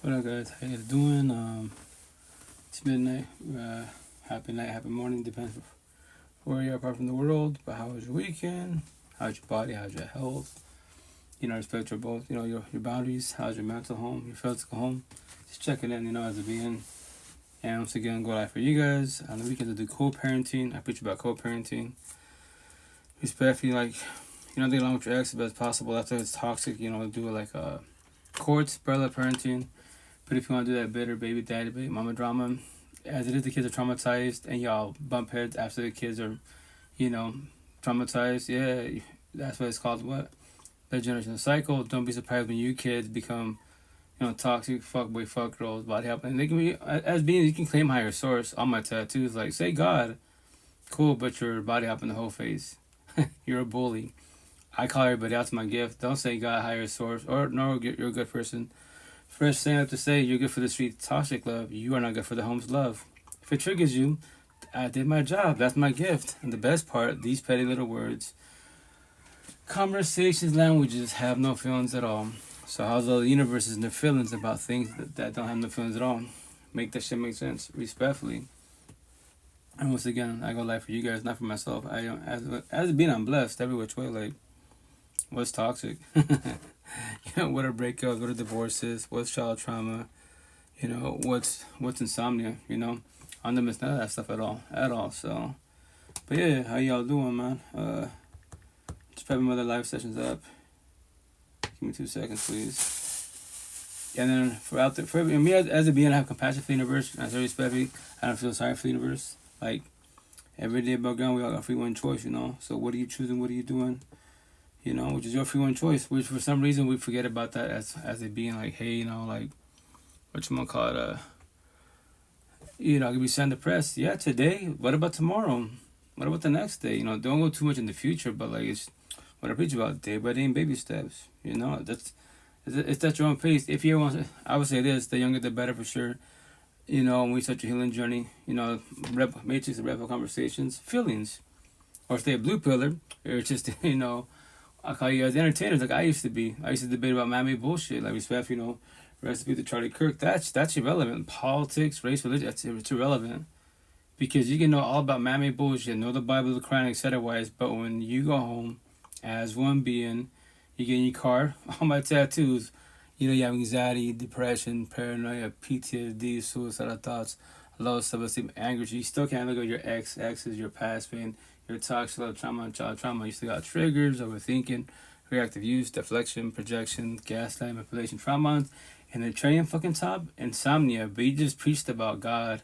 What up, guys? How you guys doing? It's midnight. Happy night, happy morning. Depends where you are apart from the world. But how was your weekend? How's your body? How's your health? Respect your both. Your boundaries. How's your mental home? Your physical home? Just checking in. As a being. And once again, go live for you guys. On the weekends, I do co-parenting. I preach about co-parenting. Respectfully, get along with your ex as best as possible. After it's toxic, do it like courts, parallel parenting. But if you want to do that bitter baby daddy, baby mama drama, as it is, the kids are traumatized, and y'all bump heads after the kids are, traumatized. Yeah, that's what it's called. What? The generational cycle. Don't be surprised when you kids become, toxic fuckboy, fuck girls, body help, and they can be as being you can claim higher source. All my tattoos, like say God, cool, but you're body hopping the whole face. You're a bully. I call everybody out to my gift. Don't say God higher source or no, you're a good person. First thing I have to say, you're good for the street toxic love. You are not good for the home's love. If it triggers you, I did my job. That's my gift. And the best part, these petty little words. Conversations, languages have no feelings at all. So how's all the universes and their feelings about things that don't have no feelings at all? Make that shit make sense, respectfully. And once again, I go live for you guys, not for myself. I don't, as being, I'm blessed every which way. Like, what's toxic? What are breakups? What are divorces? What's child trauma? What's insomnia? I'm not missing none of that stuff at all. So, but yeah, how y'all doing, man? Just prepping my other live sessions up. Give me 2 seconds, please. And then for me as a being, I have compassion for the universe. And I say respectfully, I don't feel sorry for the universe. Like every day above ground, we all got free one choice. So what are you choosing? What are you doing? Which is your free one choice, which for some reason we forget about that as it being like, hey, what you gonna call it, I could be sad depressed. Yeah, today. What about tomorrow? What about the next day? Don't go too much in the future, but it's what I preach about, day by day and baby steps. It's at your own pace. If you want, I would say this: the younger the better for sure. When we start your healing journey, matrix of rebel conversations, feelings, or stay a blue pillar, or just I call you guys entertainers like I used to be. I used to debate about man-made bullshit. Like respect, recipe to Charlie Kirk. That's irrelevant. Politics, race, religion, it's irrelevant. Because you can know all about man-made bullshit, know the Bible, the Quran, etc. But when you go home as one being, you get in your car, all my tattoos, you have anxiety, depression, paranoia, PTSD, suicidal thoughts, low self-esteem, anger. You still can't look at your exes, your past pain, your toxic love, trauma, and child trauma. You still got triggers, overthinking, reactive use, deflection, projection, gaslight, manipulation, trauma, and the cherry on fucking top, insomnia. But you just preached about God,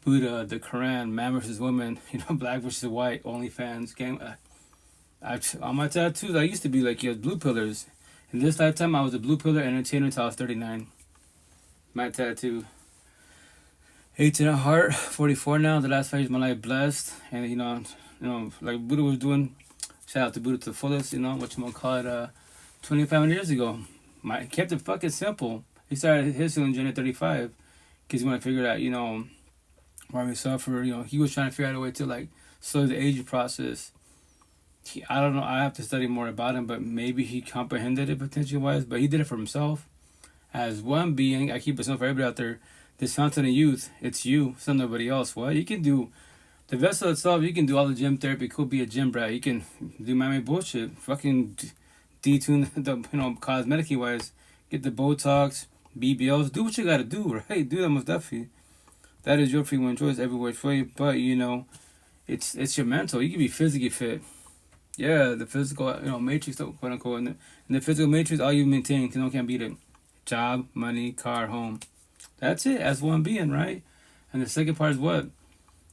Buddha, the Quran, man versus woman, black versus white, OnlyFans, game. On my tattoos, I used to be like, blue pillars. In this lifetime, I was a blue pillar entertainer until I was 39. My tattoo. 18 at heart, 44 now. The last 5 years of my life blessed, and like Buddha was doing. Shout out to Buddha to the fullest. What you gonna call it? 2,500 years ago. Kept it fucking simple. He started his healing journey at 35, because he wanted to figure out, why we suffer. He was trying to figure out a way to slow the aging process. I don't know. I have to study more about him, but maybe he comprehended it potential wise. But he did it for himself, as one being. I keep it simple for everybody out there. This fountain of youth, it's you, it's not nobody else. What you can do, the vessel itself, you can do all the gym therapy. Could be a gym brat. You can do man-made bullshit. Fucking detune the cosmetic wise. Get the Botox, BBLs. Do what you gotta do, right? Do that most definitely. That is your free one choice everywhere for you. But it's your mental. You can be physically fit. Yeah, the physical, matrix, quote unquote. In the physical matrix, all you maintain can't beat it. Job, money, car, home. That's it, as one being, right? And the second part is what?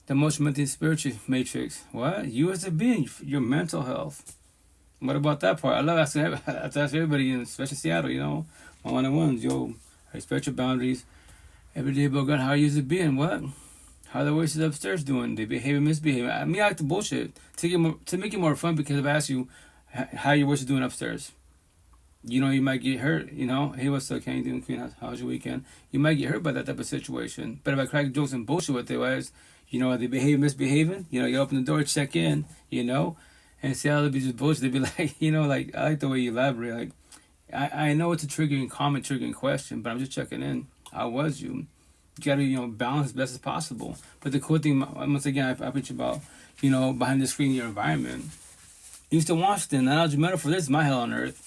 The emotional, mental, spiritual matrix. What? You as a being, your mental health. What about that part? I love asking everybody, especially Seattle, my one-on-ones. I respect your boundaries. Every day about God, how are you as a being? What? How are the voices upstairs doing? They behaving, misbehaving. I like the bullshit. To make it more fun, because I've asked you how your voice is doing upstairs. You might get hurt, Hey, what's up, King? Doing Queen? How's your weekend? You might get hurt by that type of situation. But if I crack jokes and bullshit with their wives, are they behaving, misbehaving? You open the door, check in, and see how they be just bullshit. They be like, I like the way you elaborate. I know it's a triggering comment, triggering question, but I'm just checking in. How was you? You gotta, balance as best as possible. But the cool thing, once again, I preach about, behind the screen, your environment. Houston, Washington, now judgmental for this is my hell on earth.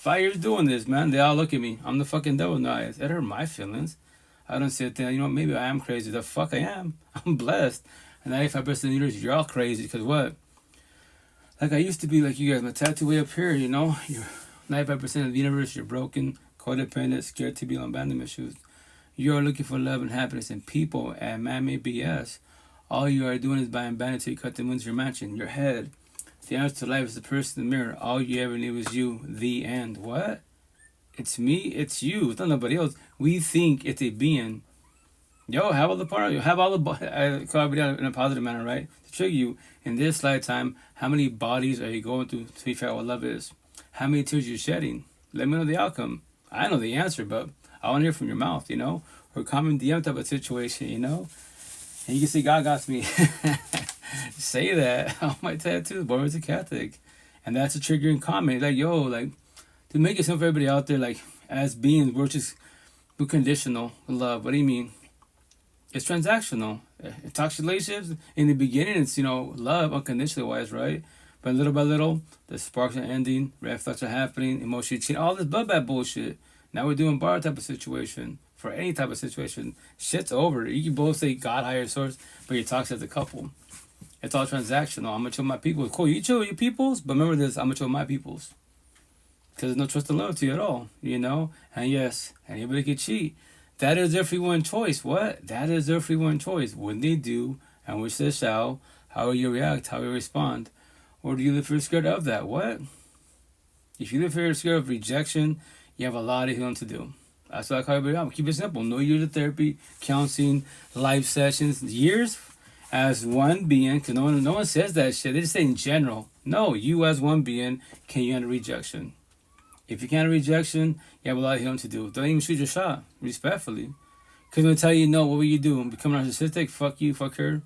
5 years doing this, man. They all look at me. I'm the fucking devil now. It hurt my feelings. I don't sit there, maybe I am crazy. The fuck I am. I'm blessed. And 95% of the universe, you're all crazy. Because what? Like I used to be like you guys, my tattoo way up here, You're 95% of the universe, you're broken, codependent, scared to be on abandonment issues. You are looking for love and happiness in people and man-made BS. All you are doing is buying vanity to cut the winds you're matching. Your head. The answer to life is the person in the mirror. All you ever need was you. The end. What? It's me. It's you. It's not nobody else. We think it's a being. Yo, have all the part. Have all the. I call everybody in a positive manner, right? To trigger you in this lifetime. How many bodies are you going through to figure out what love is? How many tears you're shedding? Let me know the outcome. I know the answer, but I want to hear from your mouth, or comment DM type of situation, And you can see God got me. Say that on my tattoo. Boy, was a Catholic, and that's a triggering comment. Like, yo, like to make it simple for everybody out there, like as beings, we're conditional love. What do you mean? It's transactional. Toxic relationships in the beginning, it's love unconditionally wise, right? But little by little, the sparks are ending, red flags are happening, emotional cheating, all this bloodbath bullshit. Now we're doing bar type of situation. For any type of situation, shit's over. You can both say God, higher source, but you're toxic as a couple. It's all transactional. I'm gonna chill with my people. Cool, you chill with your peoples, but remember this, I'm gonna chill with my peoples. Because there's no trust and loyalty at all, And yes, anybody can cheat. That is their free will choice. What? That is their free will choice. When they do, and which they shall, how will you react? How will you respond? Or do you live fear scared of that? What? If you live fear scared of rejection, you have a lot of healing to do. That's what I call everybody out. Keep it simple. No years of therapy, counseling, live sessions, years as one being, because no one says that shit. They just say in general. No, you as one being, can you handle rejection? If you can't handle rejection, you have a lot of healing to do. Don't even shoot your shot, respectfully. Because when they tell you no, what will you do? Become narcissistic? Fuck you, fuck her.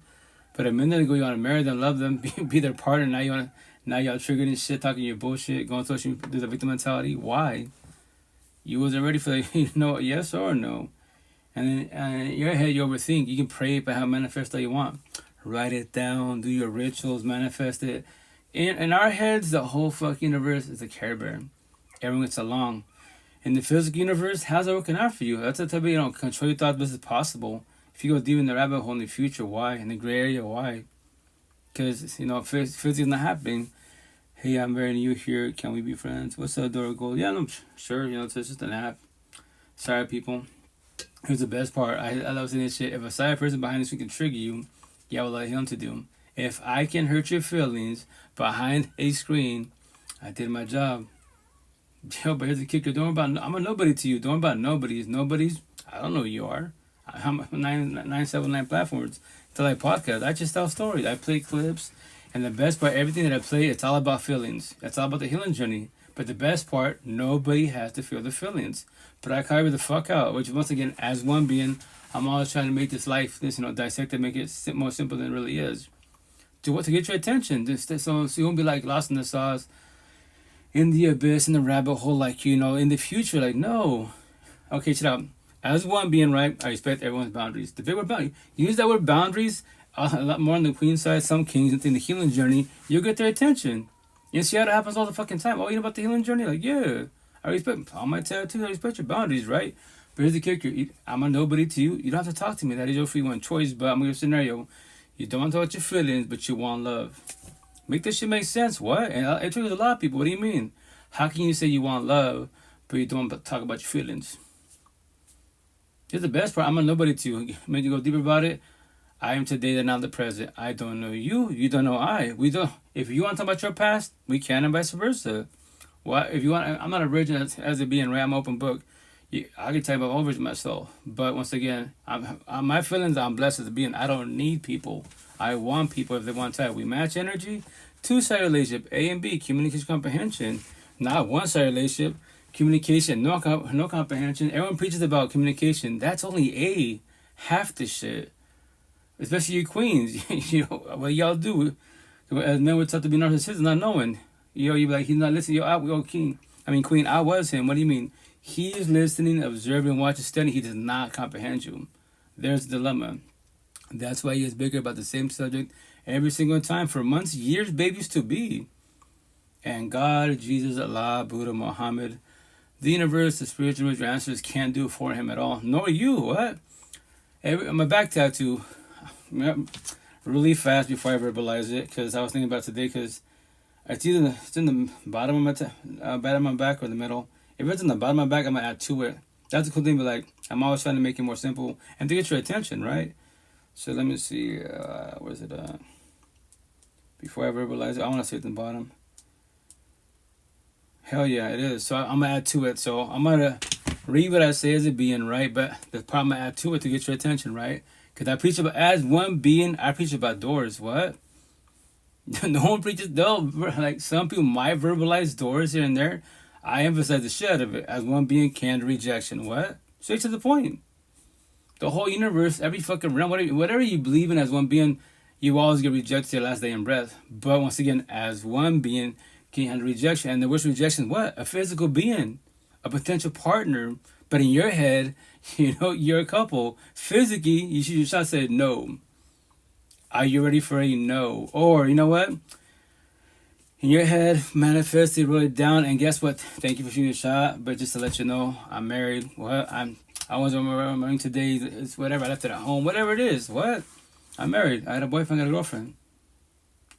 But a minute ago, you want to marry them, love them, be their partner. Now y'all triggered and shit, talking your bullshit, going to do the victim mentality. Why? You wasn't ready for the, yes or no. And then in your head, you overthink. You can pray but how manifest that you want. Write it down, do your rituals, manifest it. In our heads, the whole fucking universe is a Care Bear. Everyone gets along. In the physical universe, how's that working out for you? That's the type of, control your thoughts as possible. If you go deep in the rabbit hole in the future, why? In the gray area, why? Because, physically not happening. Hey, I'm very new here. Can we be friends? What's the door goal? Yeah, I'm sure. It's just an app. Sorry, people. Here's the best part. I love saying this shit. If a side person behind the screen can trigger you, you have a lot of healing to do. If I can hurt your feelings behind a screen, I did my job. Yo, but here's the kicker. I'm a nobody to you. Don't worry about nobodies. I don't know who you are. I'm 979 platforms. It's like podcast. I just tell stories. I play clips. And the best part, everything that I play, it's all about feelings. It's all about the healing journey. But the best part, nobody has to feel the feelings. But I carry the fuck out, which once again, as one being, I'm always trying to make this life, dissect it, make it more simple than it really is. To get your attention. So you won't be like lost in the sauce, in the abyss, in the rabbit hole, in the future. Like, no. Okay, check it out. As one being, right, I respect everyone's boundaries. The big word boundary. You use that word boundaries a lot more on the queen side. Some kings in the healing journey, you'll get their attention. You see how that happens all the fucking time. Oh, you know about the healing journey? Like, yeah, I respect all my tattoos. I respect your boundaries, right? But here's the kicker. I'm a nobody to you. You don't have to talk to me. That is your free one choice. But I'm going to give a scenario. You don't want to talk about your feelings, but you want love. Make this shit make sense. What? And it triggers a lot of people. What do you mean? How can you say you want love, but you don't want to talk about your feelings? Here's the best part. I'm a nobody to you. Make you go deeper about it. I am today and not the present. I don't know you. You don't know I. We don't. If you want to talk about your past, we can, and vice versa. What if you want? I'm not a virgin as a being, right? I'm an open book. I can tell you about over myself. But once again, I'm my feelings. I'm blessed as a being. I don't need people. I want people if they want to. We match energy. Two-sided relationship. A and B. Communication, comprehension. Not one-sided relationship. Communication. No comprehension. Everyone preaches about communication. That's only A. Half the shit. Especially you queens, what y'all do. As men, we're taught to be narcissists, not knowing. You be like, he's not listening. Queen, I was him. What do you mean? He's listening, observing, watching, studying. He does not comprehend you. There's the dilemma. That's why he is bigger about the same subject every single time for months, years, babies to be. And God, Jesus, Allah, Buddha, Muhammad, the universe, the spiritual answers can't do it for him at all. Nor you. What? My back tattoo. Really fast before I verbalize it, because I was thinking about it today, because it's in the bottom of my back or the middle. If it's in the bottom of my back, I'm gonna add to it. That's the cool thing. But like, I'm always trying to make it more simple and to get your attention, right? So let me see. Where's it? Before I verbalize it, I want to say it in the bottom. Hell yeah, it is. So I'm gonna add to it. So I'm gonna read what I say as a being, right? But the problem I add to it to get your attention, right? Because I preach about as one being. I preach about doors. What? No one preaches. Like some people might verbalize doors here and there. I emphasize the shit out of it. As one being, canned rejection. What? Straight to the point. The whole universe, every fucking realm, whatever you believe in as one being, you always get rejected your last day in breath. But once again, as one being, can handle rejection. And the worst rejection, what? A physical being, a potential partner. But in your head, you're a couple. Physically, you should say no. Are you ready for a no? Or, you know what? In your head, manifest it, wrote it down, and guess what? Thank you for shooting a shot, but just to let you know, I'm married. What? I wasn't married today. It's whatever. I left it at home. Whatever it is. What? I'm married. I had a boyfriend, I got a girlfriend.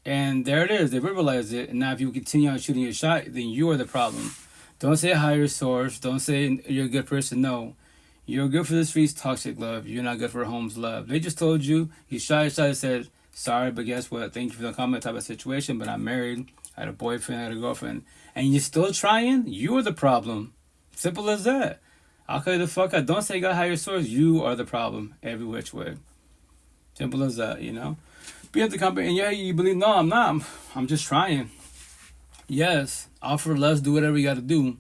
And there it is. They verbalized it. And now if you continue on shooting your shot, then you are the problem. Don't say higher source. Don't say you're a good person. No. You're good for the streets, toxic love. You're not good for home's love. They just told you. You shot your shot and said, sorry, but guess what? Thank you for the comment type of situation, but I'm married. I had a boyfriend, I had a girlfriend. And you're still trying? You're the problem. Simple as that. I'll call you the fuck out. Don't say you got higher source. You are the problem every which way. Simple as that, Be at the company, and yeah, you believe, no, I'm not. I'm just trying. Yes, offer less, do whatever you got to do.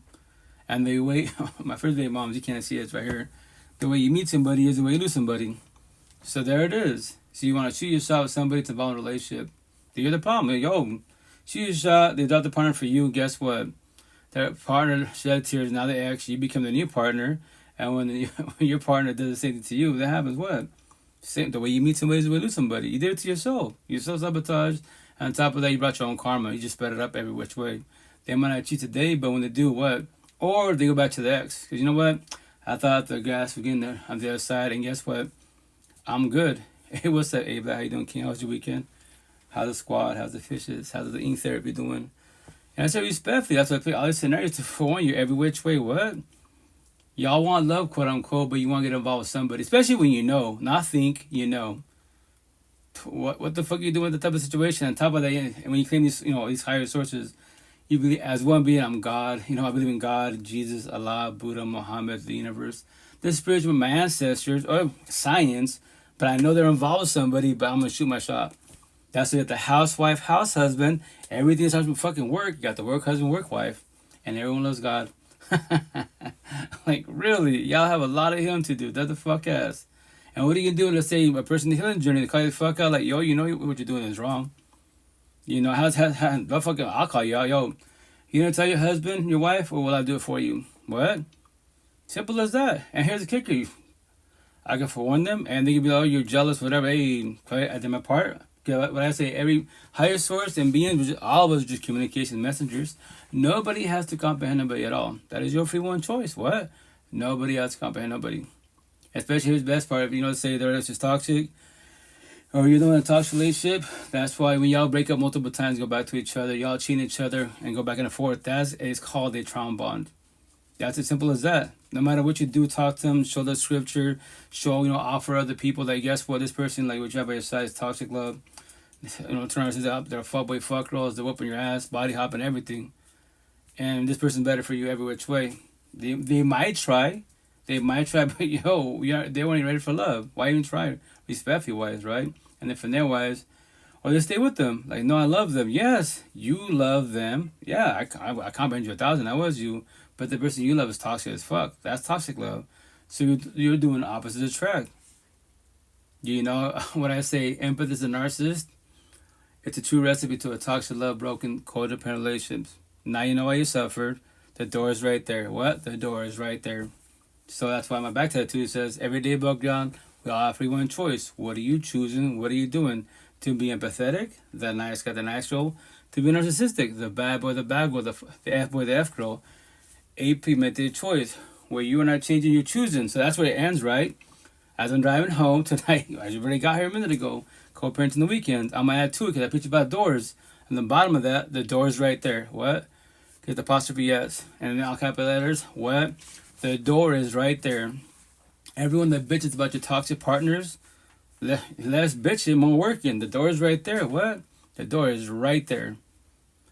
And the way, my first day moms, you can't see it, it's right here. The way you meet somebody is the way you lose somebody. So there it is. So you want to shoot your shot with somebody to involve a relationship. You're the problem. Yo, shoot your shot, they adopt a partner for you, guess what? Their partner shed tears, now they ex, you become the new partner. And when your partner does the same thing to you, that happens what? The way you meet somebody is the way you lose somebody. You did it to yourself. You self-sabotage. And on top of that, you brought your own karma. You just spread it up every which way. They might not cheat today, but when they do, what? Or they go back to the ex. Because you know what? I thought the grass was getting there on the other side. And guess what? I'm good. Hey, what's up, Abe? How you doing, King? How's your weekend? How's the squad? How's the fishes? How's the ink therapy doing? And I said respectfully. That's why I play all these scenarios to warn you every which way. What? Y'all want love, quote unquote, but you want to get involved with somebody. Especially when you know. Not think, you know. What the fuck are you doing with the type of situation? On top of that, and when you claim these, these higher sources, you believe as one being, I'm God. I believe in God, Jesus, Allah, Buddha, Muhammad, the universe. The spiritual, my ancestors, or science, but I know they're involved with somebody, but I'm going to shoot my shot. That's it. The housewife, house husband, everything starts with fucking work. You got the work husband, work wife, and everyone loves God. Like, really? Y'all have a lot of healing to do. That the fuck ass. And what are you gonna do? Let's say a person in the healing journey, they call you the fuck out, like, yo, you know what you're doing is wrong. I'll call you out, yo. You gonna tell your husband, your wife, or will I do it for you? What? Simple as that. And here's the kicker. I can forewarn them, and they can be like, oh, you're jealous, whatever. Hey, I did my part. What I say, every higher source and being, all of us are just communication messengers. Nobody has to comprehend nobody at all. That is your free one choice. What? Nobody has to comprehend nobody. Especially here's the best part. If say they're just toxic, or you're doing a toxic relationship, that's why when y'all break up multiple times, go back to each other, y'all cheat each other, and go back and forth, that is called a trauma bond. That's as simple as that. No matter what you do, talk to them, show the scripture, offer other people that, guess what, this person, like what you have by your side is toxic love. Turn around and say they're a fuckboy, fuck girls, they're whooping your ass, body hopping, everything. And this person's better for you every which way. They might try, but they weren't even ready for love. Why even try? Respectfully wise, right? And then from there wise, or they stay with them. Like, no, I love them. Yes, you love them. Yeah, I comprehend you 1,000. That was you. But the person you love is toxic as fuck. That's toxic love. So you're doing opposite attract. You know what I say? Empathy is a narcissist. It's a true recipe to a toxic love, broken, codependent relationships. Now you know why you suffered. The door is right there. What? The door is right there. So that's why my back tattoo says, every day above ground, we all have free one choice. What are you choosing? What are you doing? To be empathetic, the nice guy, the nice girl. To be narcissistic, the bad boy, the bad girl, the F boy, the F girl. A premeditated choice where you are not changing, you're choosing. So that's where it ends, right? As I'm driving home tonight, as you already got here a minute ago, co-parenting the weekend, I'm going to add to it because I preach about doors. On the bottom of that, the door is right there. What? Get the apostrophe yes. And in all capital letters, what? The door is right there. Everyone that bitches about your toxic partners, less bitching, more working. The door is right there. What? The door is right there.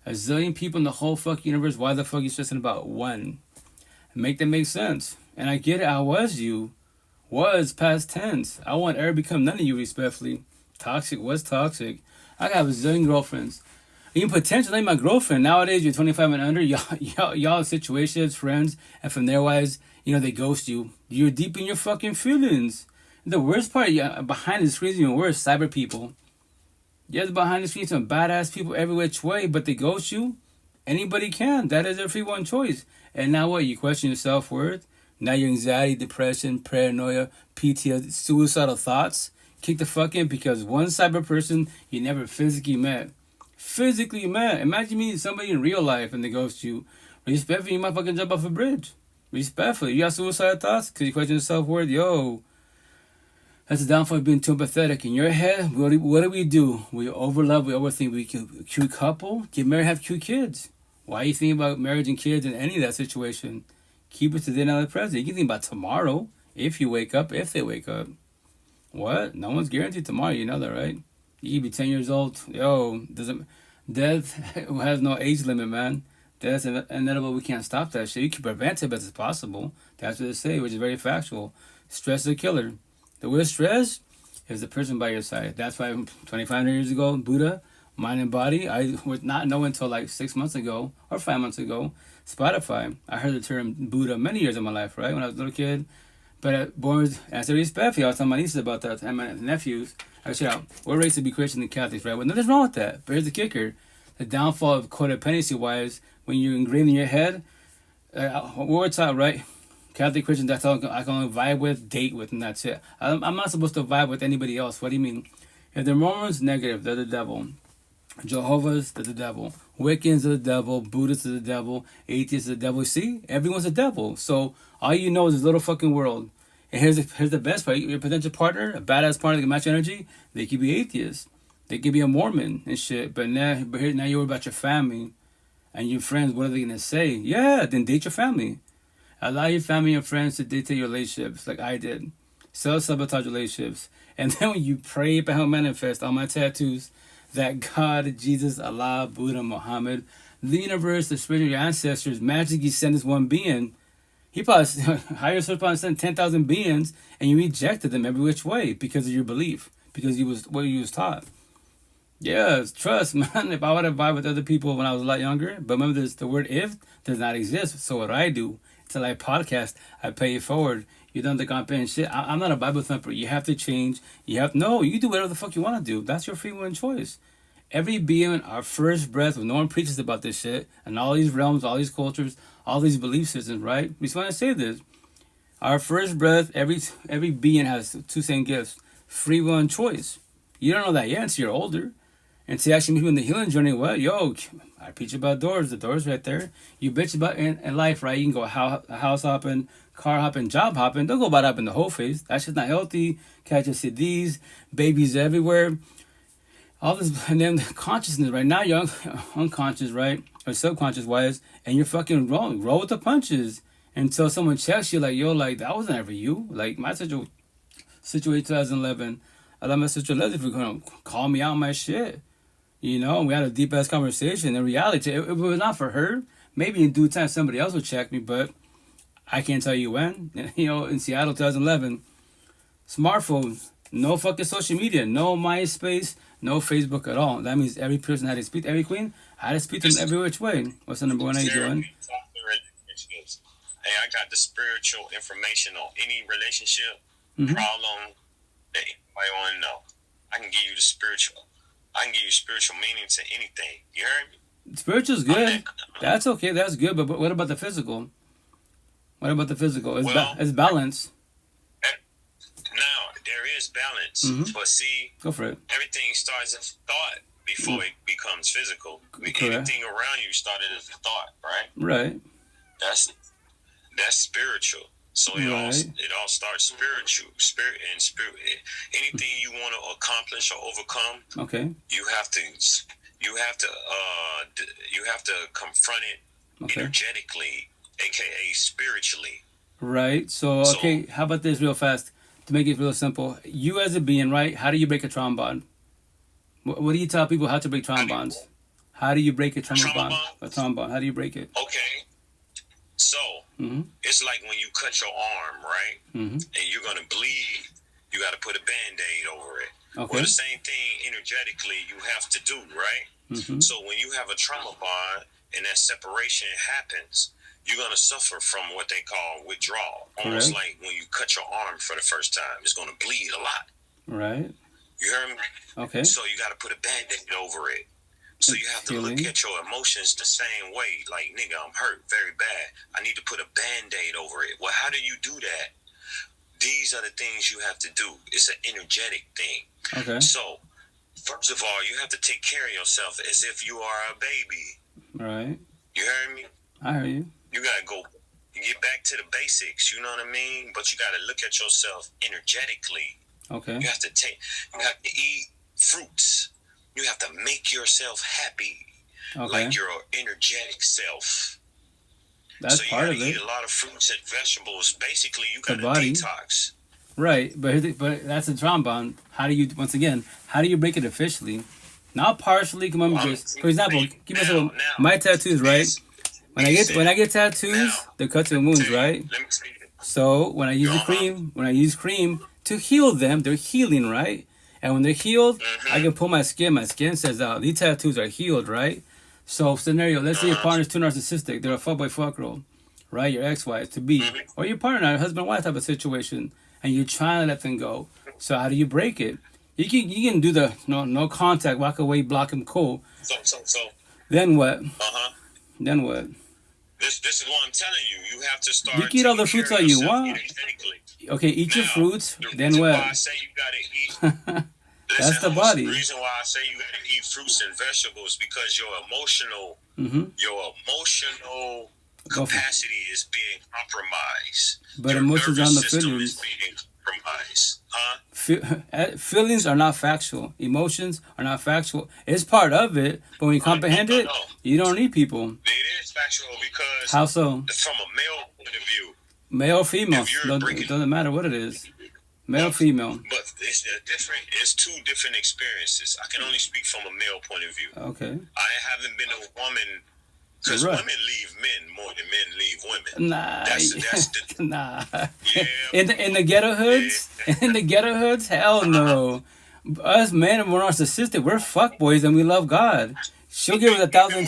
A zillion people in the whole fucking universe. Why the fuck are you stressing about one? Make that make sense. And I get it. I was you. Was past tense. I want ever to become none of you, respectfully. Toxic was toxic. I got a zillion girlfriends. Even potentially my girlfriend. Nowadays, you're 25 and under. Y'all situationships, friends, and from there wise, they ghost you. You're deep in your fucking feelings. The worst part, behind the screens, even worse, cyber people. Yes, behind the screens, some badass people every which way, but they ghost you. Anybody can. That is their free one choice. And now what? You question your self-worth? Now your anxiety, depression, paranoia, PTSD, suicidal thoughts kick the fuck in because one cyber person you never physically met. Imagine meeting somebody in real life and they ghost you. Respectfully, you might fucking jump off a bridge. Respectfully, you got suicidal thoughts because you question your self-worth. Yo, that's the downfall of being too empathetic. In your head, what do? We overlove, we overthink. We a cute couple, get married, have cute kids. Why are you thinking about marriage and kids in any of that situation? Keep it to the now the present. You can think about tomorrow if they wake up. What? No one's guaranteed tomorrow. You know that, right? You can be 10 years old. Yo, death has no age limit, man. Death's inevitable. We can't stop that shit. You can prevent it best as possible. That's what they say, which is very factual. Stress is a killer. The worst stress is the person by your side. That's why 2,500 years ago, Buddha, mind and body, I would not know until like 6 months ago or 5 months ago. Spotify, I heard the term Buddha many years of my life, right? When I was a little kid. But born as a respectfully, I was telling my nieces about that and my nephews. I said, we're raised to be Christian and Catholics, right? Well, nothing's wrong with that. But here's the kicker. The downfall of codependency-wise, when you're ingrained in your head, what we're taught, right? Catholic Christians, that's all I can only vibe with, date with, and that's it. I'm not supposed to vibe with anybody else. What do you mean? If the Mormons, negative, they're the devil. Jehovah's, they're the devil. Wiccans are the devil. Buddhists are the devil. Atheists are the devil. See? Everyone's a devil. So all you know is this little fucking world. And here's the best part. Your potential partner, a badass partner that can match your energy, they could be atheists. They could be a Mormon and shit. But now you worry about your family and your friends. What are they going to say? Yeah, then date your family. Allow your family and friends to dictate your relationships like I did. Self-sabotage relationships. And then when you pray, about manifest on my tattoos, that God, Jesus, Allah, Buddha, Muhammad, the universe, the spirit of your ancestors magically sent this one being. He probably, higher source probably sent 10,000 beings and you rejected them every which way because of your belief, because you was what you was taught. Yeah, trust, man. If I would have vibed with other people when I was a lot younger, but remember the word if does not exist. So what I do, until I podcast, I pay it forward. You don't think I'm paying shit. I'm not a Bible thumper. You have to change. You do whatever the fuck you want to do. That's your free will choice. Every being, our first breath, when no one preaches about this shit, and all these realms, all these cultures, all these belief systems, right? We just want to say this. Our first breath, every being has two same gifts. Free will and choice. You don't know that yet until you're older. And to actually meet you in the healing journey, well, yo, I preach about doors. The door's right there. You bitch about in life, right? You can go house hopping, car hopping, job hopping. Don't go about up in the whole face. That's just not healthy. Catching CDs, babies everywhere. All this, and then consciousness, right? Now you're unconscious, right? Or subconscious wise, and you're fucking wrong. Roll with the punches until someone checks you like, yo, like, that wasn't ever you. Like, my situation 2011, I let my sister Leslie for going to call me out on my shit. You know, we had a deep ass conversation. In reality, it was not for her. Maybe in due time somebody else would check me, but I can't tell you when. You know, in Seattle 2011, smartphones, no fucking social media, no MySpace, no Facebook at all. That means every person had to speak, every queen had to speak to them every which way. What's the number one? How you doing? Hey, I got the spiritual information on any relationship problem that anybody want to know. I can give you the spiritual. I can give you spiritual meaning to anything. You heard me? Spiritual's good. That's okay. That's good. But what about the physical? What about the physical? It's balance. Now there is balance, but see, go for it. Everything starts as thought before it becomes physical. Correct. Anything around you started as a thought, right? Right. That's spiritual. So it all starts spiritual. Spirit. Anything you want to accomplish or overcome, okay, you have to confront it energetically, aka spiritually. Right. So okay, how about this real fast to make it real simple? You as a being, right? How do you break a trauma bond? What do you tell people how to break trauma bonds? How do you break a trauma bond? A trauma bond. How do you break it? Okay. So it's like when you cut your arm, right? And you're gonna bleed. You got to put a Band-Aid over it. Okay. Well, the same thing energetically you have to do, right? So when you have a trauma bond and that separation happens, you're going to suffer from what they call withdrawal. Almost like when you cut your arm for the first time. It's going to bleed a lot. Right. You heard me? Okay. So you got to put a Band-Aid over it. So you have to look at your emotions the same way. Like, nigga, I'm hurt very bad. I need to put a Band-Aid over it. Well, how do you do that? These are the things you have to do. It's an energetic thing. Okay. So, first of all, you have to take care of yourself as if you are a baby. Right. You heard me? I heard you. You got to go get back to the basics, you know what I mean? But you got to look at yourself energetically. Okay. You have to eat fruits. You have to make yourself happy. Like your energetic self. That's so part of it. You got to eat a lot of fruits and vegetables. Basically, you got to detox. Right, but that's a trauma bond. How do you break it officially? Not partially. Come on, for example, give me my tattoos, right? When I get tattoos, they're cuts and wounds, right? So when I use cream to heal them, they're healing, right? And when they're healed, I can pull my skin. My skin says, these tattoos are healed, right? So scenario, let's say your partner's too narcissistic. They're a fuckboy, fuckgirl, right? Your ex-wife to be, or your partner, husband-wife type of situation, and you're trying to let them go. So how do you break it? You can do the no contact, walk away, block him, cool. So. Then what? Then what? This is what I'm telling you. You have to start. You can eat all the fruits that you want. Okay, eat your fruits. Then what? Why I say you gotta eat. That's the body. The reason why I say you gotta eat fruits and vegetables because your emotional capacity is being compromised. But your emotions on the feelings. Is being compromised. Feelings are not factual. Emotions are not factual. It's part of it, but when you comprehend it, you don't need people. It is factual because how so? From a male point of view. Male or female, it doesn't matter what it is. Male or female. But it's different. It's two different experiences. I can only speak from a male point of view. Okay. I haven't been a woman because women leave men more than men leave women. Nah. Nah. Yeah. In the ghetto hoods, hell no. Us men, we're narcissistic. We're fuckboys and we love God. She'll give us 1,000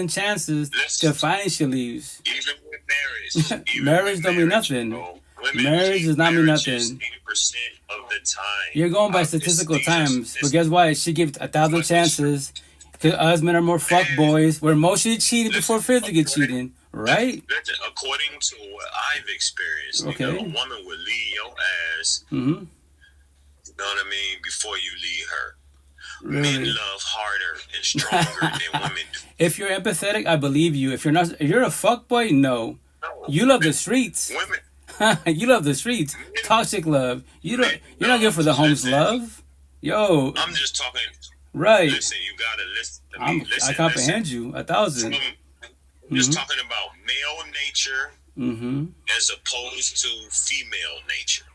chances, to finally she leaves. Even with marriage. Marriage don't mean nothing. Marriage does not mean nothing. 80% of the time. You're going by statistical times, but guess what? She gives 1,000 chances. Because us men are more fuck boys. We're emotionally cheated before physically cheating, right? According to what I've experienced, a woman would leave your ass. You know what I mean? Before you leave her. Really? Men love harder and stronger than women do. If you're empathetic, I believe you. If you're a fuck boy, no. You love the streets. Women. You love the streets. Toxic love. You're not good for the home's love. Yo. I'm just talking. Right. Listen, you gotta listen to me. I comprehend you 1,000. Just talking about male nature as opposed to female nature.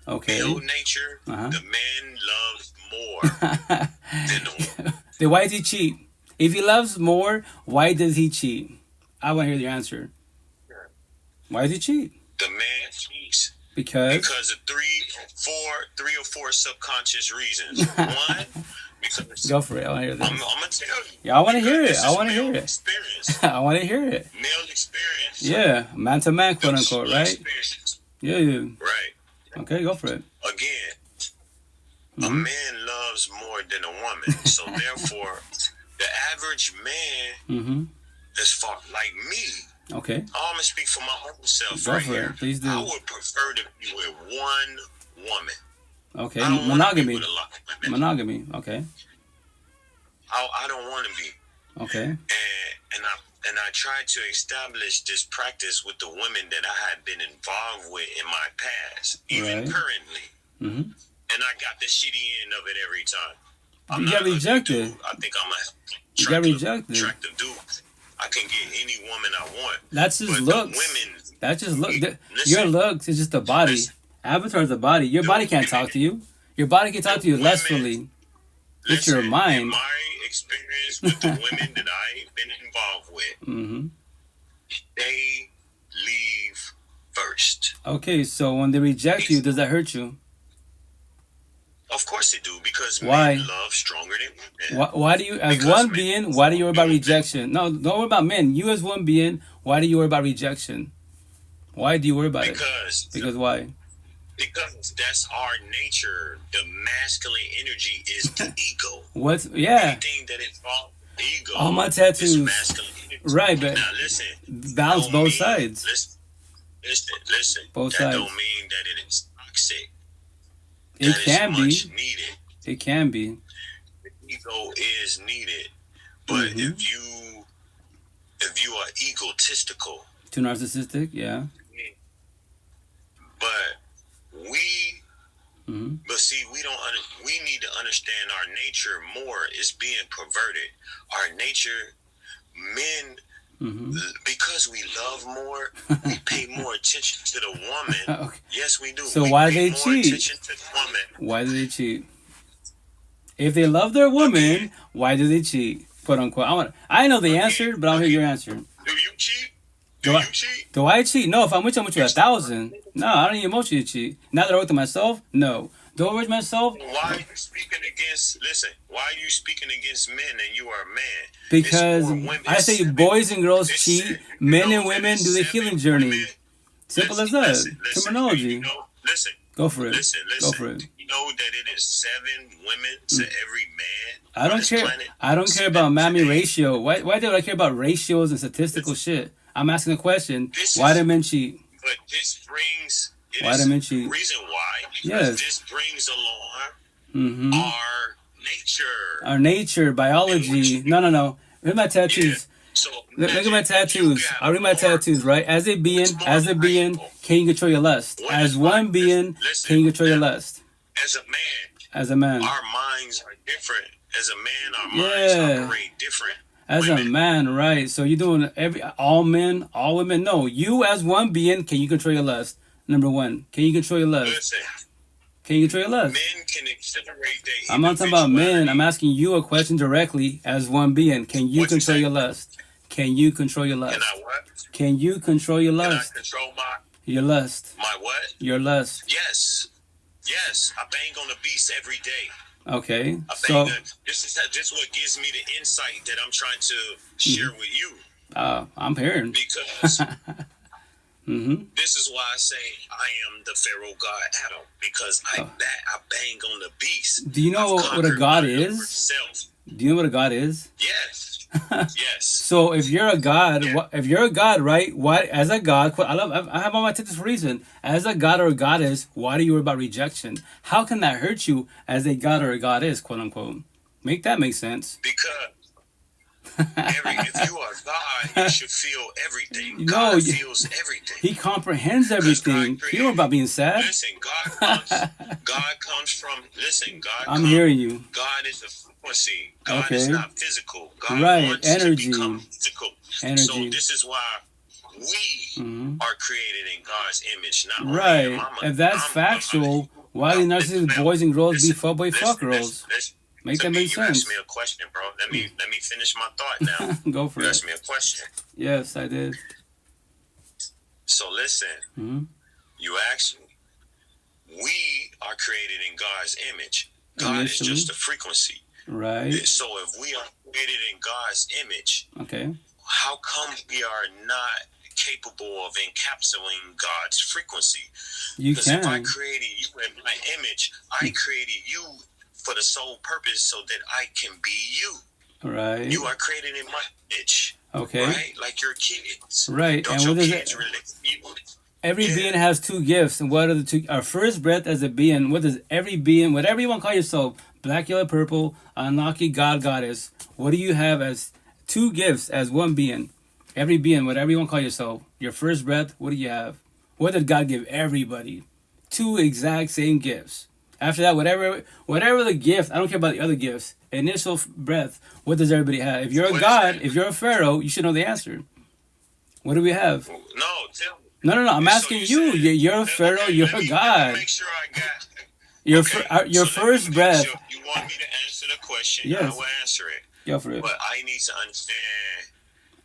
Okay. Male nature, the man loves more than the woman. Then why does he cheat? If he loves more, why does he cheat? I want to hear the answer. Why does he cheat? The man cheats because of three or four subconscious reasons. One. Go for it. I want to hear this. I'm gonna tell you. Yeah, I want to hear it. I want to hear it. I want to hear it. Male experience. Yeah, man to man, quote unquote, right? Experience. Yeah. Right. Okay, go for it. Again, a man loves more than a woman, so therefore, The average man Mm-hmm. is far like me. Okay. I'm gonna speak for my own self Go right for here. it. Please do. I would prefer to be with one woman. Okay. I don't want to be with a lot of women. Monogamy. Okay. I don't want to be. Okay. And I tried to establish this practice with the women that I had been involved with in my past, even currently. Mm-hmm. And I got the shitty end of it every time. You got rejected. I think I'm You got rejected. attractive dude. I can get any woman I want. That's just looks. That's just look. Listen, Your looks is just the body. Listen. Avatar is the body. Your body can't talk to you. Your body can talk to you lustfully. It's your mind. In my experience with the women that I've been involved with, Mm-hmm. they leave first. Okay, so when they reject you, does that hurt you? Of course they do, because Why? men love stronger than women. Why do you, as Because one men- being, why do you worry about rejection? No, don't worry about men. You as one being, why do you worry about rejection? Why do you worry about it? Because why? Because that's our nature. The masculine energy is the ego. What's yeah? Anything that involves ego. All my tattoos. Is masculine energy. Right, but Now listen. balance don't both mean- sides. Listen. Both that sides. don't mean that it is toxic. It That can is be. much needed. It can be. The ego is needed, but Mhm. if you are egotistical, Too narcissistic. Yeah. but we. Mm-hmm. But see, we need to understand our nature more is being perverted. Our nature, men, Mm-hmm. because we love more, we pay more attention to the woman. Okay. Yes, we do. So we why pay they more cheat? attention to the woman. Why do they cheat? If they love their woman, why do they cheat? "Quote unquote." I know the answer, but I'll hear your answer. Do you cheat? Do Do I- you cheat? Do I cheat? No. If I'm with you 1,000. No, I don't need emotionally cheat. Now that I work with myself, no. Do I work with myself? Why are you speaking against? Listen, why are you speaking against men and you are a man? Because It's more women. I say It's boys and girls it's cheat, seven. men You and know that women it's do the 7 healing journey. women. Simple as Listen, that. Terminology. Listen. Go for it. Listen. Go for it. You know that it is 7 women to every man. I on don't this care. planet? I don't care about 7 mammy today. ratio. Why do I care about ratios and statistical shit? I'm asking a question. This Why is- do men cheat? But this brings. It Why is do men cheat? reason why. Because Yes. this brings along Mm-hmm. our nature. Our nature, biology. No. Look at my tattoos. So Look at my imagine tattoos. you got I'll read my more- tattoos, right? As a being, can you control your lust? What As is one my- being, listen, can you control your lust? As a man, As a man. our minds are different. As a man, our Yeah. minds operate different. As a women. man, right? So you're doing all men, all women. No, you as one being, can you control your lust? Number one, can you control your lust? Listen, Can you control your lust? men can accelerate their I'm not talking about men. individuality. I'm asking you a question directly as one being. Can you What you control say? your lust? Can you control your lust? Can I what? Can you control your Can I lust? control Your lust. my what? Your lust. Yes. Yes. I bang on the beast every day. Okay. I So, bang this is what gives me the insight that I'm trying to share with you. I'm hearing. Because Mm-hmm. this is why I say I am the Pharaoh God Adam. Because I bang on the beast. Do you know I've what a conquered god my upper is? self. Do you know what a god is? Yes. Yes. So if you're a god, Yeah. if you're a god, right? Why, as a god, I have on my tattoos for a reason. As a god or a goddess, why do you worry about rejection? How can that hurt you as a god or a goddess, quote unquote? Make that make sense. Because if you are God, you should feel everything. No, God you- feels everything. He comprehends everything. You don't worry about being sad. Listen, God comes from. Listen, God. I'm hearing you. God is a frequency. God is Okay. not physical. God Right, wants energy. to become physical. Energy. So this is why we Mhm. are created in God's image, not Right. only mama. If that's factual, why do narcissistic boys and girls be fuckboy fuck girls? Make that make You sense. asked me a question, bro. Let me finish my thought now. Go for You it. asked me a question. Yes, I did. So listen, hmm you asked me. We are created in God's image. God Initially. is just a frequency. Right. So if we are created in God's image, Okay. how come we are not capable of encapsulating God's frequency? You Because if I can. created you in my image, I created you for the sole purpose so that I can be you. Right. You are created in my image. Okay. Right? Like your kids. Right. Don't And your what is kids it? relate? Every being has two gifts, and what are the two? Our first breath as a being. What does every being, whatever you want to call yourself, black, yellow, purple, Anunnaki, God, Goddess, what do you have as two gifts as one being? Every being, whatever you want to call yourself, your first breath, what do you have? What did God give everybody? Two exact same gifts. After that, whatever the gift, I don't care about the other gifts. Initial breath, what does everybody have? If you're a God, if you're a pharaoh, you should know the answer. What do we have? No, tell me. No. I'm asking you. You're a pharaoh. Okay, you're a God. Let me make sure I got. Your first breath. Sure you want me to answer the question? Yes. I will answer it. Go for it. But I need to understand.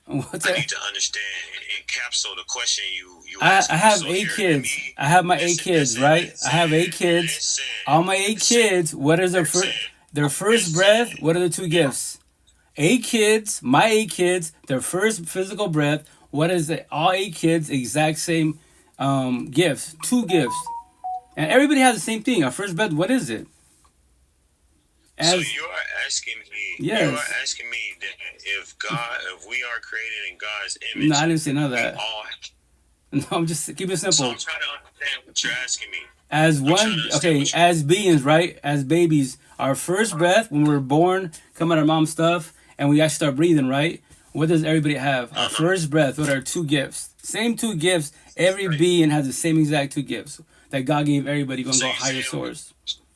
What's I that? need to understand and encapsulate the question you I asked me. have So 8 here, kids. let me- I have my 8 listen, kids, listen, right? listen, I have 8 kids. listen, All my 8 listen, kids. What is their first breath? What are the two gifts? 8 kids. My 8 kids. Their first physical breath. What is it? All 8 kids exact same gifts. 2 gifts. And everybody has the same thing. Our first breath. What is it? So you are asking me. Yes. You are asking me that if we are created in God's image. No, I didn't say none of that. we all- No, I'm just keep it simple. So I'm trying to understand what you're asking me. As I'm trying to one, understand okay, what you- as beings, right? As babies, our first breath when we're born, come out of our mom's stuff, and we actually start breathing, right? What does everybody have? Our first breath. What are 2 gifts? Same 2 gifts. Every being has the same exact 2 gifts that God gave everybody. Gonna So go you higher saying- source.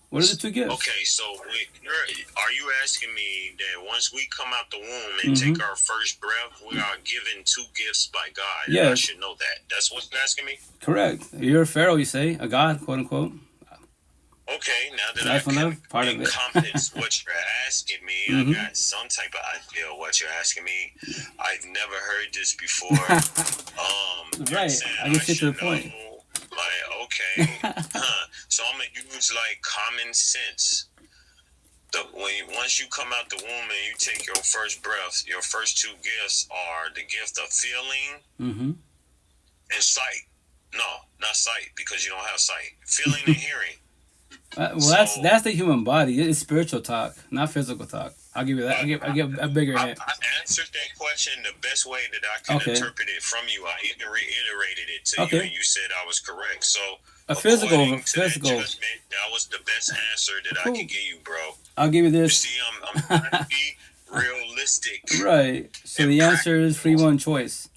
What are the 2 gifts? Okay, so are you asking me that once we come out the womb and take our first breath, we are given 2 gifts by God? And I Yes. should know that. That's what you're asking me? Correct. You're a pharaoh, you say, a god, quote unquote. Okay, now that Life I on can earth, part of it. encompass what you're asking me, Mhm. I got some type of idea of what you're asking me. I've never heard this before. Right, I get straight to the should point. know. Like, okay, so I'm gonna use like common sense. Once you come out the womb and you take your first breath, your first 2 gifts are the gift of feeling Mm-hmm. and sight. No, not sight because you don't have sight. Feeling and hearing. Well, So- that's the human body. It's spiritual talk, not physical talk. I'll give you that. I'll give a bigger I hint. answered that question the best way that I can Okay. interpret it from you. I even reiterated it to you, Okay. and you said I was correct. So, A physical, according to that physical. judgment, that was the best answer that I Cool. could give you, bro. I'll give you You this. see, I'm trying to be realistic. Right. So And the answer is free will and choice.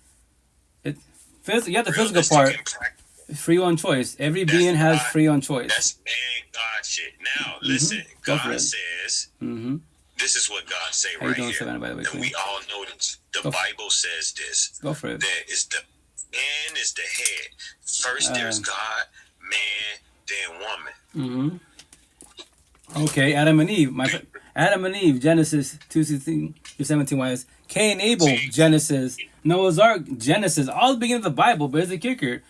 You have the physical Realistic part. and practical. Free will and choice. Every That's being has God. free will and choice. That's man God shit. Now, listen, Go for God it. says, Mm-hmm. this is what God say How you right doing, here. Savannah, by the way, And Queen? we all know this. The Go for- Bible says this. Go for it. That is the man is the head. First there's God, man, then woman. Mm-hmm. Okay, Adam and Eve. Adam and Eve, Genesis 2:16 through 17 was Cain, Abel, See? Genesis, Noah's Ark, Genesis, all the beginning of the Bible, but it's a kicker.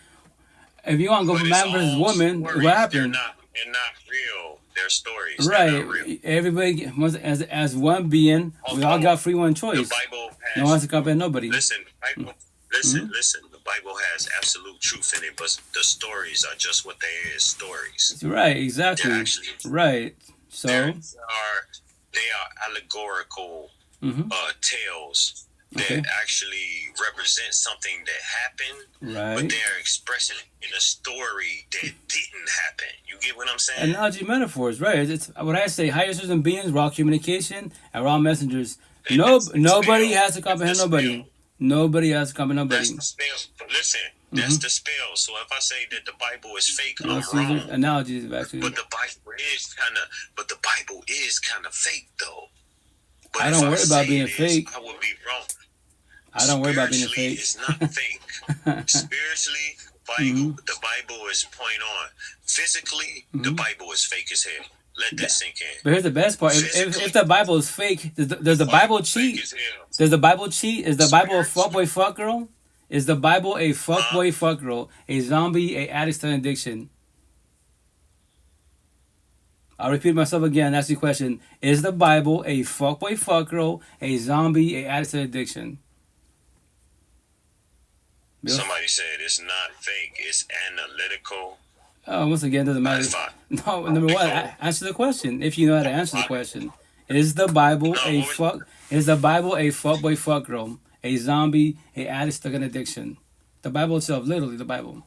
If you want to go But from it's man versus all woman, stories. what happened? They're not real. They're stories. They're not real. Right. Everybody was as one being, we all got free will and The choice. Bible No one has has to comprehend nobody. listen, Bible, listen. The Bible has absolute truth in it, but the stories are just what they is, stories. Right, exactly. They're actually Right. So they are allegorical Mhm. tales that Okay. actually represent something that happened, but right. they're expressing it in a story that didn't happen. You get what I'm saying? Analogy metaphors, right. It's what I say, higher system beings, we're all communication, and we're all messengers. Nobody has to comprehend nobody. Nobody has to comprehend That's nobody. the spell. Listen, that's the spell. So if I say that the Bible is fake, I'm These are wrong. analogies, actually. But the Bible is kind of fake, though. But I if don't worry about say being it is, fake. I would be wrong. I don't worry about being Spiritually, fake. it's not fake. Spiritually, the Bible is point on. Physically, the Bible is fake as hell. Let that sink in. But here's the best part. If the Bible is fake, does the Bible cheat? Fake as hell. Does the Bible cheat? Is the Bible a fuckboy fuck girl? Is the Bible a fuckboy fuck girl? A zombie, a addict to an addiction? I'll repeat myself again. That's the question. Is the Bible a fuckboy fuck girl, a zombie, a addict to an addiction? Bill? Somebody said it's not fake. It's analytical. Once again, doesn't matter. That's fine. No, number one, answer the question. If you know how to answer the question, is the Bible No, a what- fuck? Is the Bible a fuckboy fuck girl, a zombie, a addict stuck in addiction? The Bible itself, literally the Bible.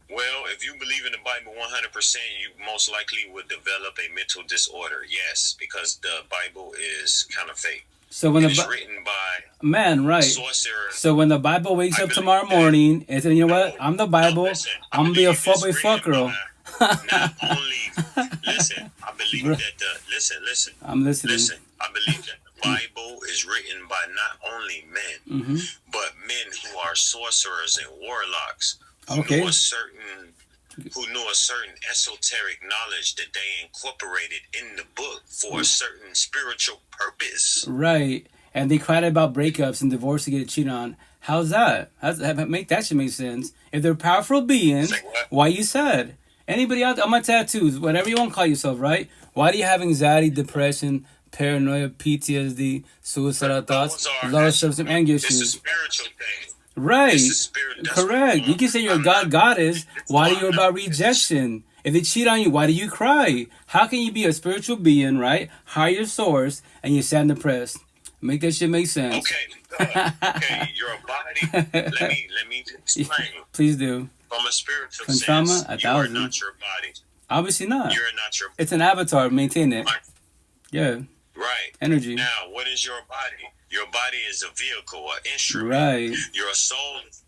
Well, if you believe in the Bible 100%, you most likely would develop a mental disorder. Yes, because the Bible is kind of fake. So when it's written by right. sorcerers. So when the Bible wakes up tomorrow morning and says, you know what, I'm the Bible, I'm gonna be a fuckboy fuck girl. Not only, listen, I believe that listen. I'm listening. Listen, I believe that the Bible is written by not only men, but men who are sorcerers and warlocks. Who knew a certain esoteric knowledge that they incorporated in the book for a certain spiritual purpose. Right. And they cried about breakups and divorce to get cheated on. How's that? That should make sense. If they're powerful beings, why you sad? Anybody out there, on my tattoos, whatever you want to call yourself, right? Why do you have anxiety, depression, paranoia, PTSD, suicidal thoughts, low self-esteem, anger issues? It's a spiritual thing. Right. Correct. You can say you're a goddess. Why do you about rejection? If they cheat on you, why do you cry? How can you be a spiritual being, right? Higher source, and you're sad and depressed? Make that shit make sense. Okay, you're a body. Let me explain. Please do. From a spiritual sense, you are not your body. Obviously not. You're not your body. It's an avatar. Maintain it. Yeah. Right. Energy. Now, what is your body? Your body is a vehicle, an instrument. Right. Your soul is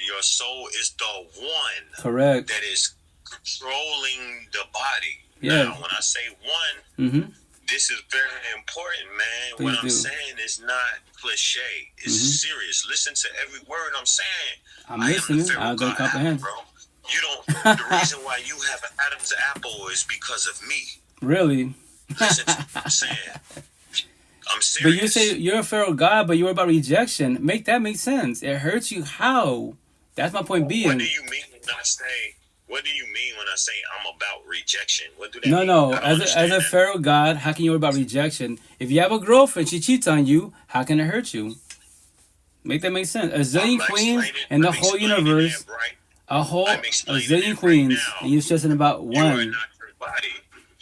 your soul is the one. Correct. That is controlling the body. Yeah. Now, when I say one, this is very important, man. Please what I'm saying is not cliche. It's serious. Listen to every word I'm saying. I'm listening. I don't comprehend. Bro. You don't. The reason why you have an Adam's apple is because of me. Really? Listen to what I'm saying. I'm serious. But you say you're a pharaoh god, but you're about rejection. Make that make sense. It hurts you. How? That's my point being. What do you mean when I say? What do you mean when I say I'm about rejection? What do that mean? No. As a pharaoh god, how can you worry about rejection? If you have a girlfriend, she cheats on you. How can it hurt you? Make that make sense. A zillion queens in the whole universe. A zillion queens, and you're stressing about one. You are not your body.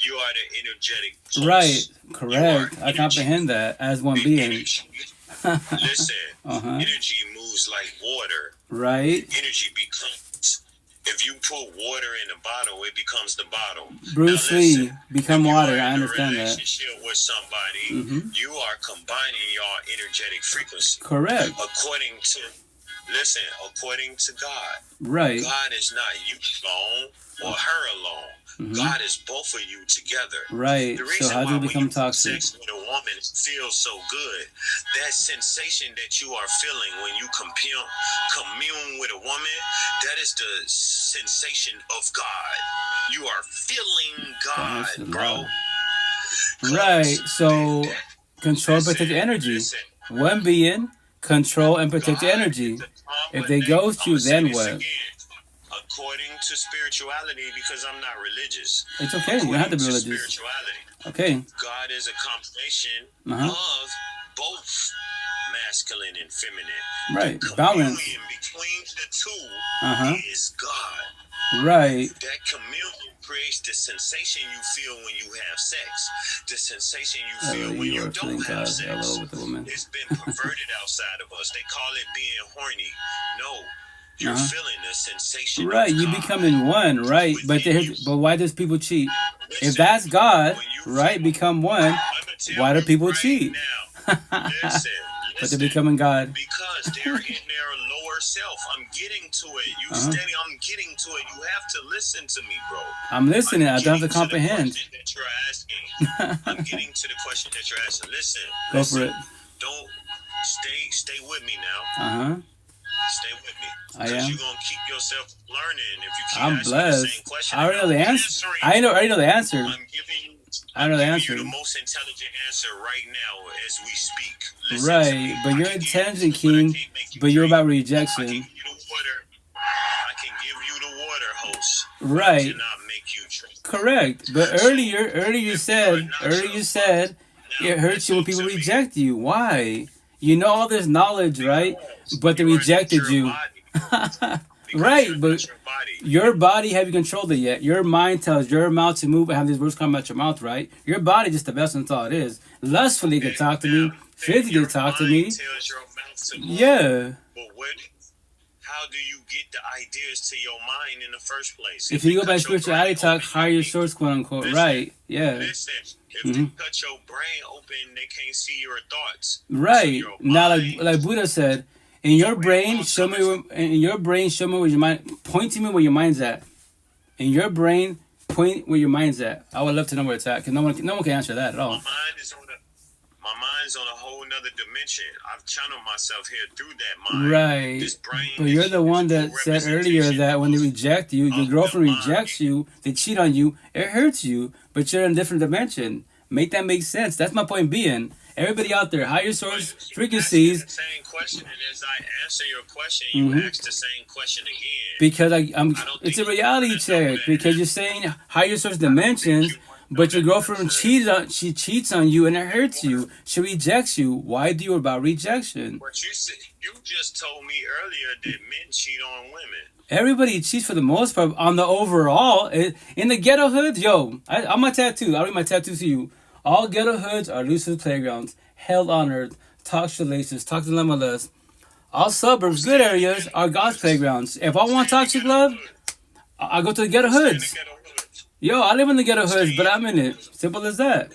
You are the energetic source. Right. Correct. I comprehend that as one being. Listen. Energy moves like water. Right. Energy becomes. If you put water in a bottle, it becomes the bottle. Bruce Lee, become water. I understand that. Relationship with somebody, you are combining your energetic frequency. Correct. According to God. Right. God is not you alone or her alone. God is both of you together. Right. The reason so how do you become toxic? Sex with a woman feels so good. That sensation that you are feeling when you commune with a woman, that is the sensation of God. You are feeling God, bro. Right. So control and protect your energy. One being, control and protect your energy. If they ghost you, then what? According to spirituality, because I'm not religious. It's okay. You don't have to be religious. Okay. God is a combination of both masculine and feminine. Right. The balance between the two is God. Right. That communion creates the sensation you feel when you have sex. The sensation you feel when you don't have sex. It's been perverted outside of us. They call it being horny. No. You're feeling the sensation. Right, you becoming one, right? But why does people cheat? If that's God, right, become one, why do people cheat? Listen, but they're becoming God. Because they're in their lower self. I'm getting to it. I'm getting to it. You have to listen to me, bro. I'm listening. I don't have to comprehend. That you're asking. I'm getting to the question that you're asking. Listen. Go for it. Don't stay with me now. Stay with me. Because you're going to keep yourself learning if you keep asking the same question. I already know the answer. I already know the answer. I'm giving you the most intelligent answer right now as we speak. Listen right, but you're intelligent, King, but you're about rejection. I can give you the water, host. Right. I cannot make you drink. Correct. But earlier you said it hurts you when people reject you. Why? You know all this knowledge, right? But they rejected you. Right, but your body haven't controlled it yet. Your mind tells your mouth to move and have these words come out your mouth, right? Your body just the vessel, and that's all it is. Lustfully, you can talk to me. Physically, you can talk to me. Yeah. But how do you get the ideas to your mind in the first place? If you go by spirituality talk, higher source, quote unquote, right? Yeah. Listen, if they cut your brain open, they can't see your thoughts. Right. Now, like Buddha said, in your brain, show me where your mind. Point to me where your mind's at. In your brain, point where your mind's at. I would love to know where it's at, because no one can answer that at all. My mind's on a whole nother dimension. I've channeled myself here through that mind. Right. This brain, but you're the one that said earlier that when they reject you, your girlfriend rejects you, they cheat on you, it hurts you, but you're in a different dimension. Make that make sense. That's my point being. Everybody out there, higher source frequencies. The same question, and as I answer your question, you ask the same question again. Because it's a reality check. Because you're saying higher source dimensions, but your girlfriend cheats on you and it hurts you. She rejects you. Why do you about rejection? But you just told me earlier that men cheat on women. Everybody cheats for the most part on the overall. In the ghetto hoods, I'm a tattoo. I'll read my tattoo to you. All ghetto hoods are Lucifer's playgrounds. Hell on earth. Toxic relations. Toxic dilemmas. All suburbs, good areas, are God's playgrounds. If I want toxic love, I go to the ghetto hoods. I live in the ghetto hoods, but I'm in it. Simple as that.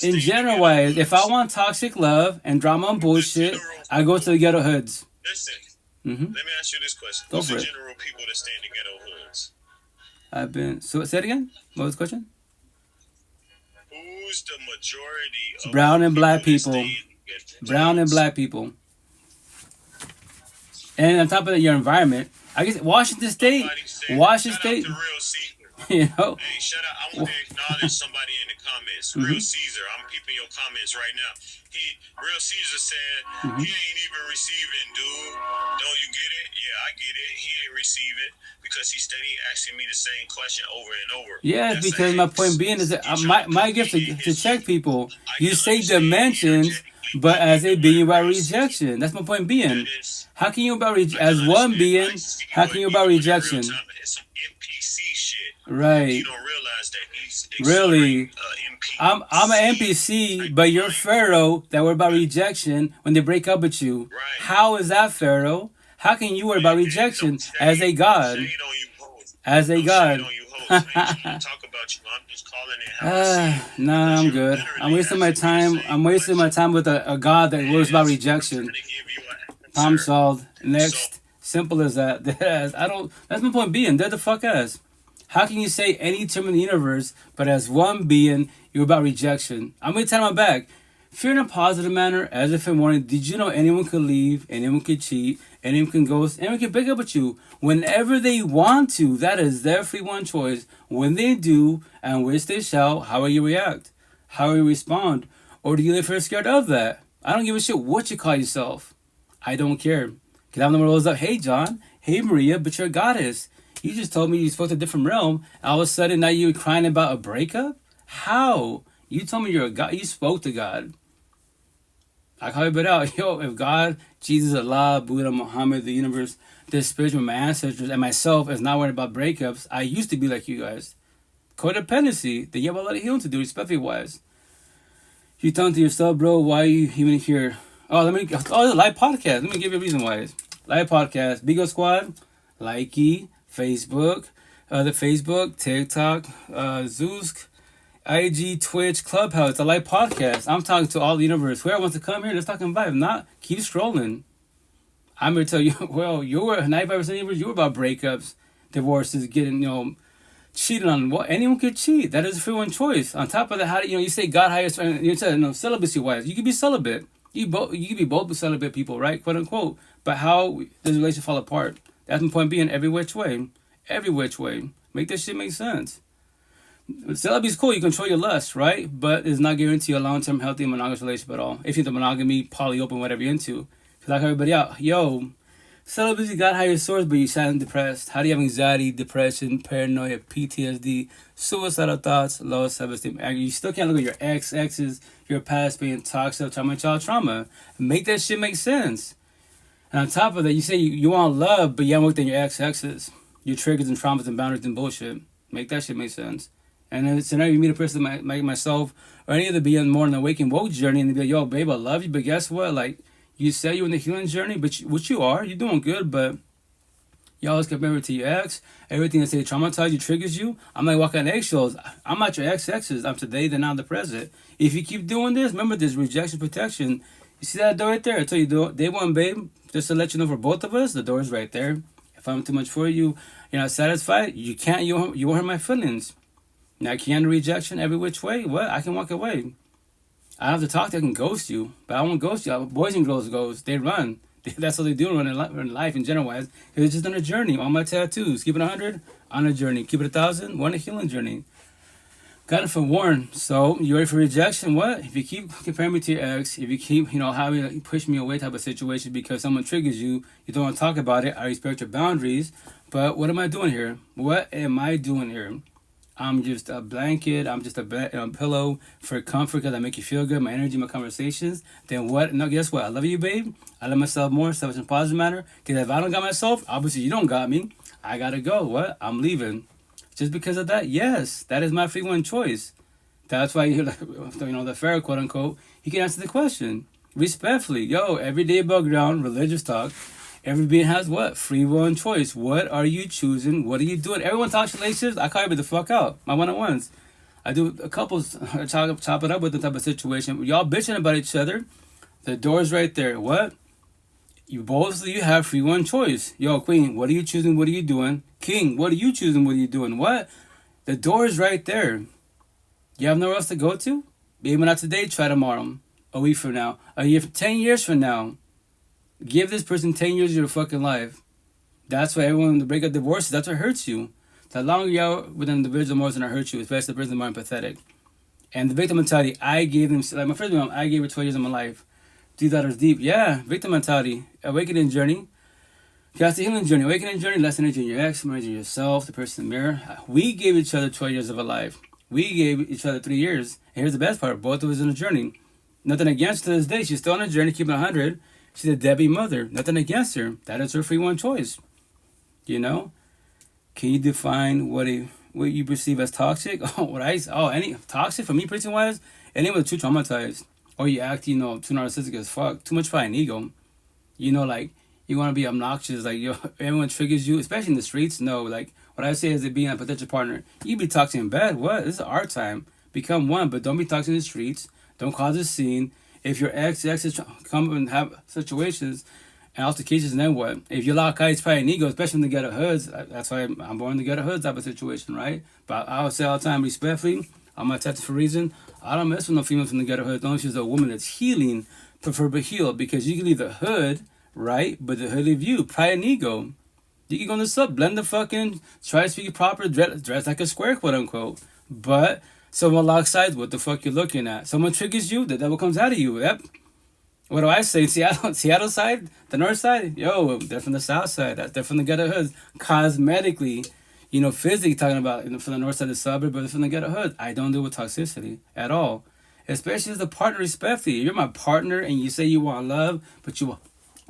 In general wise, if I want toxic love and drama and bullshit, I go to the ghetto hoods. Listen, let me ask you this question. Who's the general people that stay in the ghetto hoods? So say it again? What was the question? Who's the majority of brown and black people? Brown and black people. And on top of that, your environment. I guess Washington State. You know. Hey, shout out! I want to acknowledge somebody in the comments. Real Caesar, I'm peeping your comments right now. Real Caesar said he ain't even receiving, dude. Don't you get it? Yeah, I get it. He ain't receiving because he's steady asking me the same question over and over. Yeah, that's because my point being is that my gift to check people. You say dimensions, but as a being about rejection. That's my point being. How can you about as one being? How can you about rejection? Right. You don't realize that he's really. I'm an NPC, but you're Pharaoh that worry about rejection when they break up with you. Right. How is that, Pharaoh? How can you worry about rejection as a god? As a god. Nah, I'm good. I'm wasting my time. I'm wasting my time with a god that worries about rejection. Problem solved. Next. Simple as that. That's my point being. Dead the fuck ass. How can you say any term in the universe, but as one being, you're about rejection? I'm going to tell my back. Fear in a positive manner, as if in warning. Did you know anyone could leave, anyone could cheat, anyone can ghost, anyone can break up with you whenever they want to? That is their free one choice. When they do, and which they shall, how will you react? How will you respond? Or do you live fear scared of that? I don't give a shit what you call yourself. I don't care. Because I'm the one who goes up, hey John, hey Maria, but you're a goddess. You just told me you spoke to a different realm. All of a sudden, now you're crying about a breakup? How? You told me you're a God. You spoke to God. I call it out. If God, Jesus, Allah, Buddha, Muhammad, the universe, the spiritual, my ancestors, and myself is not worried about breakups, I used to be like you guys. Codependency. Then you have a lot of healing to do, respectfully wise. You telling to yourself, bro, why are you even here? It's a live podcast. Let me give you a reason why. Live podcast. Bigo Squad. Likey. Facebook, TikTok, Zoosk, IG, Twitch, Clubhouse, a live podcast. I'm talking to all the universe. Whoever wants to come here, let's talk and vibe. Not keep scrolling. I'm going to tell you, well, you're 95% of the universe, you're about breakups, divorces, getting, cheating on what? Anyone could cheat. That is a free one choice. On top of that, how do you say God hires, you said, celibacy wise, you could be celibate. You could be both celibate people, right? Quote unquote. But how does the relationship fall apart? That's my point being every which way. Every which way. Make that shit make sense. Celibacy is cool. You control your lust, right? But it's not guarantee a long-term healthy monogamous relationship at all. If you're into monogamy, poly, open, whatever you're into. Because like everybody out, celibacy got higher source, but you sound depressed. How do you have anxiety, depression, paranoia, PTSD, suicidal thoughts, low self-esteem? You still can't look at your exes, your past being toxic, trauma. Make that shit make sense. And on top of that, you say you want love, but you haven't worked on your exes, your triggers and traumas and boundaries and bullshit. Make that shit make sense. And then it's you meet a person like myself or any of the Beyond More than Awakened Woke journey, and they be like, yo, babe, I love you, but guess what? Like, you say you're in the healing journey, but which you are, you're doing good, but you always compare it to your ex. Everything that say traumatizes you, triggers you. I'm like walking on eggshells. I'm not your ex-exes. I'm today, then now the present. If you keep doing this, remember this rejection protection. You see that door right there? I tell you, day one, babe, just to let you know for both of us, the door is right there. If I'm too much for you, you're not satisfied, you can't, you won't hurt my feelings. Now, can rejection every which way? What? I can walk away. I don't have to talk to you, I can ghost you. But I won't ghost you. Boys and girls ghost. They run. That's what they do in life in general wise. It's just on a journey. All my tattoos. Keep it 100, on a journey. Keep it 1,000, we're on a healing journey. Got it from Warren. So, you ready for rejection? What? If you keep comparing me to your ex, if you keep, having push me away type of situation because someone triggers you, you don't want to talk about it, I respect your boundaries. But what am I doing here? What am I doing here? I'm just a blanket. I'm just a pillow for comfort because I make you feel good. My energy, my conversations. Then what? No, guess what? I love you, babe. I love myself more. Selfish and positive matter. Because if I don't got myself, obviously you don't got me. I gotta go. What? I'm leaving. Just because of that? Yes. That is my free one choice. That's why you're the Pharaoh, quote unquote. He can answer the question respectfully. Yo, everyday above ground, religious talk. Every being has what? Free will and choice. What are you choosing? What are you doing? Everyone talks relationships. I call you the fuck out. My one-on-ones. I do a couples chop it up with the type of situation. Y'all bitching about each other. The door's right there. What? You have free will and choice. Yo, queen, what are you choosing? What are you doing? King, what are you choosing? What are you doing? What? The door is right there. You have nowhere else to go to? Maybe not today, try tomorrow. A week from now. A year, 10 years from now. Give this person 10 years of your fucking life. That's why everyone, to break up divorces, that's what hurts you. The longer you're with an individual, more than it hurts you, especially the person more empathetic. And the victim mentality, I gave them, like my first mom, I gave her 12 years of my life. Dude, that was deep. Yeah, victim mentality. Awakening journey. That's the healing journey. Awakening journey, less energy in your ex, more energy in yourself, the person in the mirror. We gave each other 12 years of our life. We gave each other 3 years. And here's the best part, both of us in a journey. Nothing against her to this day. She's still on a journey, keeping 100. She's a Debbie mother. Nothing against her. That is her free one choice. Can you define what you perceive as toxic? Any toxic for me, person wise, anyone with too traumatized, or you act, too narcissistic as fuck, too much pride and ego. Like you want to be obnoxious, like everyone triggers you, especially in the streets. No, like what I say is it being a potential partner. You be toxic in bed. What? This is our time. Become one, but don't be toxic in the streets. Don't cause a scene. If your exes come and have situations and altercations, then what? If you allow guys pride and ego, especially in the ghetto hoods, that's why I'm born in the ghetto hoods type of situation, right? But I would say all the time, respectfully, I'm a tattoo for a reason. I don't mess with no females from the ghetto hoods. Only she's a woman that's healing, prefer but heal, because you can leave the hood, right? But the hood leave you, pride and ego. You can go in the sub, blend the fucking, try to speak proper, dress like a square, quote unquote. But someone locks sides, what the fuck you're looking at? Someone triggers you, the devil comes out of you. Yep. What do I say? Seattle side? The north side? Yo, they're from the south side. They're from the ghetto hoods. Cosmetically, physically talking about from the north side of the suburb, but they're from the ghetto hoods. I don't deal with toxicity at all. Especially as a partner, respectfully. If you're my partner and you say you want love, but you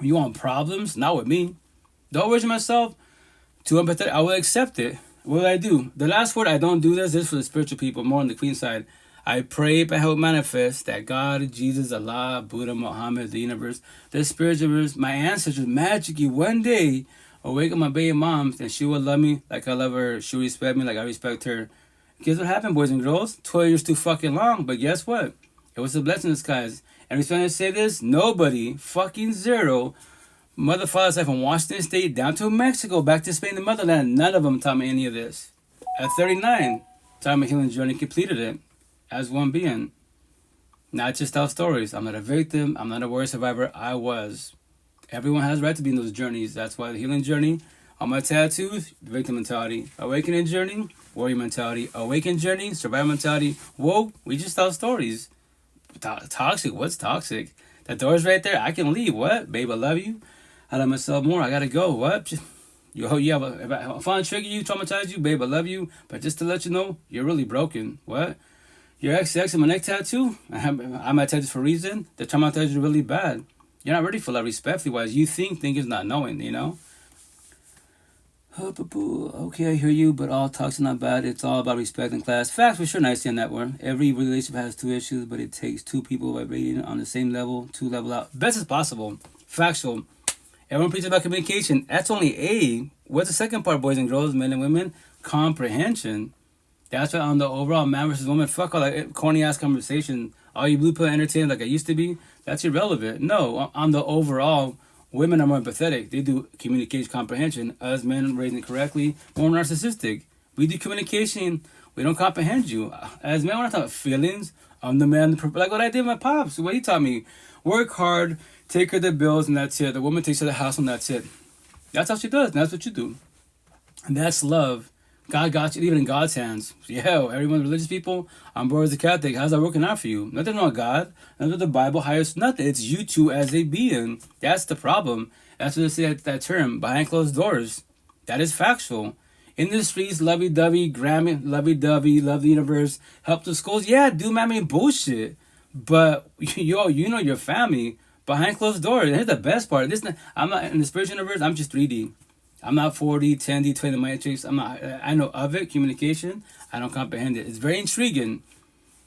want problems, not with me. Don't worry myself. Too empathetic, I will accept it. What do I do? The last word, I don't do this. This is for the spiritual people, more on the queen side. I pray and help manifest that God, Jesus, Allah, Buddha, Muhammad, the universe, the spiritual, my ancestors, magically one day awaken my baby mom and she will love me like I love her. She'll respect me like I respect her. Guess what happened, boys and girls? 12 years too fucking long, but guess what? It was a blessing in disguise. And I'm trying to say this, nobody, fucking zero, mother, father side from Washington State down to Mexico, back to Spain, the motherland, none of them taught me any of this. At 39, taught my healing journey, completed it. As one being. Not just tell stories. I'm not a victim. I'm not a warrior survivor. I was. Everyone has a right to be in those journeys. That's why the healing journey, on my tattoos, victim mentality. Awakening journey, warrior mentality. Awakened journey, survivor mentality. Whoa, we just tell stories. Toxic? What's toxic? That door's right there. I can leave. What? Babe, I love you. I love myself more. I gotta go. What? If I trigger you, traumatize you, babe, I love you. But just to let you know, you're really broken. What? Your ex and my neck tattoo, I have my tattoos for a reason. The traumatized you really bad. You're not ready for love, respectfully wise. You think is not knowing, you know? Okay, I hear you, but all talks are not bad. It's all about respect and class. Facts for sure, nice on that one. Every relationship has two issues, but it takes two people vibrating on the same level to level out. Best as possible. Factual. Everyone preaches about communication. That's only A. What's the second part, boys and girls, men and women? Comprehension. That's why on the overall man versus woman, fuck all that corny ass conversation. Are you blue pill entertained like I used to be? That's irrelevant. No, on the overall, women are more empathetic. They do communication comprehension. Us men raising correctly, more narcissistic. We do communication. We don't comprehend you. As men, we're not talking about feelings. I'm the man, like what I did with my pops. What he taught me. Work hard, take care of the bills, and that's it. The woman takes care of the house, and that's it. That's how she does, and that's what you do. And that's love. God got you, leave it in God's hands. Yeah, everyone, religious people, I'm bored as a Catholic. How's that working out for you? Nothing on God, nothing the Bible hires, nothing. It's you two as a being. That's the problem. That's what they say that term, behind closed doors. That is factual. Industries, lovey-dovey, Grammy, lovey-dovey, love the universe, help the schools. Yeah, do mammy bullshit. But you know your family behind closed doors. And here's the best part. I'm not in the spiritual universe. I'm just 3D. I'm not 4D, 10D, 20 matrix. I know of it, communication. I don't comprehend it. It's very intriguing.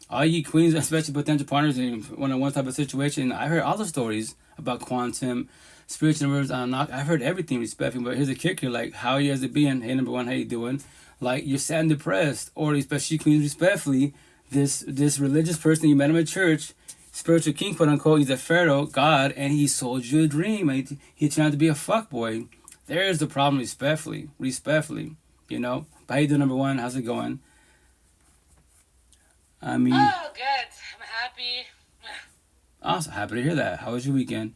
All you queens, especially potential partners in one-on-one type of situation, I heard all the stories about quantum, spiritual universe. I've heard everything respectfully, but here's a kicker. Like, how are you as a being? Hey, number one, how you doing? Like, you're sad and depressed. Or especially queens, respectfully, this religious person you met him at church, spiritual king, quote unquote, he's a pharaoh, God, and he sold you a dream. And he turned out to be a fuckboy. There's the problem, respectfully, you know. But how you doing, number one? How's it going? I mean... Oh, good. I'm happy. Awesome. Happy to hear that. How was your weekend?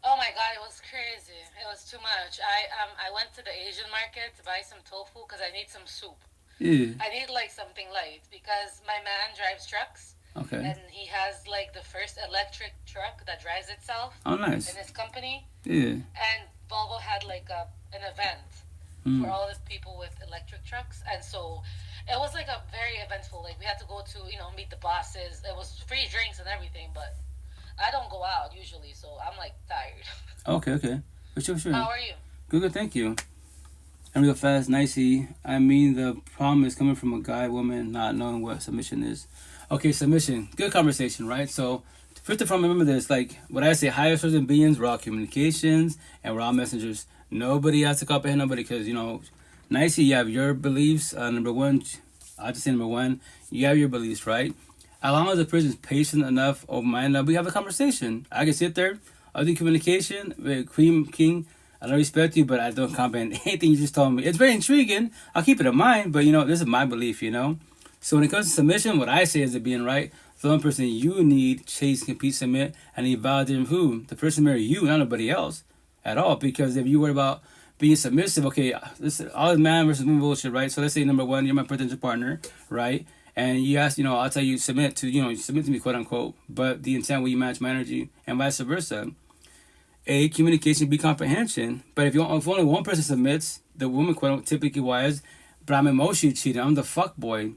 Oh my God, it was crazy. It was too much. I went to the Asian market to buy some tofu because I need some soup. Yeah. I need like something light because my man drives trucks. Okay. And he has like the first electric truck that drives itself. Oh, nice. In his company. Yeah. And Volvo had like an event for all the people with electric trucks, and so it was like a very eventful. Like we had to go to meet the bosses. It was free drinks and everything, but I don't go out usually, so I'm like tired. Okay. For sure. How are you? Good. Thank you. And real fast, nicey. I mean, the problem is coming from a guy, woman, not knowing what submission is. Okay, submission. Good conversation, right? So, first of all, remember this. Like, what I say, higher souls and beings, we're all communications, and we're all messengers. Nobody has to comprehend nobody because, nicey, you have your beliefs. Number one, I'll just say number one, you have your beliefs, right? As long as the person's patient enough, open-minded enough, we have a conversation. I can sit there, I'll do communication, Queen, King, I don't respect you, but I don't comprehend anything you just told me. It's very intriguing. I'll keep it in mind, but, this is my belief, So when it comes to submission, what I say is it being right, the one person you need, chase, compete, submit, and you validate who? The person marry you, not nobody else at all. Because if you worry about being submissive, okay, this all this man versus woman bullshit, right? So let's say number one, you're my potential partner, right? And you ask, I'll tell you submit to me, quote unquote, but the intent will you match my energy and vice versa. A, communication, B, comprehension. But if only one person submits, the woman, quote unquote, typically wise, but I'm emotionally cheated, I'm the fuck boy.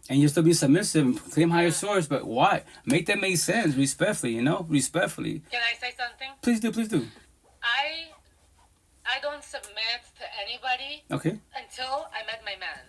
And you still be submissive and claim higher source, but why? Make that make sense, respectfully, respectfully. Can I say something? Please do. I don't submit to anybody until I met my man.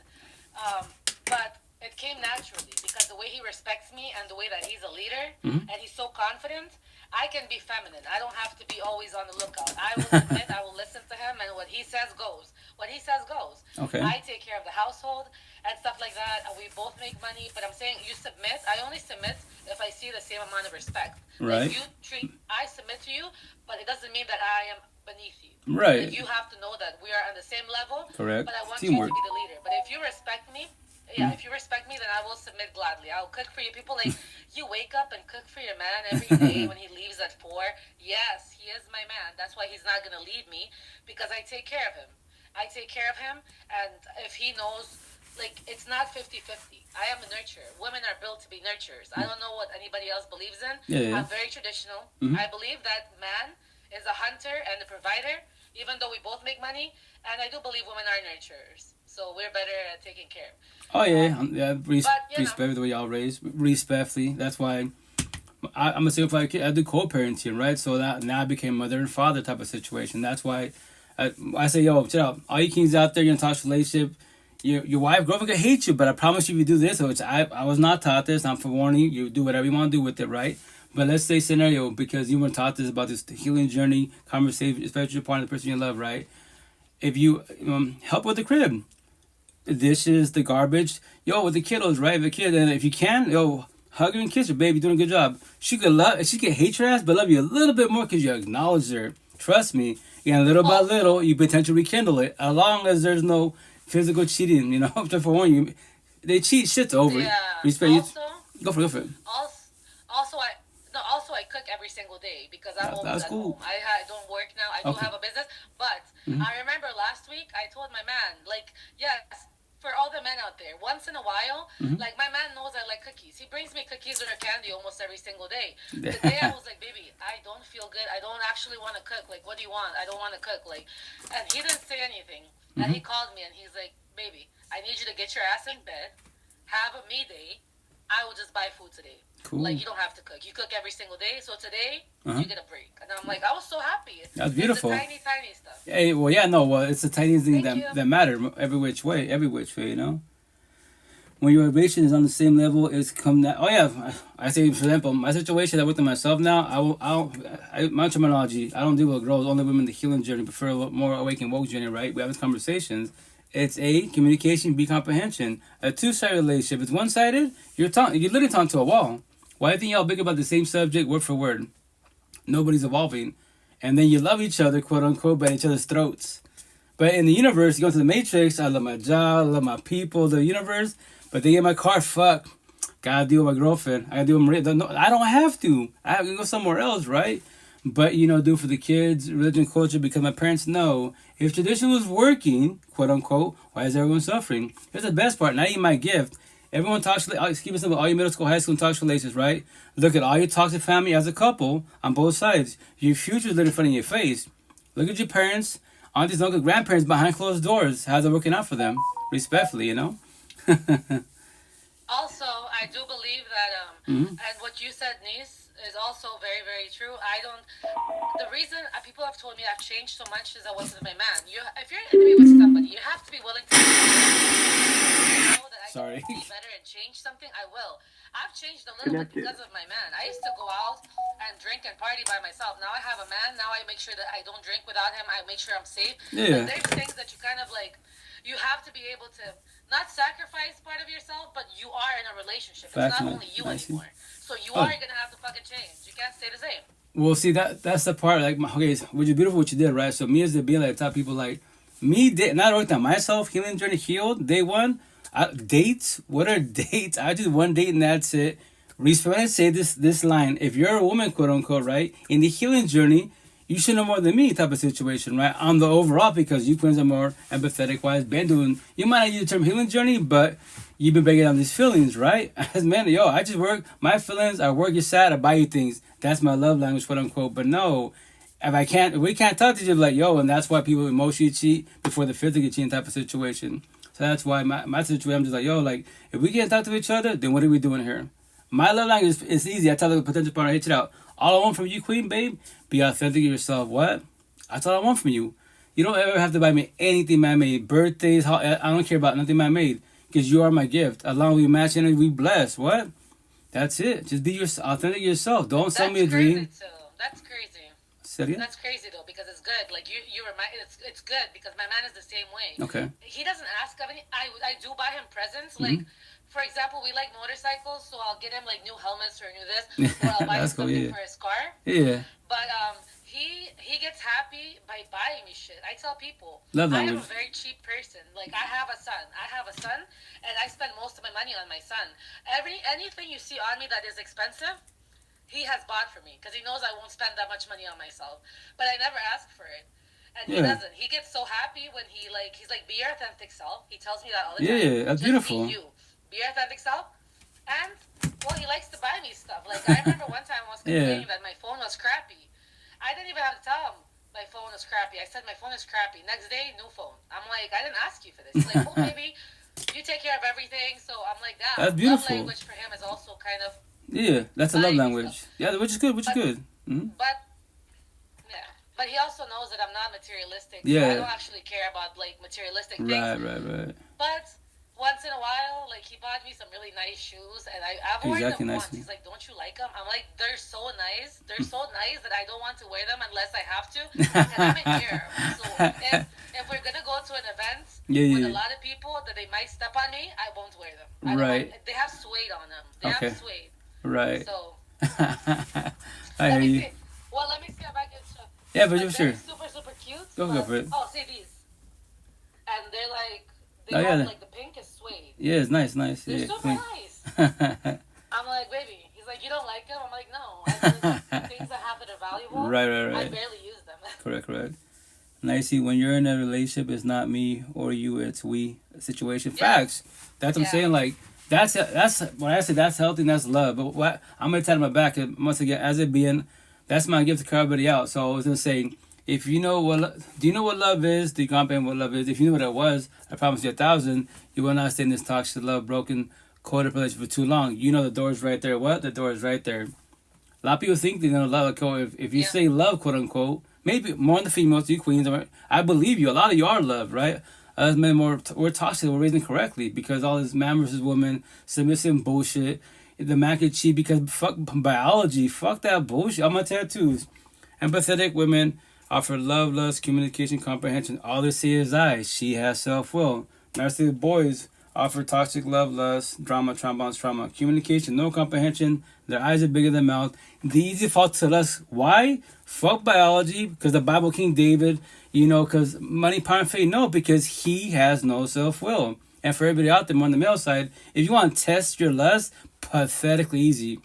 But it came naturally because the way he respects me and the way that he's a leader and he's so confident, I can be feminine. I don't have to be always on the lookout. I will submit, I will listen to him, and what he says goes. Okay. I take care of the household and stuff like that, and we both make money, but I'm saying you submit. I only submit if I see the same amount of respect. Right. Like I submit to you, but it doesn't mean that I am beneath you. Right. Like you have to know that we are on the same level. Correct. But I want Teamwork. you to be the leader. But if you respect me, if you respect me, then I will submit gladly. I'll cook for you. People like, you wake up and cook for your man every day when he leaves at 4. Yes, he is my man. That's why he's not going to leave me, because I take care of him. And if he knows, like, it's not 50-50. I am a nurturer. Women are built to be nurturers. I don't know what anybody else believes in. Yeah. I'm very traditional. I believe that man is a hunter and a provider, even though we both make money. And I do believe women are nurturers. So we're better at taking care. Oh, yeah. Respect the way y'all raised. Respectfully. That's why I'm a single father kid. I do co-parenting, right? So that now I became mother and father type of situation. That's why I say, yo, chill out. All you kings out there, you're in a toxic relationship. Your wife, girlfriend could hate you, but I promise you, if you do this, which I was not taught this. I'm forewarning you. You do whatever you want to do with it, right? But let's say scenario, because you weren't taught this about this healing journey, conversation, especially your partner, the person you love, right? If you help with the crib, the dishes, the garbage, yo, with the kiddos, right? The kid, and if you can, yo, hug her and kiss her, baby, you're doing a good job. She could hate your ass, but love you a little bit more because you acknowledge her. Trust me. And little by little, you potentially rekindle it, as long as there's no physical cheating. You know, just for one, you, they cheat, shit's over. Yeah. Respect. Also, go for it. Also, I cook every single day because I'm always at home. I don't work now. I do have a business, but I remember last week I told my man, like, yes, for all the men out there, once in a while, like my man knows I like cookies. He brings me cookies or candy almost every single day. The day I was like, baby, I don't feel good. I don't actually want to cook. Like, what do you want? I don't want to cook. Like, and he didn't say anything. And he called me and he's like, baby, I need you to get your ass in bed, have a me day. I will just buy food today. Cool. Like, you don't have to cook. You cook every single day. So today, you get a break. And I'm like, I was so happy. That's beautiful. It's the tiny stuff. Hey, well, yeah, no, well, it's the tiny things that matter every which way, you know? When your relation is on the same level, it's come that. Oh, yeah, I say, for example, my situation that I work with myself now, my terminology, I don't deal with girls, only women, the healing journey, prefer a little more awakened woke journey, right? We have these conversations. It's A, communication, B, comprehension. A two-sided relationship. It's one-sided, you're literally talking to a wall. Why do you think y'all big about the same subject, word for word? Nobody's evolving. And then you love each other, quote unquote, by each other's throats. But in the universe, you go to the matrix, I love my job, I love my people, the universe. But they get my car, fuck. Gotta deal with my girlfriend. I gotta deal with Maria. No, I don't have to. I have to go somewhere else, right? But, you know, do for the kids, religion, culture, because my parents know if tradition was working, quote unquote, why is everyone suffering? Here's the best part, not even my gift. Everyone talks, keep it simple, all your middle school, high school, and toxic relations, right? Look at all your toxic family as a couple on both sides. Your future is literally in front of your face. Look at your parents, aunties, uncles, grandparents behind closed doors. How's it working out for them? Respectfully, you know? Also, I do believe that, and what you said, niece, is also very, very true. The reason people have told me I've changed so much is I was with my man. If you're going to be with somebody, you have to be willing to know that I can be better and change something. I will. I've changed a little bit because of my man. I used to go out and drink and party by myself. Now I have a man. Now I make sure that I don't drink without him. I make sure I'm safe. Yeah. But there's things that you kind of like, you have to be able to not sacrifice part of yourself, but you are in a relationship. It's not only you anymore. So you are going to have to fucking change. You can't stay the same. Well, see, that's the part, like, okay, which is beautiful what you did, right? So me as the being, like, top people, like, not working on myself, healing journey, healed, day one, dates, what are dates? I do one date and that's it. Respect, when I say this line, if you're a woman, quote unquote, right, in the healing journey, you should know more than me type of situation, right? On the overall, because you queens are more empathetic wise, been doing, you might not use the term healing journey, but you've been breaking down these feelings, right? As man, yo, I just work, my feelings, I work, you're sad, I buy you things. That's my love language, quote unquote. But no, if we can't talk to each other, like, yo, and that's why people emotionally cheat before the physically cheating type of situation. So that's why my situation, I'm just like, yo, like, if we can't talk to each other, then what are we doing here? My love language is easy. I tell the potential partner, hey, chill out. All I want from you, queen, babe, be authentic to yourself. What? That's all I want from you. You don't ever have to buy me anything man-made. Birthdays, I don't care about nothing man-made. Because you are my gift. As long as we match energy, we bless. What? That's it. Just be authentic yourself. Don't sell me a dream. That's crazy. Say it? That's crazy though, because it's good. Like you remind, it's good because my man is the same way. Okay. He doesn't ask of any. I do buy him presents. Like, for example, we like motorcycles, so I'll get him like new helmets or new this, or I'll buy him something for his car. Yeah. But he gets happy by buying me shit. I tell people, I am a very cheap person. Like, I have a son, and I spend most of my money on my son. Anything you see on me that is expensive, he has bought for me because he knows I won't spend that much money on myself. But I never ask for it. And he doesn't. He gets so happy when he's like, be your authentic self. He tells me that all the time. Yeah, that's beautiful. Be you. Be your authentic self. And, well, he likes to buy me stuff. Like, I remember one time I was complaining that my phone was crappy. I didn't even have to tell him my phone was crappy. I said my phone is crappy. Next day, new phone. I'm like, I didn't ask you for this. He's like, oh, baby, you take care of everything. So I'm like, that. That's beautiful. Love language for him is also kind of Yeah, that's a love language. Yeah, which is good. Which is good. Mm-hmm. But he also knows that I'm not materialistic. Yeah. So I don't actually care about like materialistic things. Right. But once in a while, like he bought me some really nice shoes, and I've worn them once. He's like, "Don't you like them?" I'm like, "They're so nice. They're so nice that I don't want to wear them unless I have to." And I'm in Europe, so if we're gonna go to an event with a lot of people that they might step on me, I won't wear them. They have suede on them. They have suede. Right. So. I hear you. Well, let me see if I can show. Yeah, but you're sure. Super cute. Go for it. Oh, see these. And they're like, like the pink is suede. Yeah, it's nice. They're super nice. I'm like, baby. He's like, you don't like them? I'm like, no. I things I have that are valuable. Right. I barely use them. Correct. Now you see, when you're in a relationship, it's not me or you, it's we situation. Yeah. Facts. That's what I'm saying. Like, that's when I say that's healthy and that's love. But what I'm gonna tell my back once again, as it being, that's my gift to everybody out. So I was gonna say, if you know do you know what love is? Do you comprehend what love is? If you knew what it was, I promise you 1,000, you will not stay in this toxic love, broken, coded relationship for too long. You know the door is right there. What? The door is right there. A lot of people think they're gonna love, quote. If you say love, quote unquote, maybe more than the females, you queens. I believe you. A lot of you are loved, right? Us men we're toxic. We're raised incorrectly because all this man versus woman submissive bullshit. The man can cheat because fuck biology. Fuck that bullshit. I'm on tattoos. Empathetic women offer love, lust, communication, comprehension. All they say is I. She has self-will. Narcissistic boys offer toxic love, lust, drama, trauma. Communication, no comprehension. Their eyes are bigger than mouth. The easy fault to us. Why? Fuck biology. Because the Bible, King David. Because money, power, and fame. No, because he has no self-will. And for everybody out there on the male side, if you want to test your lust, pathetically easy.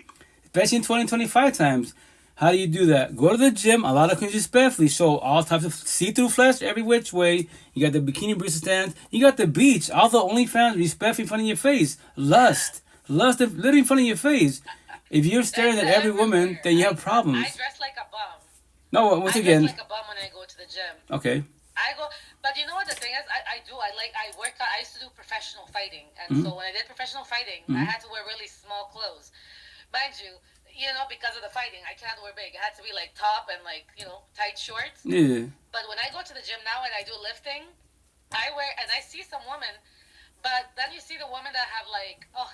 Especially in 2025 times. How do you do that? Go to the gym. A lot of queens respectfully show all types of see-through flesh every which way. You got the bikini barista stands. You got the beach. All the OnlyFans respectfully in front of your face. Lust literally in front of your face. If you're staring at every woman, then you have problems. I dress like a bum. No, once again. I dress like a bum when I go to the gym. Okay. But you know what the thing is? I work out. I used to do professional fighting. And so when I did professional fighting, I had to wear really small clothes. Mind you, because of the fighting, I cannot wear big. It had to be like top and tight shorts. Yeah. But when I go to the gym now and I do lifting, I wear, and I see some women, but then you see the women that have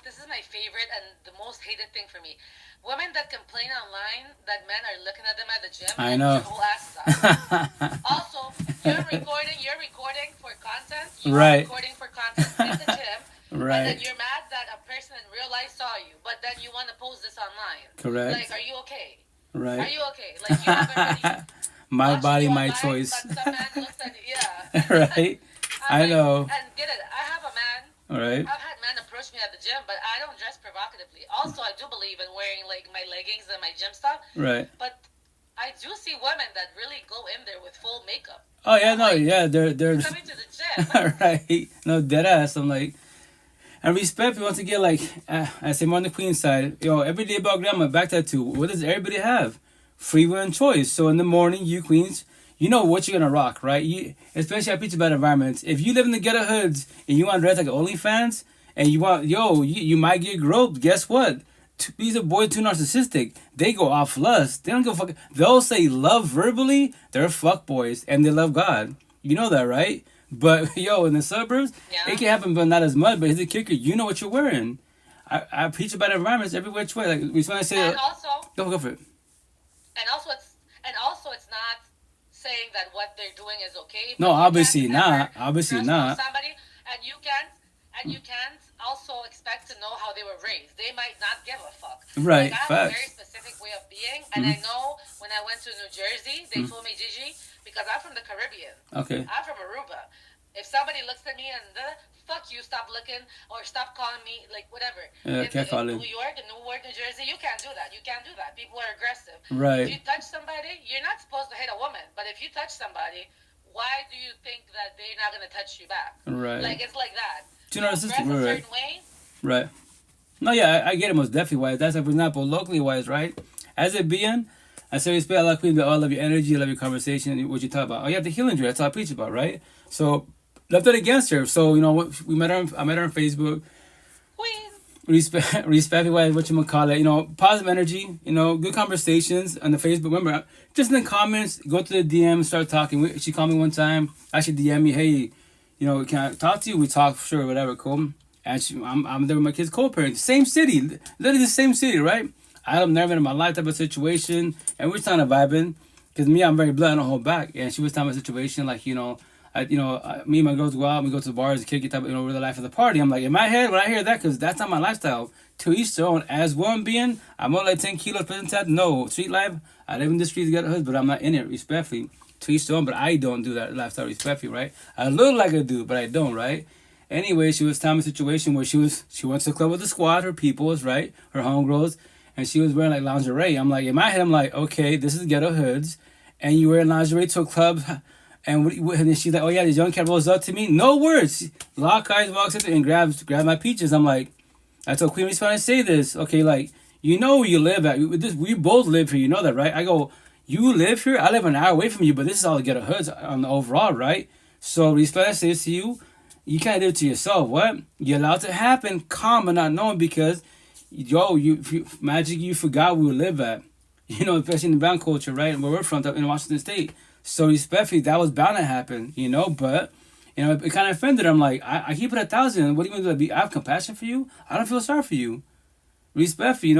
this is my favorite and the most hated thing for me. Women that complain online that men are looking at them at the gym. I know. Your whole ass is out. Also, you're recording for content. Right. Recording for content in the gym. Right. And then you're mad that a person in real life saw you, but then you want to post this online. Correct. Like, are you okay? Right. Are you okay? Like, you haven't really my body, my choice. But some man looks at it, Right. I know. And get it. I have a man. All right. I've had men approach me at the gym, but I don't dress provocatively. Also, I do believe in wearing my leggings and my gym stuff. Right. But I do see women that really go in there with full makeup. Oh yeah, they're coming to the gym. Right. No, dead ass. I'm like, and respect. Once again, I say more on the queen side. Everyday about grandma back tattoo. What does everybody have? Free will and choice. So in the morning, you queens, you know what you're gonna rock, right? Especially I preach about environments. If you live in the ghetto hoods and you want to dress like OnlyFans and you want, you might get groped. Guess what? These are boys too narcissistic. They go off lust. They don't give a fuck. They'll say love verbally. They're fuck boys and they love God. You know that, right? But in the suburbs, it can happen, but not as much. But here's the kicker: you know what you're wearing. I preach about environments every which way. Like we want to say, and also go for it. And also, it's not saying that what they're doing is okay. No, obviously not. Obviously not. Somebody, and you can't also expect to know how they were raised. They might not give a fuck. Right. I have a very specific way of being, and I know when I went to New Jersey, they told me, Gigi, because I'm from the Caribbean. Okay. I'm from Aruba. If somebody looks at me and fuck you, stop looking, or stop calling me, whatever. Yeah, can't call it. In Newark, New Jersey, you can't do that. You can't do that. People are aggressive. Right. If you touch somebody, you're not supposed to hit a woman. But if you touch somebody, why do you think that they're not going to touch you back? Right. It's like that. Too narcissistic, right. Way. Right. No, yeah, I get it most definitely wise. That's, for example, locally wise, right? As it being, I say respect, I love queen, but I love your energy, I love your conversation, what you talk about. Oh, you have the healing journey. That's all I preach about, right? So, left it against her. So, I met her on Facebook. Queen. respect what you call it, positive energy, good conversations on the Facebook. Remember, just in the comments, go to the DM, start talking. She called me one time, actually DM me, hey, can I talk to you? We talk, sure, whatever, cool. And I'm there with my kids' co-parents, same city, literally the same city, right? I've never in my life type of situation, and we're kind of vibing, because me, I'm very blunt, I don't hold back, and she was telling me a situation, like, me and my girls go out, we go to the bars, the kid get type, we're the life of the party. I'm like, in my head, when I hear that, because that's not my lifestyle. To each their own. As one being, I'm only like 10 kilos percent. No, street life, I live in the streets, got a hood, but I'm not in it, respectfully. To each their own, but I don't do that lifestyle, respectfully, right? I look like I do, but I don't, right? Anyway, she was telling me a situation where she went to the club with the squad, her peoples, right? Her homegirls, and she was wearing like lingerie. I'm like, in my head, I'm like, okay, this is ghetto hoods, and you wear lingerie to a club. And she's like, oh yeah, this young cat rolls up to me. No words. Lock eyes, walks up and grabs my peaches. I'm like, I told Queen, respond to say this. Okay, like, where you live at. We both live here. You know that, right? I go, you live here? I live an hour away from you, but this is all the ghetto hoods on the overall, right? So respect says to you, you can't do it to yourself. What? You're allowed to happen, calm but not knowing, because, magic, you forgot where we live at. Especially in the brown culture, right? Where we're from, in Washington State. So respectfully, that was bound to happen, but, it kind of offended her. I'm like, I keep it 1,000. What do you want to do? I have compassion for you? I don't feel sorry for you. Respectfully,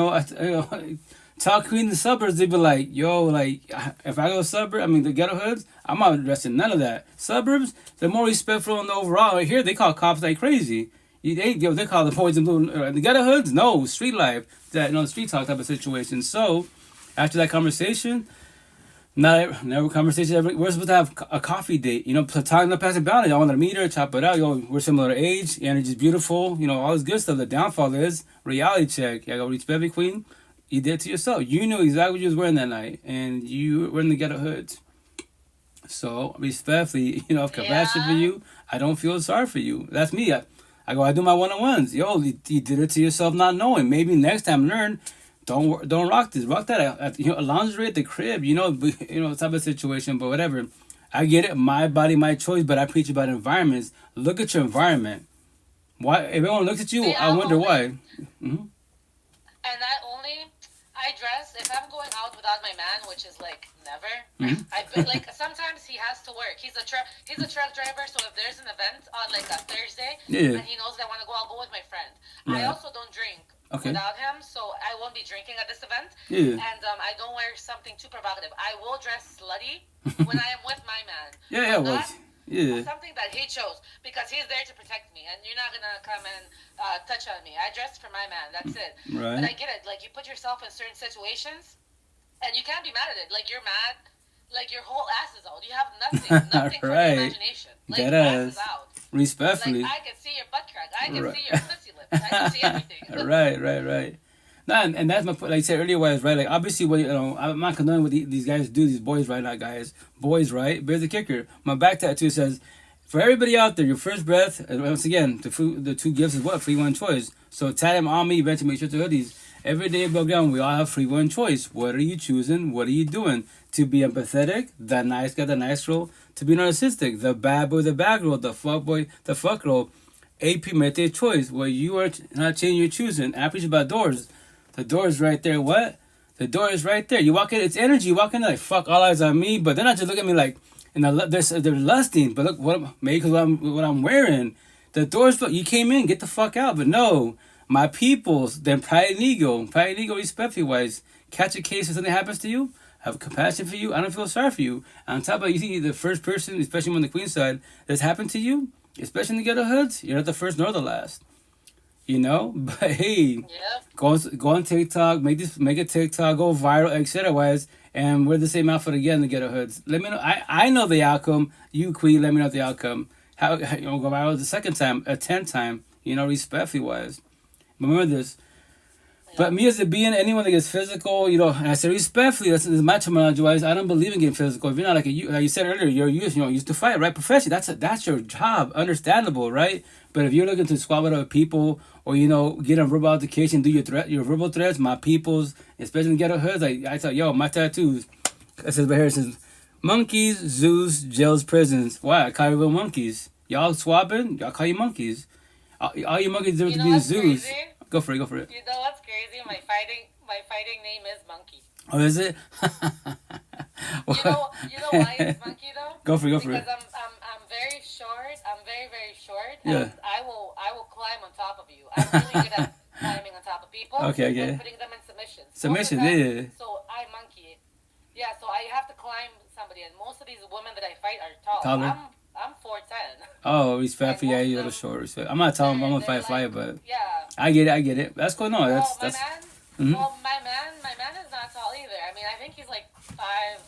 tell Queen in the suburbs, they'd be like, yo, like, if I go suburb, the ghetto hoods, I'm not addressing none of that. Suburbs, they're more respectful in the overall. Right here, they call cops like crazy. They call the boys in blue. The ghetto hoods, no, street life, street talk type of situation. So, after that conversation, never conversation. We're supposed to have a coffee date, time to pass it boundary. I want to meet her, chop it out. We're similar age, energy's beautiful, all this good stuff. The downfall is reality check. I go, respect me, Queen. You did it to yourself. You knew exactly what you was wearing that night, and you were in the ghetto hoods. So respectfully, compassion for you. I don't feel sorry for you. That's me. I go, I do my one-on-ones. You did it to yourself, not knowing. Maybe next time, learn. Don't rock this. Rock that at lingerie at the crib. Type of situation. But whatever. I get it. My body, my choice. But I preach about environments. Look at your environment. Why? If everyone looks at you, I wonder why. Mm-hmm. And I dress if I'm going out without my man, which is like never. Mm-hmm. Sometimes he has to work. He's a truck driver. So if there's an event on like a Thursday, yeah, and he knows that I want to go, I'll go with my friend. Right. I also don't drink. Okay. Without him, so I won't be drinking at this event. Yeah. And I don't wear something too provocative. I will dress slutty when I am with my man. Yeah. Something that he chose, because he's there to protect me, and you're not gonna come and touch on me. I dress for my man. That's it. Right. But I get it. Like, you put yourself in certain situations, and you can't be mad at it. Like, you're mad. Like, your whole ass is out. You have nothing for your imagination. Like, your ass is out. Respectfully. Like, I can see your butt crack. I can see your pussy lips. I can see everything. Right. No, and that's my point. Like I said earlier, was right. Like, obviously, I'm not condoning what these guys do. These boys, right? Not guys, boys, right? But here's the kicker. My back tattoo says, for everybody out there, your first breath. Once again, the two gifts is what? Free one choice. So tell them on me. Eventually, make sure to hoodies. Every day above ground, we all have free one choice. What are you choosing? What are you doing? To be empathetic, the nice guy, the nice girl. To be narcissistic, the bad boy, the bad girl, the fuck boy, the fuck girl. AP made their choice. Where you are not changing, you're choosing. I preach about doors. The door is right there. What? The door is right there. You walk in, it's energy. You walk in like, fuck, all eyes on me. But they're not just looking at me like, they're lusting. But look, maybe because what I'm wearing. The door's, you came in, get the fuck out. But no. My peoples, then pride and ego, respectfully wise, catch a case if something happens to you, have compassion for you, I don't feel sorry for you. On top of that, you think you're the first person, especially on the Queen side, that's happened to you, especially in the ghetto hoods, you're not the first nor the last. But hey, go on TikTok, make a TikTok, go viral, etc. wise, and wear the same outfit again in the ghetto hoods. Let me know. I know the outcome. You, Queen, let me know the outcome. How go viral the second time, a 10th time, respectfully wise. Remember this. But me as a being, anyone that gets physical, and I say respectfully, that's my terminology wise, I don't believe in getting physical. If you're not like you said earlier, you're used to fight, right? Professionally, that's your job. Understandable, right? But if you're looking to squab with other people or, get a verbal altercation, do your verbal threats, my peoples, especially in ghetto hoods, I thought, my tattoos, it says right here, it says, monkeys, zoos, jails, prisons. Why? I call you real monkeys. Y'all swapping, y'all call you monkeys. All you monkeys do to be in zoos. Crazy? Go for it. Go for it. You know what's crazy? My fighting name is Monkey. Oh, is it? You know why it's Monkey though? Go for it. Because I'm very short. I'm very very short. Yeah. And I will climb on top of you. I'm really good at climbing on top of people. Okay. And putting them in submission. Submission. Yeah. So I monkey. Yeah. So I have to climb somebody, and most of these women that I fight are tall. Taller. I'm 4'10". Oh, respect for yeah, you're a little short. Respect. I'm not telling I'm gonna fight, but yeah. I get it. That's cool. No, that's. Well, my man is not tall either. I mean, I think he's like 5'10"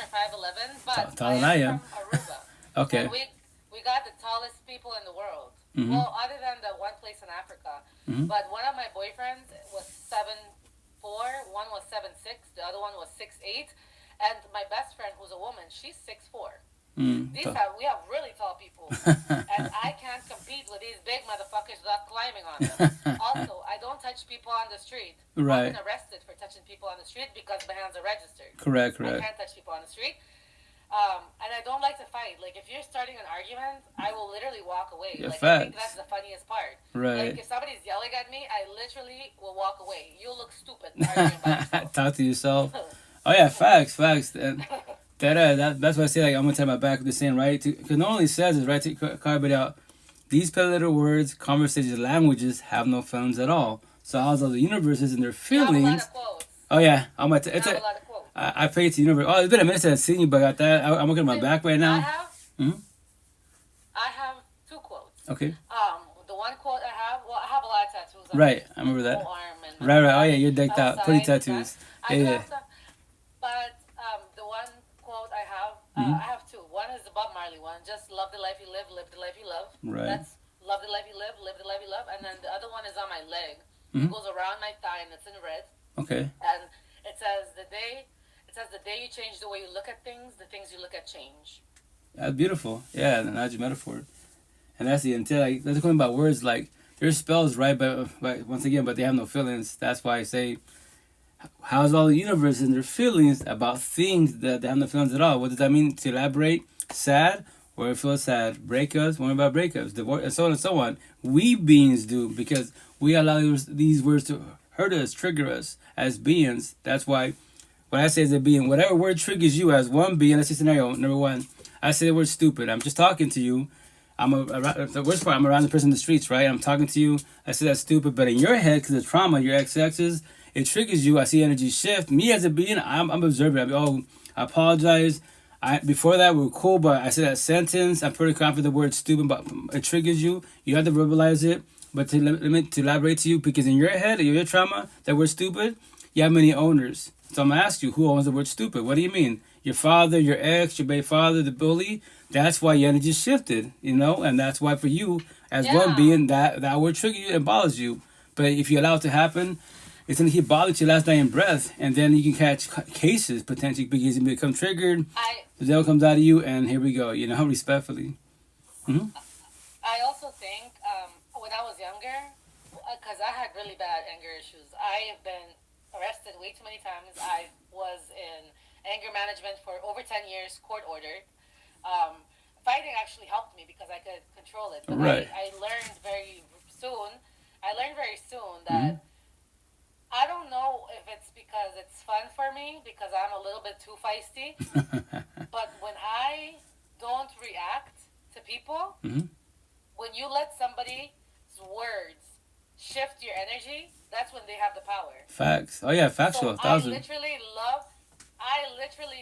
or 5'11", but taller than I am. From Aruba. Okay. And we got the tallest people in the world. Mm-hmm. Well, other than the one place in Africa. Mm-hmm. But one of my boyfriends was 7'4", one was 7'6", the other one was 6'8", and my best friend, who's a woman, she's 6'4". We have really tall people, and I can't compete with these big motherfuckers without climbing on them. Also, I don't touch people on the street. Right. I've been arrested for touching people on the street because my hands are registered. Correct. I can't touch people on the street. And I don't like to fight. Like, if you're starting an argument, I will literally walk away. Yeah, like, facts. I think that's the funniest part. Right. Like, if somebody's yelling at me, I literally will walk away. You look stupid arguing by yourself. Talk to yourself. Oh yeah, facts. And that's why I say, like, I'm gonna tell my back with the saying, right? Because no only says is right to carve it out. These little words, conversations, languages have no feelings at all. So how's all the universes and their feelings? You have a lot of quotes. Oh yeah, A lot of quotes. I pray to the universe. Oh, it's been a minute since I've seen you, but I got that. I'm looking at my back right now. I have 2 quotes. Okay. The one quote I have a lot of tattoos. Right, I remember that. Whole arm and Right. Oh yeah, you're decked out. Pretty tattoos. Yeah. But the one quote I have, I have 2. One is the Bob Marley one. Just love the life you live the life you love. Right. That's love the life you live the life you love. And then the other one is on my leg. It goes around my thigh and it's in red. Okay. And it says the day you change the way you look at things, the things you look at change. That's beautiful. Yeah, and that's your metaphor. And that's the intent. Like, that's the thing about words. Like, there's spells, right? But once again, but they have no feelings. That's why I say, how's all the universe and their feelings about things that have no feelings at all? What does that mean? To elaborate, sad, or it feels sad. Breakups, what about breakups, divorce, and so on and so on. We beings do, because we allow these words to hurt us, trigger us as beings. That's why when I say as a being, whatever word triggers you as one being, let's say scenario number 1. I say the word stupid. I'm just talking to you. The worst part, I'm around the person in the streets, right? I'm talking to you. I say that's stupid, but in your head, because of trauma, your XXs, it triggers you. I see energy shift. Me as a being, I'm observing. I apologize. Before that, we were cool, but I said that sentence. I'm pretty confident the word stupid, but it triggers you. You have to verbalize it. But to elaborate to you, because in your head, your trauma, that word stupid, you have many owners. So I'm going to ask you, who owns the word stupid? What do you mean? Your father, your ex, your baby father, the bully? That's why your energy shifted, and that's why for you, as one being, that word trigger you and bothers you. But if you allow it to happen, it's going to keep bothering you last dying breath, and then you can catch cases potentially because you become triggered. The devil comes out of you, and here we go, respectfully. Mm-hmm. I also think when I was younger, because I had really bad anger issues, I have been arrested way too many times. I was in anger management for over 10 years, court ordered. Fighting actually helped me because I could control it. But right. I learned very soon that I don't know if it's because it's fun for me, because I'm a little bit too feisty. But when I don't react to people, when you let somebody's words shift your energy, that's when they have the power. Facts. Oh yeah, factual. So I literally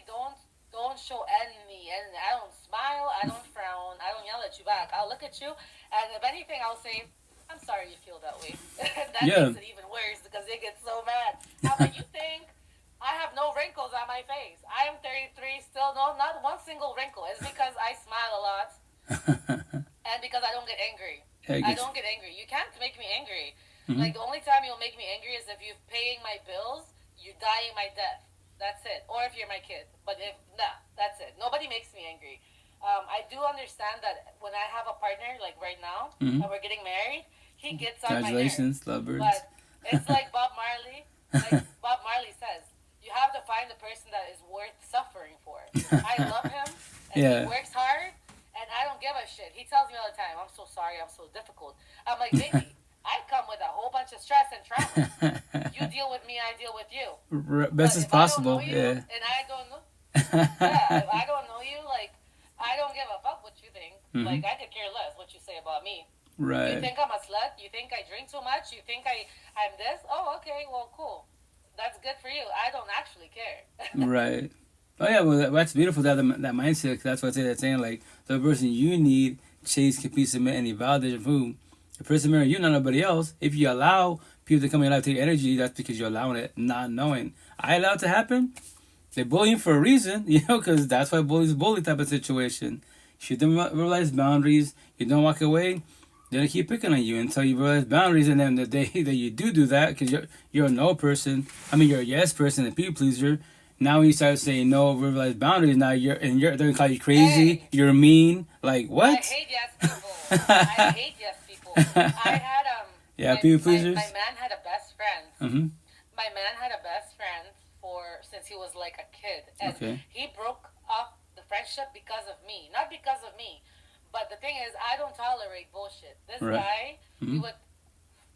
don't show any, and I don't smile, I don't frown, I don't yell at you back. I'll look at you, and if anything, I'll say, I'm sorry you feel that way. That makes it even worse because they get so mad. How about you think I have no wrinkles on my face? I am 33, still not one single wrinkle. It's because I smile a lot and because I don't get angry. I don't get angry. You can't make me angry. Like, the only time you'll make me angry is if you're paying my bills, you're dying my death. That's it. Or if you're my kid. But that's it. Nobody makes me angry. I do understand that when I have a partner, like right now, and we're getting married, he gets on my nerves. Congratulations, lovebirds. But it's like Bob Marley. Like Bob Marley says, you have to find the person that is worth suffering for. I love him, and he works hard, and I don't give a shit. He tells me all the time, I'm so sorry, I'm so difficult. I'm like, baby, I come with a whole bunch of stress. stress and trauma. You deal with me, I deal with you. Best as possible. Yeah. And I don't know. Yeah, if I don't know you, like, I don't give a fuck what you think. Like, I could care less what you say about me. Right. You think I'm a slut? You think I drink too much? You think I'm this? Oh, okay, well, cool. That's good for you. I don't actually care. Right. Oh yeah, well that's beautiful. That mindset. 'Cause that's what I saying. Like the person you need, chase, compete, submit, and validation who the person marrying you, not nobody else. If you allow people to come in your life, take energy, that's because you're allowing it, not knowing. I allow it to happen. They're bullying for a reason, because that's why bullies bully type of situation. If you don't realize boundaries, you don't walk away. They're gonna keep picking on you until you realize boundaries, and then the day that you do that, because you're a no person. I mean, you're a yes person, a people pleaser. Now when you start saying no, realize boundaries. Now they're gonna call you crazy. Hey, you're mean. Like what? I hate yes people. I hate yes people. I had people pleasers. My man had a best friend. Mm-hmm. My man had a best friend since he was like a kid, and he broke off the friendship because of me, not because of me. But the thing is, I don't tolerate bullshit. This guy, he would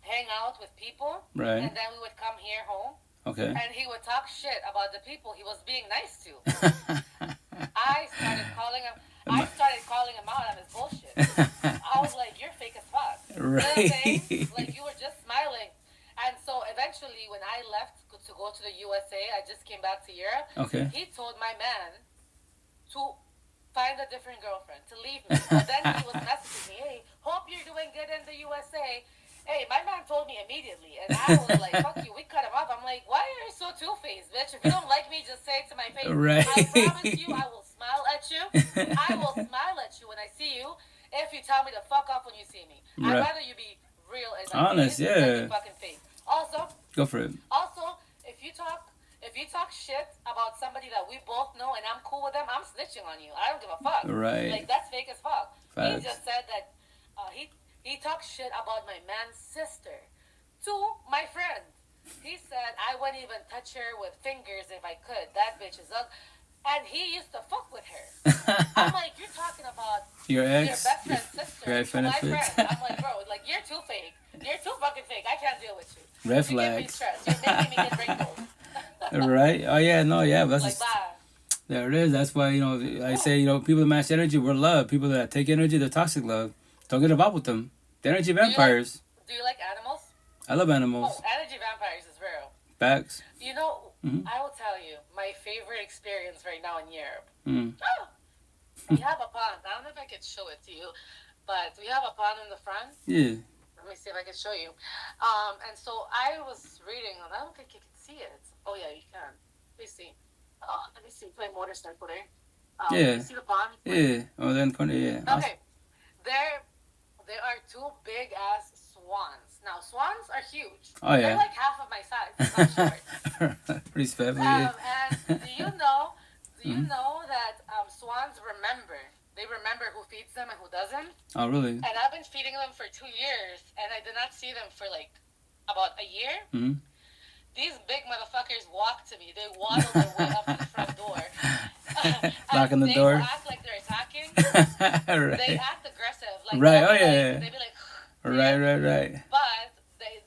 hang out with people, and then we would come here home, and he would talk shit about the people he was being nice to. I started calling him out on his bullshit. I was like, "You're fake as fuck." Right. You know what I'm saying? Like, you were just smiling. And so eventually, when I left to go to the USA, I just came back to Europe. He told my man to find a different girlfriend, to leave me. But then he was messaging me, "Hey, hope you're doing good in the USA." Hey, my man told me immediately, and I was like, "Fuck you." We cut him off. I'm like, "Why are you so two-faced, bitch? If you don't like me, just say it to my face." Right. I promise you, I will smile at you. I will smile at you when I see you. If you tell me to fuck off when you see me, I'd rather you be real and honest, than fucking fake. Also, go for it. Also, if you talk shit about somebody that we both know and I'm cool with them, I'm snitching on you. I don't give a fuck. Right. Like, that's fake as fuck. Facts. He just said that he talked shit about my man's sister to my friend. He said I wouldn't even touch her with fingers if I could. That bitch is ugly. And he used to fuck with her. I'm like, you're talking about your ex, your best friend's sister, to my friend. I'm like, bro, like, you're too fake. You're too fucking fake. I can't deal with you. Red flags. You're making me get wrinkles. Right? Oh yeah, no, yeah, but that's like, there it is. That's why I say people that match energy, we're love. People that take energy, they're toxic love. Don't get involved with them. They're energy vampires. Do you like animals? I love animals. Oh, energy vampires is real. Facts. I will tell you my favorite experience right now in Europe. Oh. We have a pond. I don't know if I could show it to you, but we have a pond in the front. Yeah. Let me see if I can show you. And so I was reading, and I don't think you can see it. Oh yeah, you can. Let me see. Let me see. My motor start putting. Yeah. You see the pond? Yeah. Oh, then yeah. Okay. There are two big ass swans. Now swans are huge. Oh yeah. They're like half of my size. I'm short. Pretty speffy. Yeah. And do you know that swans remember? They remember who feeds them and who doesn't. Oh really? And I've been feeding them for 2 years, and I did not see them for like about a year. Mm-hmm. These big motherfuckers walk to me. They waddle their way up to the front door. Locking the door. They act like they're attacking. Right. They act aggressive. Like, right. Oh yeah. They be like. Right. But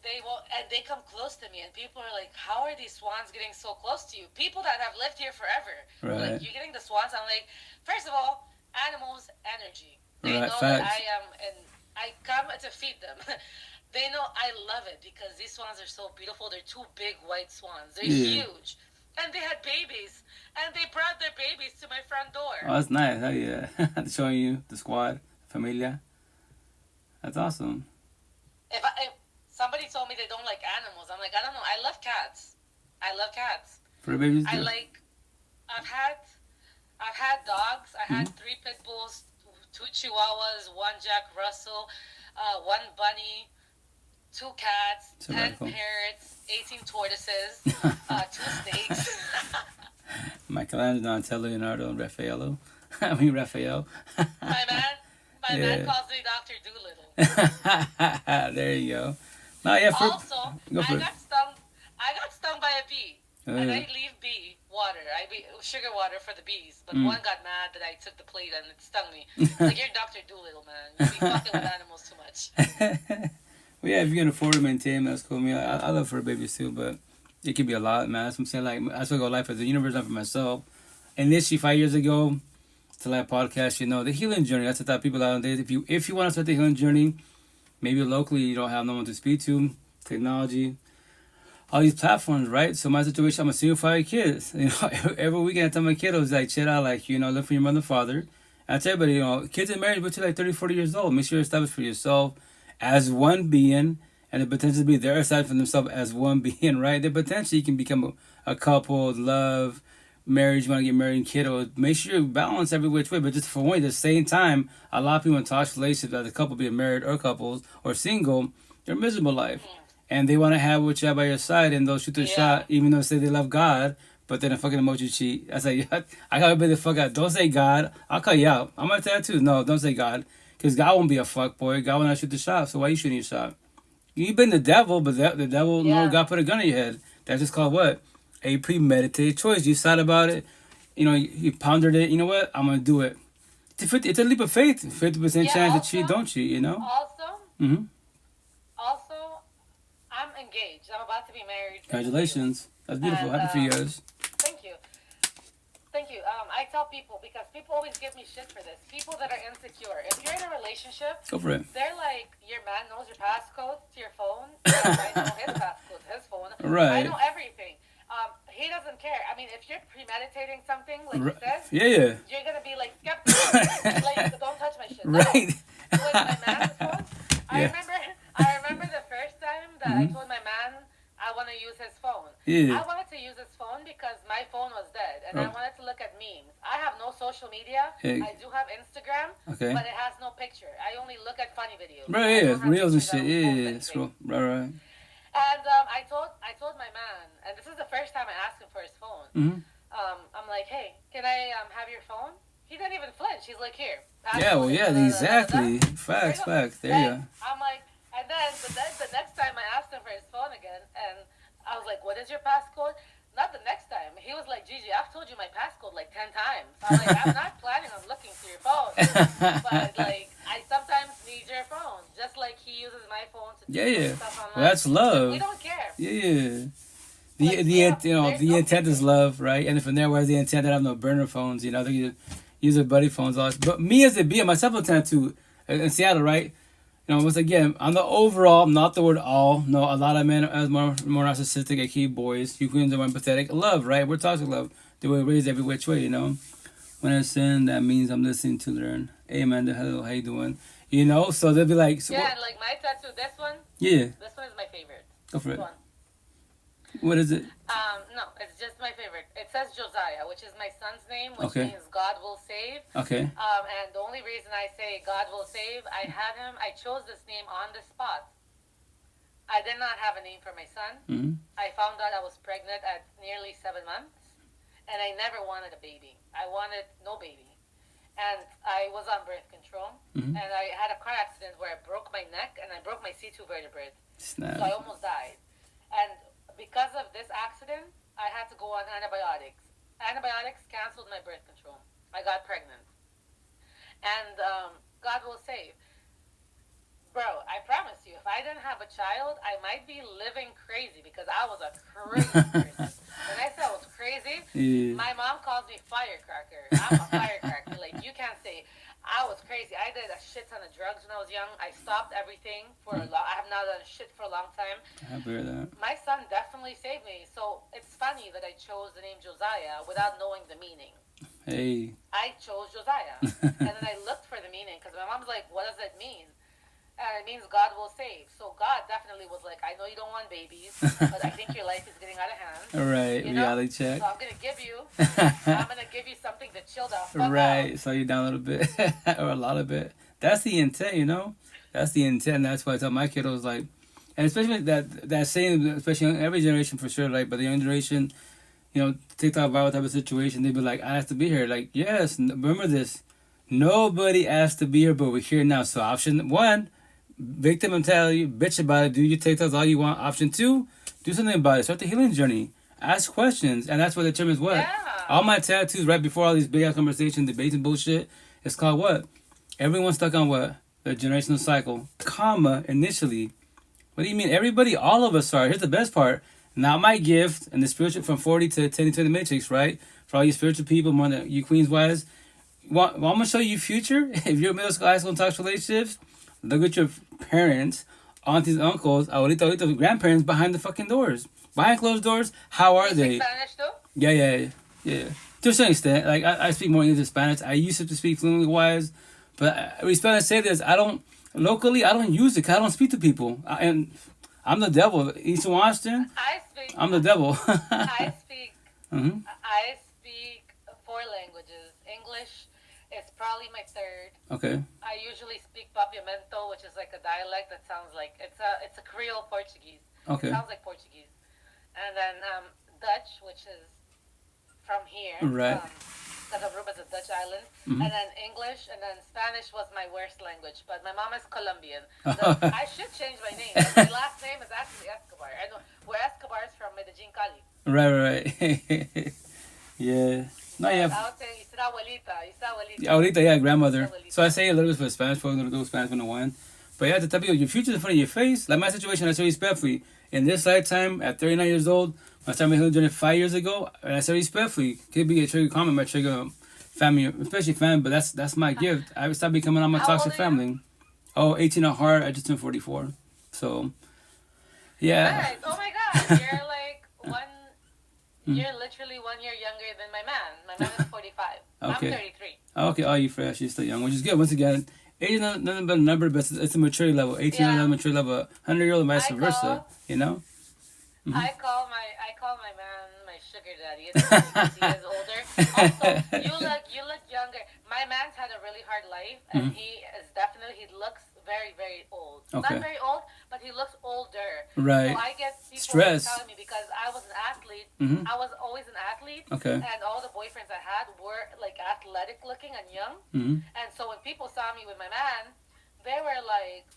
they won't, and they come close to me, and people are like, "How are these swans getting so close to you?" People that have lived here forever. Right. Like, you're getting the swans. I'm like, first of all, animals energy. They know facts. that I am, and I come to feed them. They know I love it because these swans are so beautiful. They're two big white swans. They're huge. And they had babies. And they brought their babies to my front door. Oh, that's nice. Oh, yeah. Showing you the squad, familia. That's awesome. If somebody told me they don't like animals, I'm like, I don't know. I love cats. For the babies, I've had dogs. I had 3 pit bulls, 2 chihuahuas, 1 Jack Russell, 1 bunny, 2 cats, 10 parrots, 18 tortoises, 2 snakes. Michelangelo, Donatello, Leonardo, and Raphael. Raphael. My man calls me Dr. Doolittle. There you go. No, yeah, also, I got stung by a bee. And I leave bee water. Sugar water for the bees. But one got mad that I took the plate and it stung me. Like, you're Dr. Doolittle, man. You be fucking with animals too much. Well, yeah, if you can afford to maintain, that's cool. I mean, I love fur babies too, but it could be a lot, man. That's what I'm saying. Like, that's what I go life as a universe, not for myself. Initially, 5 years ago, to that podcast, the healing journey. That's what I thought people out there. If you want to start the healing journey, maybe locally you don't have no one to speak to, technology, all these platforms, right? So my situation, I'm a single father of kids. Every weekend I tell my kiddos, like, chill out, like, look for your mother and father. And I tell everybody, kids in marriage, but you're like 30, 40 years old. Make sure you're established for yourself as one being, and the potential to be there aside from themselves as one being, right? The potential you can become a couple, love, marriage, you want to get married, and kiddos. Make sure you balance every which way, but just for one, at the same time, a lot of people in toxic relationships, as a couple being married or couples or single, they're miserable life. And they want to have what you have by your side, and they'll shoot the shot, even though they say they love God, but then a fucking emoji cheat. I say, I gotta be the fuck out. Don't say God. I'll cut you out. I'm gonna tell you too. No, don't say God. Because God won't be a fuck boy. God will not shoot the shot. So why you shooting your shot? You've been the devil, but the devil, God put a gun in your head. That's just called what? A premeditated choice. You thought about it. You pondered it. You know what? I'm going to do it. It's a leap of faith. 50% chance to cheat, don't cheat, Also, I'm engaged. I'm about to be married. Congratulations. That's beautiful. Happy for you guys. Thank you. I tell people, because people always give me shit for this. People that are insecure. If you're in a relationship, go for it. They're like, your man knows your passcode to your phone. I know his passcode to his phone. Right. I know everything. He doesn't care. I mean, if you're premeditating something, like you said, you're going to be like skeptical. Like, don't touch my shit. Right. No. With my man's phone, I remember the first time that I told my man I want to use his phone. Yeah. I wanted to use his phone because my phone was dead, and I wanted to look at memes. I have no social media. I do have Instagram, but it has no picture. I only look at funny videos. Right, reels and shit. Yeah, scroll. Right. And I told my man, and this is the first time I asked him for his phone. I'm like, hey, can I have your phone? He didn't even flinch. He's like, here. Exactly. Facts. There you go. I'm like, and then the next time I asked him for his phone again, and I was like, what is your passcode? Not the next time. He was like, Gigi, I've told you my passcode like 10 times. I'm like, I'm not planning on looking through your phone. But, like, I sometimes need your phone. Just like he uses my phone to do stuff online. Well, that's love. We don't care. Yeah. The intent is love, right? And from there, where's the intent that I have no burner phones, they use their buddy phones. But me as a BM, myself intent to in Seattle, right? Once again, on the overall, not the word all. No, a lot of men are more narcissistic, aka boys. Ukrainians are more empathetic. Love, right? We're toxic love. They were raised every which way, When I sin, that means I'm listening to learn. Hey, Amanda, hello, how you doing? So they'll be like... So and like my tattoo, this one? Yeah. This one is my favorite. Go for it. What is it? No, it's just my favorite. It says Josiah, which is my son's name, which means God will save. Okay. And the only reason I say God will save, I chose this name on the spot. I did not have a name for my son. Mm-hmm. I found out I was pregnant at nearly 7 months, and I never wanted a baby. I wanted no baby. And I was on birth control, and I had a car accident where I broke my neck, and I broke my C2 vertebrae. Snap. So I almost died. And because of this accident, I had to go on antibiotics. Antibiotics canceled my birth control. I got pregnant. And God will save. Bro, I promise you, if I didn't have a child, I might be living crazy because I was a crazy person. When I say I was crazy, my mom calls me firecracker. I'm a firecracker. Like, you can't say... I was crazy. I did a shit ton of drugs when I was young. I stopped everything for a long... I have not done shit for a long time. I hear that. My son definitely saved me. So it's funny that I chose the name Josiah without knowing the meaning. Hey. I chose Josiah. And then I looked for the meaning because my mom's like, what does it mean? And it means God will save. So God definitely was like, I know you don't want babies, but I think your life is getting out of hand. All right, reality check. So I'm going to give you something to chill the fuck right, out. slow you down a little bit, or a lot of bit. That's the intent, That's the intent. That's why I tell my kiddos, like, and especially that saying, especially in every generation for sure, like, but the young generation, TikTok viral type of situation, they'd be like, I have to be here. Like, yes, remember this. Nobody asked to be here, but we're here now. So option 1, victim mentality, bitch about it, do your TikToks all you want. Option 2, do something about it. Start the healing journey. Ask questions, and that's what determines what. Yeah. All my tattoos right before all these big ass conversations, debates, and bullshit. It's called what? Everyone's stuck on what? The generational cycle, initially, What do you mean? Everybody, all of us are. Here's the best part. Now my gift and the spiritual from 40 to 10 to the matrix, right? For all you spiritual people, more than you queens wise. Well, I'm gonna show you future. If you're middle school, high school, and talks relationships, look at your parents, aunties, uncles, abuelita, grandparents behind the fucking doors, behind closed doors. How are they? You speak Spanish too? Yeah. To a certain extent, like I speak more English than Spanish. I used to speak fluently wise, but respect I say this. I don't use it 'cause I don't speak to people, and I'm the devil. Eastern Washington. I'm the devil. I speak. Mm-hmm. I speak 4 languages. English is probably my 3rd. Okay. I usually speak Papiamento, which is like a dialect that sounds like it's a Creole Portuguese. Okay. It sounds like Portuguese, and then Dutch, which is from here. Right. Because Aruba is a Dutch island, and then English, and then Spanish was my worst language. But my mom is Colombian. So I should change my name. My last name is actually Escobar. I know where Escobar is from, Medellin, Cali. Right. Yeah. No, yeah. I would say, you said abuelita. Abuelita, yeah, grandmother. So I say a little bit for Spanish, for a little bit of Spanish 101. But yeah, to tell people, your future's in front of your face. Like my situation, I say respectfully. In this lifetime, at 39 years old, I started my healing journey 5 years ago, and I say respectfully, could be a trigger comment, my trigger family, especially family, but that's my gift. I stopped becoming on my toxic family. Oh, 18 at heart, I just turned 44. So, yeah. Nice. Oh my God, you're like you're literally 1 year younger than my man. My man is 45. Okay. I'm 33. Okay, oh, you fresh, you're still young, which is good. Once again, age is nothing but a number, but it's a maturity level. 18 is another maturity level, 100-year-old and vice versa, you know? I call my man my sugar daddy. He is older. Also, you look younger. My man's had a really hard life, and he looks very, very old. Okay. Not very old, but he looks older. Right. So I get people Stress. telling me, because I was an athlete. I was always an athlete. Okay. And all the boyfriends I had were like athletic looking and young. And so when people saw me with my man, they were like,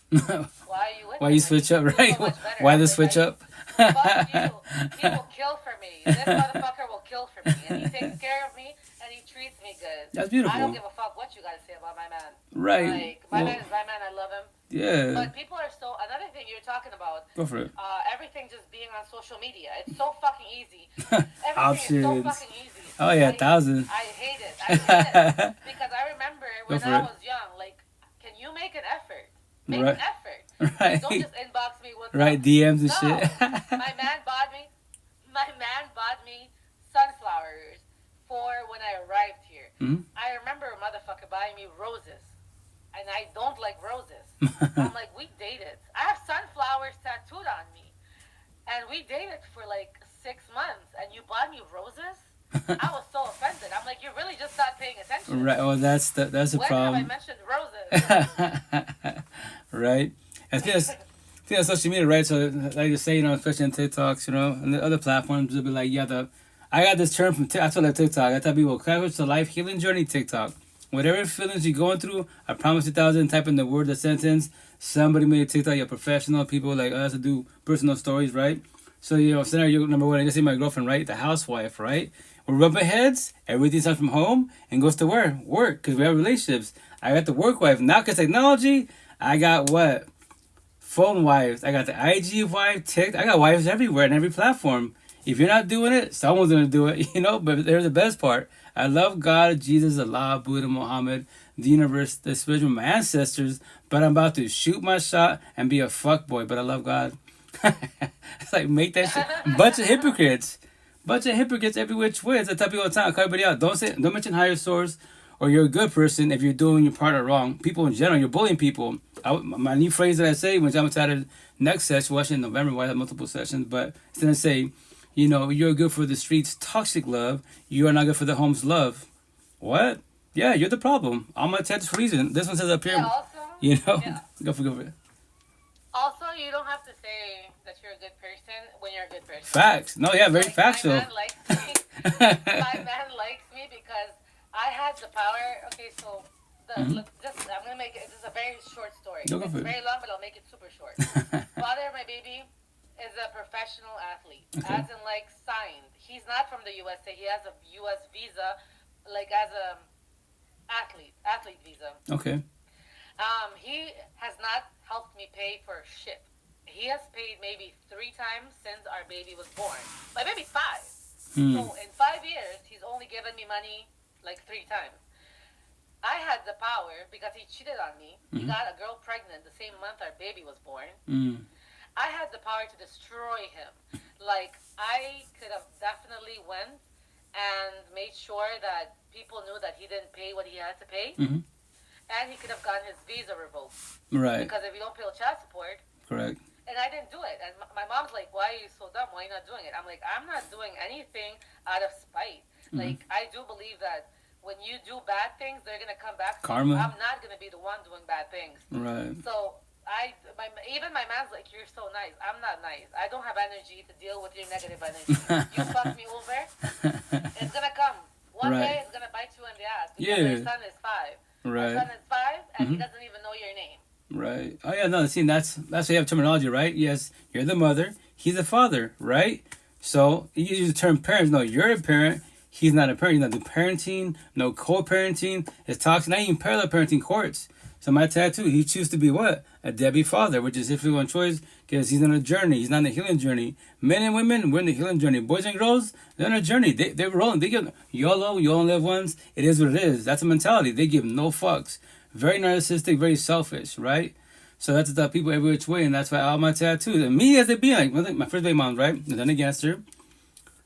why are you with him? Why you switch up, right? Why the switch up? Fuck you. He will kill for me. This motherfucker will kill for me. And he takes care of me, and he treats me good. That's beautiful. I don't give a fuck what you got to say about my man. Right. Like, my man is my man. I love him. Yeah. But people are so... Another thing you're talking about... Go for it. Everything just being on social media. It's so fucking easy. Everything is so fucking easy. Oh, yeah, 1,000. I hate it. Because I remember when I was young, like, can you make an effort? Make an effort. Right. Don't just inbox me with DMs and shit. my man bought me sunflowers for when I arrived here. I remember a motherfucker buying me roses, and I don't like roses. I'm like, we dated. I have sunflowers tattooed on me, and we dated for like 6 months, and you bought me roses? I was so offended. I'm like, you really just not paying attention. Right. Oh, that's a problem. When have I mentioned roses? Right. I think on social media, right? So, like you say, especially on TikToks, and the other platforms, they'll be like, yeah, I got this term from I told that TikTok. I tell people, courage to life healing journey TikTok. Whatever feelings you're going through, I promise 1,000, type in the word, the sentence. Somebody made a TikTok, you're professional, people like us to do personal stories, right? So, scenario number 1, I just say my girlfriend, right? The housewife, right? We're rubbing heads, everything starts from home and goes to work, because we have relationships. I got the work wife. Now, because technology, I got what? Phone wives. I got the IG wife, TikTok. I got wives everywhere in every platform. If you're not doing it, someone's going to do it, But there's the best part. I love God, Jesus, Allah, Buddha, Muhammad, the universe, the spiritual, my ancestors, but I'm about to shoot my shot and be a fuckboy, but I love God. It's like, make that shit. Bunch of hypocrites every which way. I tell people all the time, I call everybody out. Don't mention higher source or you're a good person if you're doing your partner wrong. People in general, you're bullying people. My new phrase that I say when I'm started next session, well, actually in November, I have multiple sessions, but it's going to say, you're good for the streets, toxic love. You are not good for the home's love. What? Yeah, you're the problem. All my texts for a reason. This one says up here. Yeah, also, Go for it. Also, you don't have to say that you're a good person when you're a good person. Facts. No, yeah, very factual. My man likes me. My man likes me because I had the power. Okay, so I'm gonna make it. This is a very short story. It's very long, but I'll make it super short. Father of my baby is a professional athlete, as in like signed. He's not from the USA. He has a US visa, like as a athlete visa. Okay. He has not helped me pay for shit. he has paid maybe 3 times since our baby was born. My baby's 5. So in 5 years, he's only given me money like 3 times. I had the power because he cheated on me. He got a girl pregnant the same month our baby was born. I had the power to destroy him. Like, I could have definitely went and made sure that people knew that he didn't pay what he had to pay. And he could have gotten his visa revoked. Right. Because if you don't pay child support. Correct. And I didn't do it. And my mom's like, why are you so dumb? Why are you not doing it? I'm like, I'm not doing anything out of spite. Like, I do believe that when you do bad things, they're going to come back. Karma. I'm not going to be the one doing bad things. Right. So, even my man's like, you're so nice. I'm not nice. I don't have energy to deal with your negative energy. You fuck me over, it's going to come. One day, it's going to bite you in the ass. Because your son is 5. Right. My son is 5, and he doesn't even know your name. Right. Oh yeah, no. See, that's why you have terminology, right? Yes, you're the mother. He's the father, right? So you use the term parents. No, you're a parent. He's not a parent. He's not doing parenting. No co-parenting. It's toxic. Not even parallel parenting courts. So my tattoo, he chooses to be what? A deadbeat father, which is his free one choice because he's on a journey. He's not on a healing journey. Men and women, we're in the healing journey. Boys and girls, they're on a journey. They're rolling. They give YOLO. You only live once. It is what it is. That's a mentality. They give no fucks. Very narcissistic, very selfish, right? So that's the people every which way, and that's why all my tattoos, and me as they be, like my first baby mom, right? And then against her,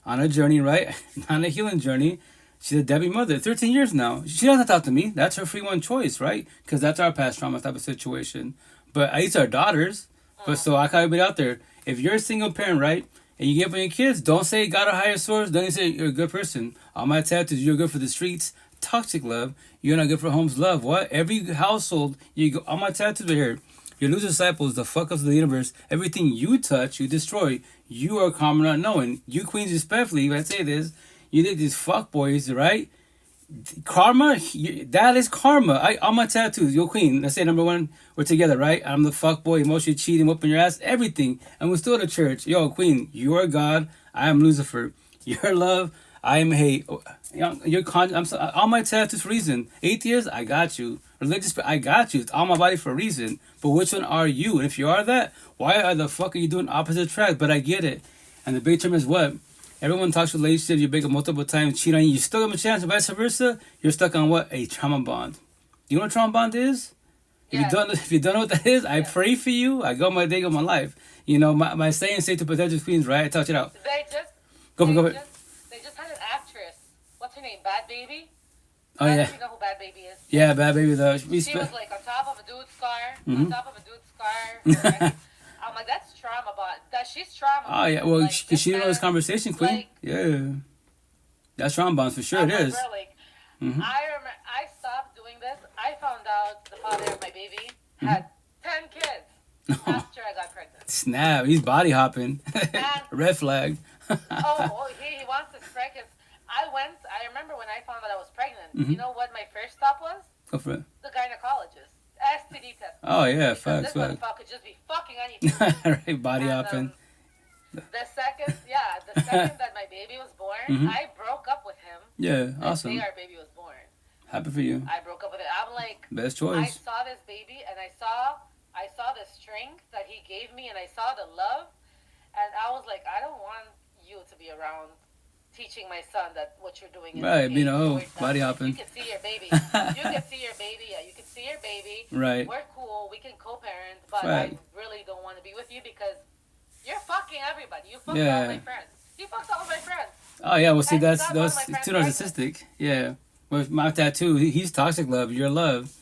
on a journey, right? On a healing journey. She's a Debbie mother, 13 years now. She doesn't talk to me. That's her free one choice, right? Because that's our past trauma type of situation. But at least our daughters. But so I call everybody out there, if you're a single parent, right? And you get up on your kids, don't say God a higher source. Don't say you're a good person. All my tattoos, you're good for the streets. Toxic love. You're not good for home's love. What? Every household, you go. All my tattoos are here. Your loose disciples, the fuck ups of the universe. Everything you touch, you destroy. You are karma not knowing. You queens respectfully, if I say this, you did these fuck boys, right? Karma, that is karma. All my tattoos, yo queen, let's say number 1, we're together, right? I'm the fuck boy, emotionally cheating, whooping your ass, everything. And we're still at church. Yo, queen, you are God. I am Lucifer. You're love. I am hate. All my tattoos for a reason. Atheist, I got you. Religious, I got you. It's on my body for a reason. But which one are you? And if you are that, why are the fuck are you doing opposite tracks? But I get it. And the big term is what? Everyone talks relationships. You break up multiple times, cheat on you. You still have a chance, and vice versa. You're stuck on what? A trauma bond. You know what trauma bond is? If you don't know what that is, I pray for you. I go my day, go my life. You know, my saying, say to potential queens, right? I touch it out. Go for it. They just had an actress. What's her name? Bad Baby? Oh, yeah. I don't even know who Bad Baby is. Yeah, Bad Baby, though. She was like on top of a dude's car. On top of a dude's car. I'm like, that's trauma bond. She's trauma. Oh, yeah. Well, like, she knows this conversation, queen. Like, yeah. That's trauma bonds for sure. It is. I remember I stopped doing this. I found out the father of my baby had 10 kids after I got pregnant. Snap. He's body hopping. Red flag. He wants to strike his... I remember when I found out I was pregnant. You know what my first stop was? Go for it. The gynecologist. STD test. Oh, yeah. Facts. This motherfucker could just be fucking anything. Right. Body hopping. The second that my baby was born, I broke up with him. Yeah, awesome. The day our baby was born. Happy for you. I broke up with it. I'm like, best choice. I saw this baby and I saw the strength that he gave me and I saw the love, and I was like, I don't want you to be around teaching my son that what you're doing is right. Okay. You know, body hopping. You can see your baby. You can see your baby. Yeah, you can see your baby. Right. We're cool. We can co-parent, but right. I really don't want to be with you because you're fucking everybody. You fucked all my friends. You fucked all my friends. Oh yeah, well see that's too narcissistic. Yeah, with my tattoo, he's toxic love. You're love.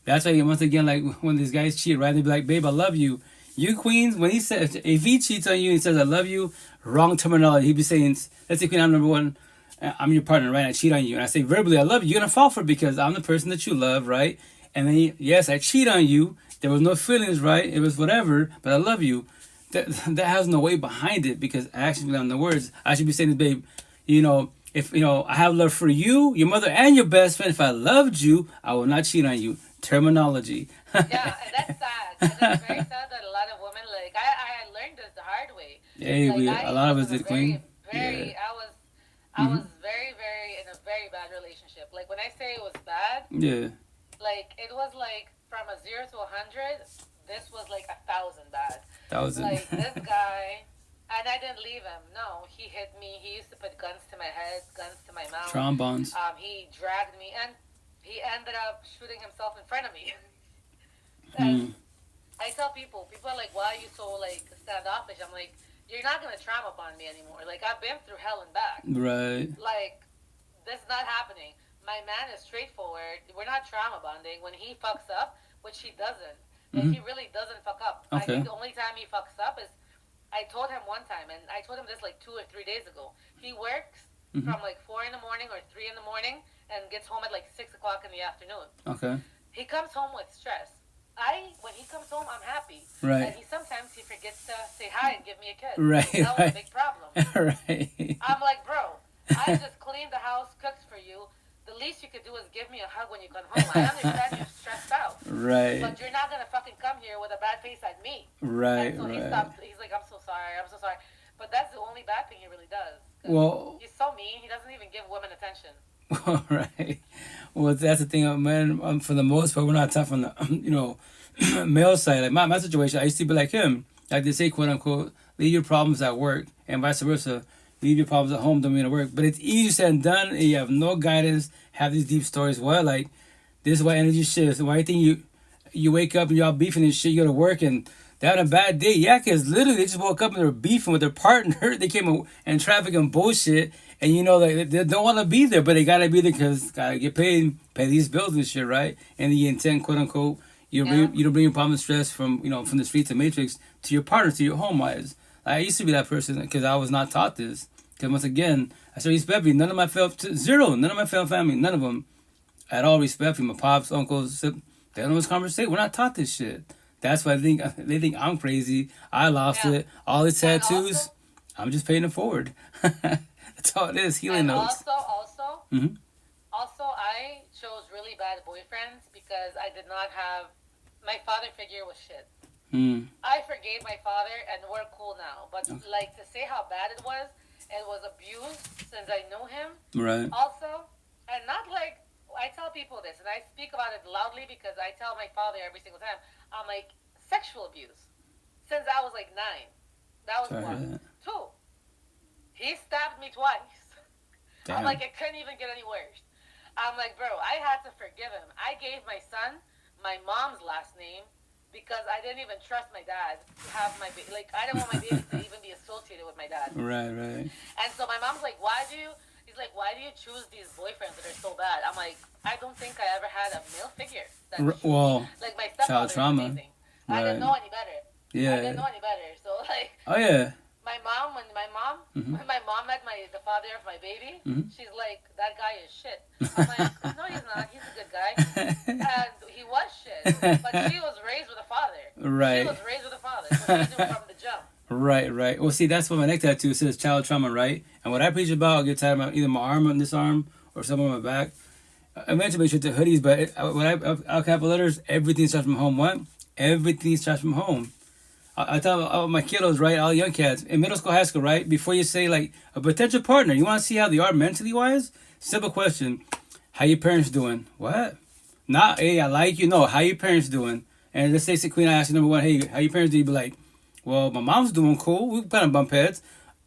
That's why once again, like when these guys cheat, right? They be like, "Babe, I love you." You queens, when he says if he cheats on you and says I love you, wrong terminology. He'd be saying, let's say queen, I'm number 1. I'm your partner, right? I cheat on you, and I say verbally I love you. You're gonna fall for it because I'm the person that you love, right? And then yes, I cheat on you. There was no feelings, right? It was whatever, but I love you. That has no weight behind it because actually on the words I should be saying, babe, you know, if you know I have love for you, your mother, and your best friend. If I loved you, I will not cheat on you. Terminology. Yeah, and that's sad. And it's very sad that a lot of women like I learned this the hard way. Hey, like, a lot of us did, queen. I was very, very in a very bad relationship. Like when I say it was bad, like it was like from a 0 to 100. This was like 1,000 bad. That was like this guy. And I didn't leave him. No, he hit me. He used to put guns to my head, guns to my mouth. Trombones. He dragged me, and he ended up shooting himself in front of me. And I tell people are like, why are you so, like, standoffish? I'm like, you're not going to trauma bond me anymore. Like, I've been through hell and back. Right. Like, that's not happening. My man is straightforward. We're not trauma bonding. When he fucks up, which he doesn't, and he really doesn't fuck up. Okay. I think the only time he fucks up is, I told him one time, and I told him this like 2 or 3 days ago. He works from like 4 in the morning or 3 in the morning and gets home at like 6 o'clock in the afternoon. Okay. He comes home with stress. When he comes home, I'm happy. Right. And sometimes he forgets to say hi and give me a kiss. Right. That was a big problem. Right. I'm like, bro, I just cleaned the house, cooked for you. The least you could do is give me a hug when you come home. I understand you're stressed out. Right. But you're not going to fucking come here with a bad face at me. Right, and so right. he stopped. He's like, I'm so sorry. But that's the only bad thing he really does. Well, he's so mean. He doesn't even give women attention. Right. Well, that's the thing, man. For the most part, we're not tough on the, male side. Like my situation, I used to be like him. Like they say, quote unquote, leave your problems at work, and vice versa. Leave your problems at home, don't mean to work. But it's easy said and done. And you have no guidance. Have these deep stories. Well, like this is why energy shifts. Why you think you wake up and y'all beefing and shit. You go to work and they're having a bad day. Yeah, because literally they just woke up and they were beefing with their partner. They came in traffic and bullshit. And like they don't want to be there, but they gotta be there because gotta get paid, pay these bills and shit, right? And the intent, quote unquote, you don't bring your problem and stress from from the streets of Matrix to your partner, to your home wives. I used to be that person because I was not taught this. Because once again, I started respect me. None of my zero. None of my family. None of them at all respect me. My pops, uncles, they don't know this conversation. We're not taught this shit. That's why they think I'm crazy. I lost it. All the tattoos. I'm just paying it forward. That's all it is. Healing notes. Also, I chose really bad boyfriends because I did not have my father figure was shit. I forgave my father and we're cool now. But like to say how bad it was abuse since I knew him. Right. Also, and not like I tell people this, and I speak about it loudly because I tell my father every single time. I'm like, sexual abuse since I was like 9. That was 1. 2. He stabbed me twice. Damn. I'm like, it couldn't even get any worse. I'm like, bro, I had to forgive him. I gave my son my mom's last name because I didn't even trust my dad to have my baby. Like, I didn't want my baby to even be associated with my dad. Right. And so my mom's like, he's like, why do you choose these boyfriends that are so bad? I'm like, I don't think I ever had a male figure. Like, my stepfather was amazing. Right. I didn't know any better. Yeah. I didn't know any better. So, like... Oh, yeah. When my mom met the father of my baby, she's like, that guy is shit. I'm like, no, he's not. He's a good guy. And he was shit. But she was raised with a father. Right. She was raised with a father. So she knew from the jump. Right. Well, see, that's what my neck tattoo says, child trauma, right? And what I preach about, I'll get tired of either my arm on this arm or some on my back. I mentioned make sure the hoodies, but I'll capital letters, everything starts from home. What? Everything starts from home. I tell all my kiddos, right, all young cats, in middle school, high school, right, before you say, like, a potential partner, you want to see how they are mentally-wise? Simple question. How your parents doing? What? Not, hey, I like you. No, how your parents doing? And let's say, Queen, I ask you, number 1, hey, how your parents doing? You be like, well, my mom's doing cool. We kind of bump heads.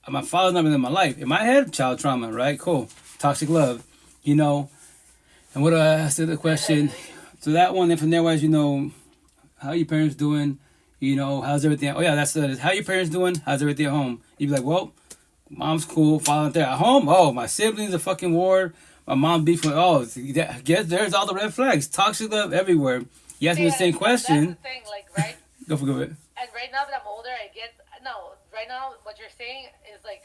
My father's not been in my life. In my head, child trauma, right? Cool. Toxic love, And what do I ask the question? So that one, then from there-wise, how your parents doing? How's everything? Oh, yeah, that's it. How your parents doing? How's everything at home? You'd be like, well, mom's cool. Father's there. At home? Oh, my siblings are fucking war. My mom beefing. Oh, guess there's all the red flags. Toxic love everywhere. You ask me the same question. That's the thing, like, right? Go for it. And right now that I'm older, right now what you're saying is like,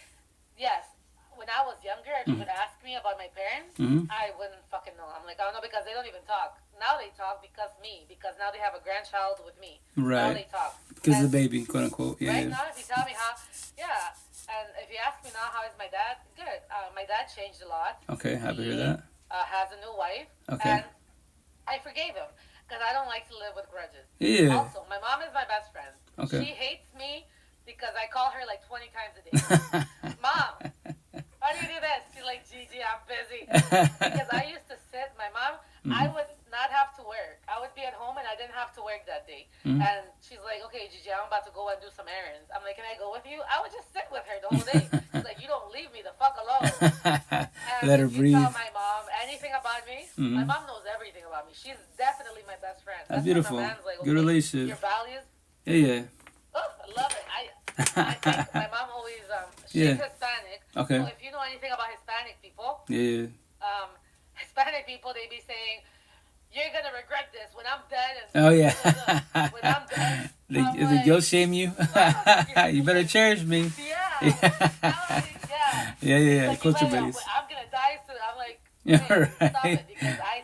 yes, when I was younger, if you would ask me about my parents, I wouldn't fucking know. I'm like, I don't know because they don't even talk. Now they talk because now they have a grandchild with me. Right. Now they talk. Because of the baby, quote unquote. Yeah. Right now, if you tell me how, and if you ask me now how is my dad, good. My dad changed a lot. Okay, happy to hear that. Has a new wife. Okay. And I forgave him because I don't like to live with grudges. Yeah. Also, my mom is my best friend. Okay. She hates me because I call her like 20 times a day. Mom, why do you do this? She's like, Gigi, I'm busy. Because I used to sit, my mom, I would not have to work. I would be at home and I didn't have to work that day. And she's like, okay, Gigi, I'm about to go and do some I would just sit with her the whole day. She's like, you don't leave me the fuck alone. And let her breathe. Tell my mom anything about me. My mom knows everything about me. She's definitely my best friend. That's beautiful. Like, okay, good relationship. Your values. Yeah. Oh, I love it. I think my mom always she's Hispanic. Okay. So if you know anything about Hispanic people, Hispanic people, they be saying, you're gonna regret this when I'm dead. And oh yeah. When I'm dead, they guilt shame you. You better cherish me. Yeah. Like, Culture base. I'm gonna die soon. I'm like, right. stop it, because I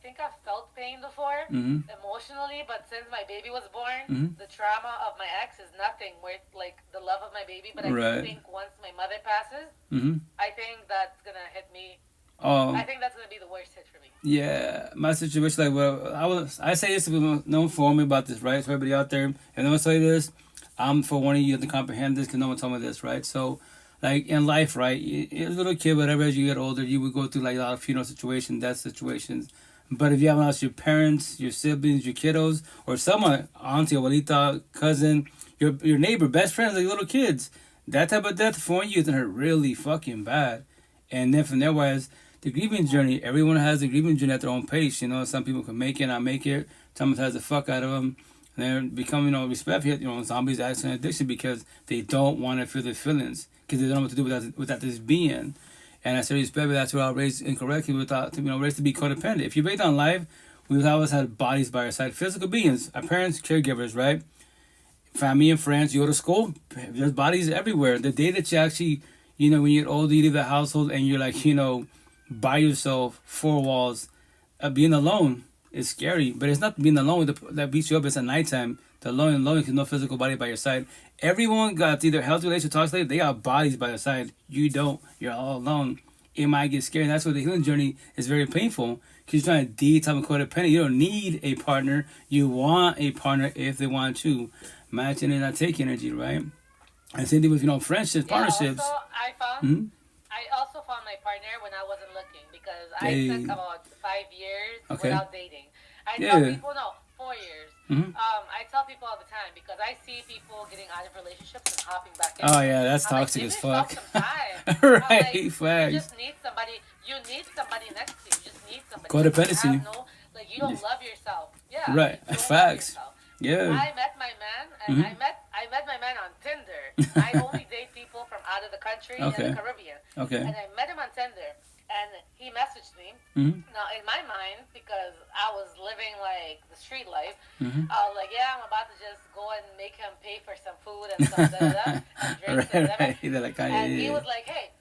think I've felt pain before emotionally, but since my baby was born, the trauma of my ex is nothing with like the love of my baby. But I do think once my mother passes, I think that's gonna hit me. I think that's gonna be the worst hit for me. Yeah, my situation, like, well, I say this to no one for me about this, right? So everybody out there, if no one tell you this, I'm for warning you to comprehend this because no one told me this, right? So, like in life, right? You're a little kid, whatever. As you get older, you would go through like a lot of funeral situations, death situations. But if you haven't lost your parents, your siblings, your kiddos, or someone, auntie, abuelita, cousin, your neighbor, best friends, like little kids, that type of death for you is gonna hurt really fucking bad. And then from there, wise, the grieving journey, everyone has the grieving journey at their own pace. You know, some people can make it, not make it. Some has the fuck out of them. And they're becoming, respect, zombies, accident, addiction because they don't want to feel the feelings because they don't know what to do without this being. And I say respect, but that's where I was raised incorrectly without, raised to be codependent. If you're based on life, we've always had bodies by our side, physical beings, our parents, caregivers, right? Family and friends, you go to school, there's bodies everywhere. The day that you actually, when you get older, you leave the household and you're like, by yourself, four walls, being alone is scary. But it's not being alone that beats you up. It's at nighttime. The alone because no physical body by your side. Everyone got either health related or toxic. They got bodies by their side. You don't. You're all alone. It might get scary. And that's why the healing journey is very painful because you're trying to detox and codependent. You don't need a partner. You want a partner if they want to. Matching and not taking energy, right? And same thing with friendships, partnerships. Also, I also found my partner when I wasn't looking because I took about 5 years without dating. I tell people, 4 years. I tell people all the time because I see people getting out of relationships and hopping back in. Oh yeah, that's toxic as fuck. Right, facts. You just need somebody. You need somebody next to you. You just need somebody. Codependency. You don't love yourself. Yeah. Right. Facts. Yeah. I met my man, and I met my man on Tinder. I only date people from out of the country and the Caribbean. Okay. And I met him on Tinder, and he messaged me. Now, in my mind, because I was living like the street life, I was like, yeah, I'm about to just go and make him pay for some food and stuff, and drinks and whatever. And he was like, hey,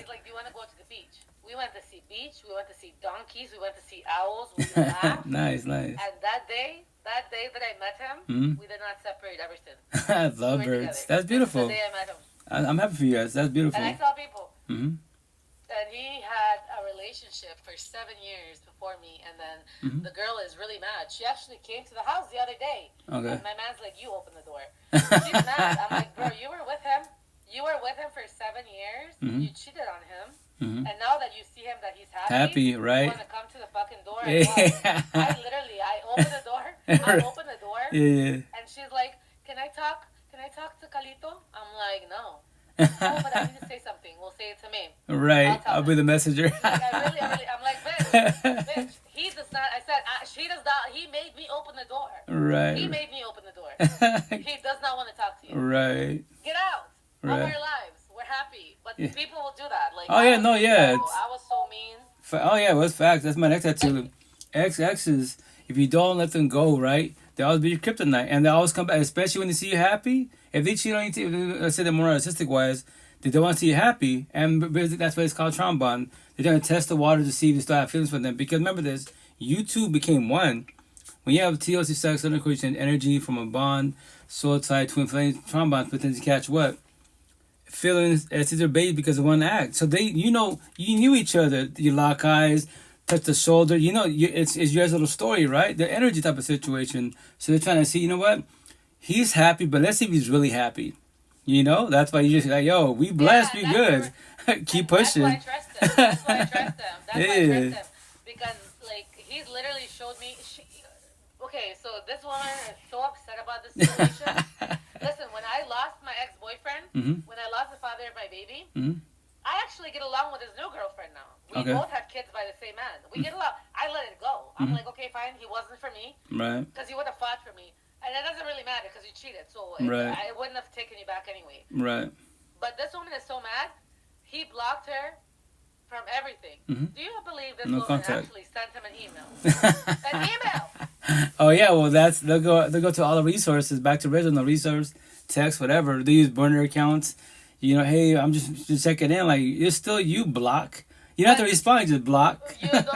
he's like, do you want to go to the beach? We went to see beach. We went to see donkeys. We went to see owls. We laughed. Nice. And that day that I met him, we did not separate ever since. I love birds. That's beautiful. The day I met him. I'm happy for you guys. That's beautiful. And I tell people, and he had a relationship for 7 years before me, and then the girl is really mad. She actually came to the house the other day. Okay. And my man's like, you open the door. She's mad. I'm like, bro, you were with him for 7 years. You cheated on him. And now that you see him that he's happy, right? You want to come to the fucking door and I open the door. I open the door. And she's like, Can I talk to Calito? I'm like, no. Oh, but I need to say something. We'll say it to me. Right. I'll be the messenger. Like, I'm like, bitch, he does not. I said, she does not. He made me open the door. Right. He made me open the door. He does not want to talk to you. Right. Get out. Right. Of our lives. We're happy. But people will do that. Like, I was so mean. It was facts. That's my next tattoo. Exes, if you don't let them go, right, they always be your kryptonite. And they always come back, especially when they see you happy. If they cheat on you, let's say they're more narcissistic wise, they don't want to see you happy. And that's why it's called trauma bond. They're going to test the water to see if you still have feelings for them. Because remember this, you two became one. When you have TLC sex, intercourse, energy from a bond, soul tie, twin flame, trauma bond, but then you catch what? Feelings, it's either based because of one act. So you knew each other. You lock eyes, touch the shoulder. It's your little story, right? The energy type of situation. So they're trying to see, what? He's happy, but let's see if he's really happy. That's why you just like, yo, we blessed, we good. Keep pushing. That's why I trust him. Because, like, he's literally showed me. okay, so this woman is so upset about this situation. Listen, when I lost my ex-boyfriend, when I lost the father of my baby, I actually get along with his new girlfriend now. We both have kids by the same man. We get along. I let it go. I'm like, okay, fine. He wasn't for me. Right. Because he would have fought for me. And it doesn't really matter because you cheated. So I wouldn't have taken you back anyway. Right. But this woman is so mad. He blocked her from everything. Do you believe this woman actually sent him an email? An email! Oh, yeah. Well, they'll go to all the resources, back to original resource, text, whatever. They use burner accounts. You know, hey, I'm just checking in. Like, it's still you, block. You don't have to respond, you just block. You don't,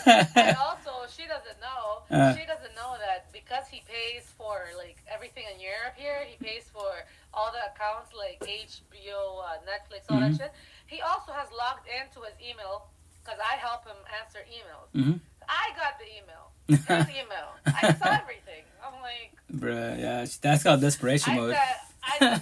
and also, she doesn't know. She doesn't know that because he pays for, like, everything in Europe here, he pays for all the accounts, like HBO, Netflix, all that shit. He also has logged into his email because I help him answer emails. I got the email. His email. I saw everything. I'm like... Bruh, yeah, that's called desperation mode. I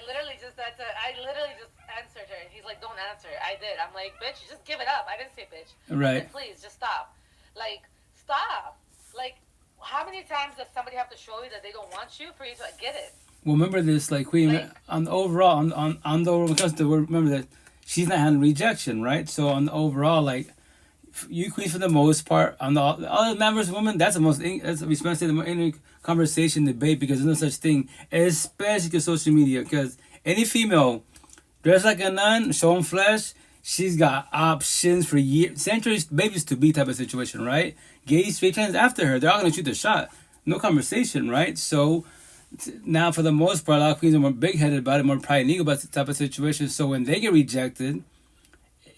literally just answered her. And he's like, don't answer. I did. I'm like, bitch, just give it up. I didn't say bitch. Right. Said, please, just stop. Like, stop. Like, how many times does somebody have to show you that they don't want you for you to get it? Well, remember this, like, Queen, on the overall, on the, because remember that she's not handling rejection, right? So on the overall, like, you Queens for the most part, on the other members of women, that's the most, that's we spend the more conversation, debate, because there's no such thing, especially because social media, because any female, dressed like a nun, showing flesh, she's got options for years, centuries, babies to be type of situation, right? Gay, straight, trans after her, they're all going to shoot the shot. No conversation, right? So now, for the most part, a lot of queens are more big-headed about it, more pride and ego about the type of situation. So when they get rejected,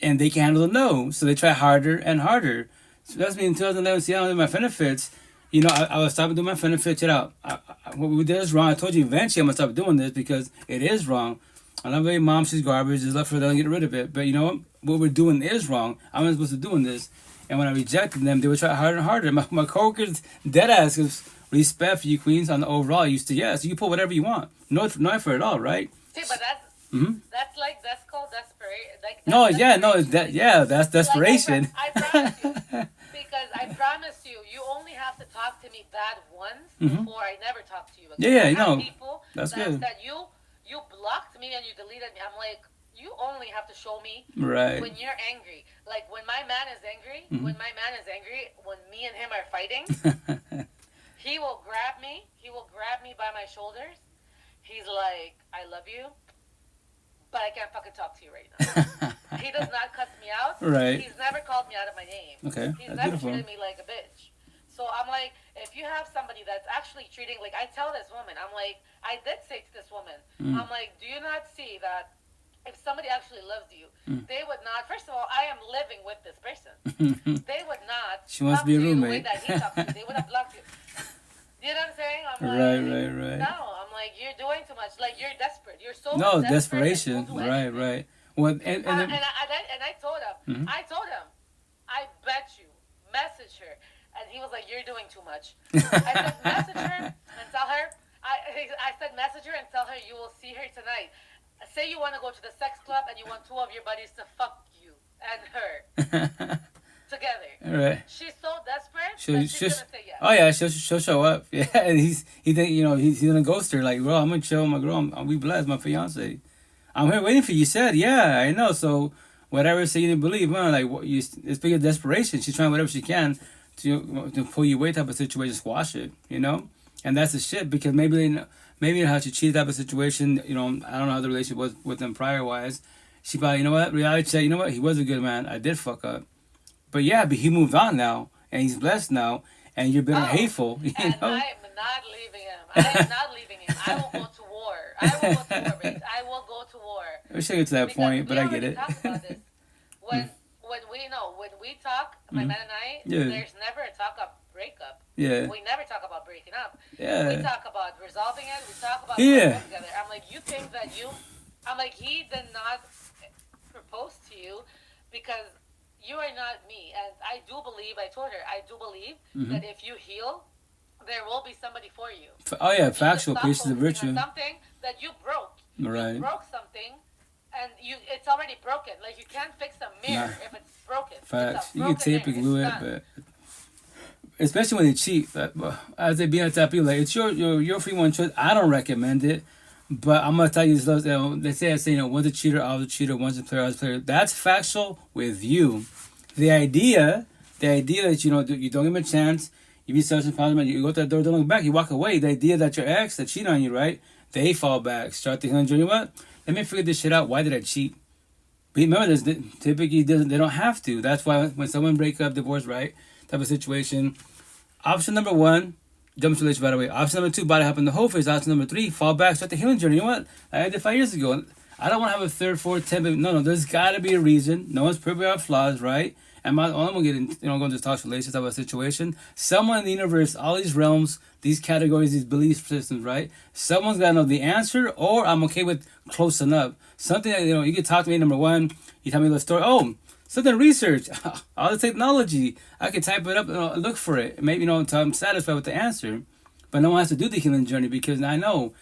and they can't handle the no, so they try harder and harder. So that's me in 2011. See, I don't do my benefits. You know, I was stopping doing my benefits. Check it out. What we did is wrong. I told you eventually I'm gonna stop doing this because it is wrong. I love my mom. She's garbage. Just left her there and get rid of it. But you know what we're doing is wrong. I'm not supposed to be doing this. And when I rejected them, they would try harder and harder. My coworkers, dead ass, because respect for you queens on the overall used to, yes, you put whatever you want. No effort at all, right? See, but that's that's called desperation. Like, that's desperation. Like I promise you, because I promise you, you only have to talk to me bad once before I never talk to you again. Yeah, people that's good. That you blocked me and you deleted me. I'm like, you only have to show me when you're angry. Like when my man is angry, when me and him are fighting, he will grab me. He will grab me by my shoulders. He's like, I love you, but I can't fucking talk to you right now. He does not cuss me out. Right. He's never called me out of my name. Okay. He's never treated me like a bitch. So I'm like, if you have somebody that's actually treating, like I tell this woman, I'm like, I did say to this woman, I'm like, do you not see that if somebody actually loves you, they would not, first of all, I am living with this person. They would not she wants to be a roommate. the way that he talks to you. They would have blocked you. You know what I'm saying? I'm like, right. No, I'm like, you're doing too much. Like, you're desperate. You're so desperation. Right. Well, and I told him, I bet you, message her. And he was like, you're doing too much. I said, message her and tell her. I said, message her and tell her you will see her tonight. Say you want to go to the sex club and you want two of your buddies to fuck you and her together. Right. She's so desperate that she's gonna say yes. Oh yeah, she'll show up. Yeah, and he's gonna ghost her. Like, bro, I'm gonna chill with my girl. We blessed, my fiance. I'm here waiting for you. You said, yeah, I know. So whatever say you didn't believe, man. Like, it's big of desperation. She's trying whatever she can to pull you away type of situation, squash it. You know, and that's the shit because maybe how she cheated type of situation. You know, I don't know how the relationship was with them prior wise. She probably, you know what, reality check. You know what, he was a good man. I did fuck up. But yeah, he moved on now, and he's blessed now, and you're bitter and hateful. You know? I am not leaving him. I will go to war. I will go to war. We should get to that point, but I get it. Talk about this. When we talk, my man and I, there's never a talk of breakup. Yeah. We never talk about breaking up. Yeah. We talk about resolving it. We talk about working together. I'm like, you think that he did not propose to you because you are not me. And I told her, I do believe that if you heal, there will be somebody for you. Oh yeah, factual pieces of virtue. Something that you broke. Right. You broke something, and it's already broken. Like you can't fix a mirror if it's broken. Facts. You can tape and glue it, especially when they cheat. As they be on top of you, like it's your free one choice. I don't recommend it, but I'm gonna tell you this. They say one's a cheater, I was a cheater, one's a player, I was a player. That's factual with you. The idea that you don't give him a chance. You be selfish and you go to that door, don't look back, you walk away. The idea that your ex that cheat on you, right? They fall back, start the healing journey. What? Let me figure this shit out. Why did I cheat? But remember this, typically they don't have to. That's why when someone breaks up, divorce, right? Type of situation. Option number 1, jump to relationship right away. Option number 2, body hop in the whole face. Option number 3, fall back, start the healing journey. You know what? I did 5 years ago. I don't want to have a 3rd, 4th, 10th. Baby. No, there's got to be a reason. No one's perfect without flaws, right? And I'm gonna get in, going to talk relations type of situation. Someone in the universe, all these realms, these categories, these belief systems, right? Someone's gotta know the answer, or I'm okay with close enough. Something that you can talk to me. Number 1, you tell me the story. Oh, something research, all the technology. I can type it up and look for it. Maybe until I'm satisfied with the answer. But no one has to do the healing journey because I know.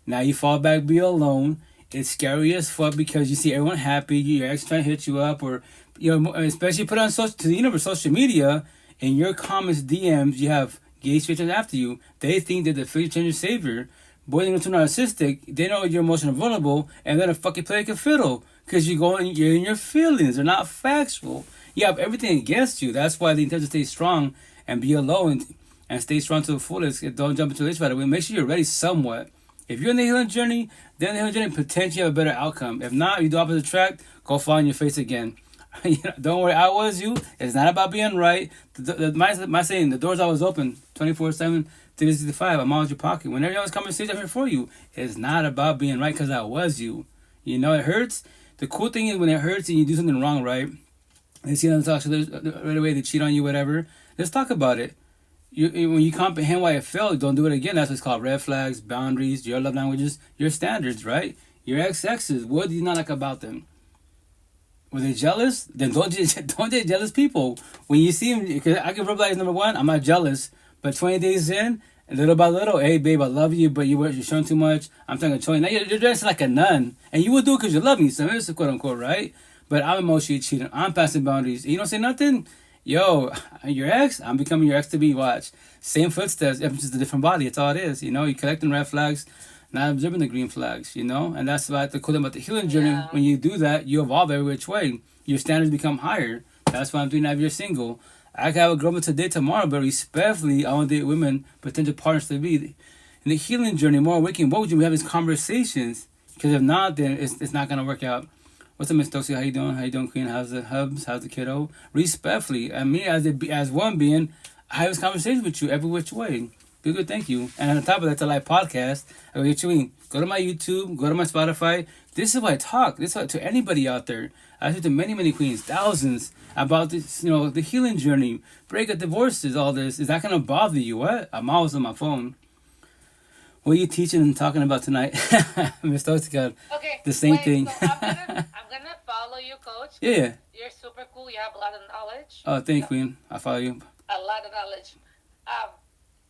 Now you fall back, be alone. It's scary as fuck because you see everyone happy. Your ex trying to hit you up, or especially put on social media. In your comments, DMs, you have gay straight after you. They think that the future change savior. Boy, they're too narcissistic. They know you're emotionally vulnerable, and then fucking play like a fiddle because you're in your feelings. They're not factual. You have everything against you. That's why the intention to stay strong and be alone and stay strong to the fullest. Don't jump into this right away. Make sure you're ready somewhat. If you're in the healing journey, then the healing journey potentially have a better outcome. If not, you do opposite track, go fall on your face again. Don't worry, I was you. It's not about being right. My saying, the door's always open, 24/7, 365. I'm always in your pocket. Whenever you always conversation, I'm here for you. It's not about being right because I was you. It hurts. The cool thing is when it hurts and you do something wrong, right? And see them talk right away, they cheat on you, whatever. Let's talk about it. When you comprehend why it failed, don't do it again. That's what's called red flags, boundaries, your love languages, your standards, right? Your exes, what do you not like about them? Were they jealous? Then don't date jealous people. When you see them, because I can verbalize number 1, I'm not jealous. But 20 days in, little by little, hey babe, I love you, but you're showing too much. I'm trying to show you. Now you're dressing like a nun, and you would do it because you love me. So it's quote unquote, right? But I'm emotionally cheating. I'm passing boundaries. You don't say nothing. Yo, your ex, I'm becoming your ex to be. Watch. Same footsteps, it's just a different body. It's all it is. You're collecting red flags, not observing the green flags, And that's about the cool thing about the healing journey. Yeah. When you do that, you evolve every which way. Your standards become higher. That's why I'm doing that if you're single. I can have a girl today, tomorrow, but respectfully, I want to date women, potential partners to be. In the healing journey, more awakening, what would you have these conversations? Because if not, then it's not going to work out. What's up, Miss Stokesy? How you doing? How you doing, Queen? How's the hubs? How's the kiddo? Respectfully, I mean, as one being, I have this conversation with you every which way. Good, thank you. And on top of that, it's a live podcast. I go get you in. Go to my YouTube. Go to my Spotify. This is why I talk. This is to anybody out there. I speak to many queens, thousands, about this, the healing journey, breakup, divorces, all this. Is that going to bother you? What? I'm always on my phone. What are you teaching and talking about tonight? Miss Toxica. Okay. The same thing. So I'm gonna follow you, Coach. Yeah. You're super cool. You have a lot of knowledge. Oh, thank you, Queen. I follow you. A lot of knowledge.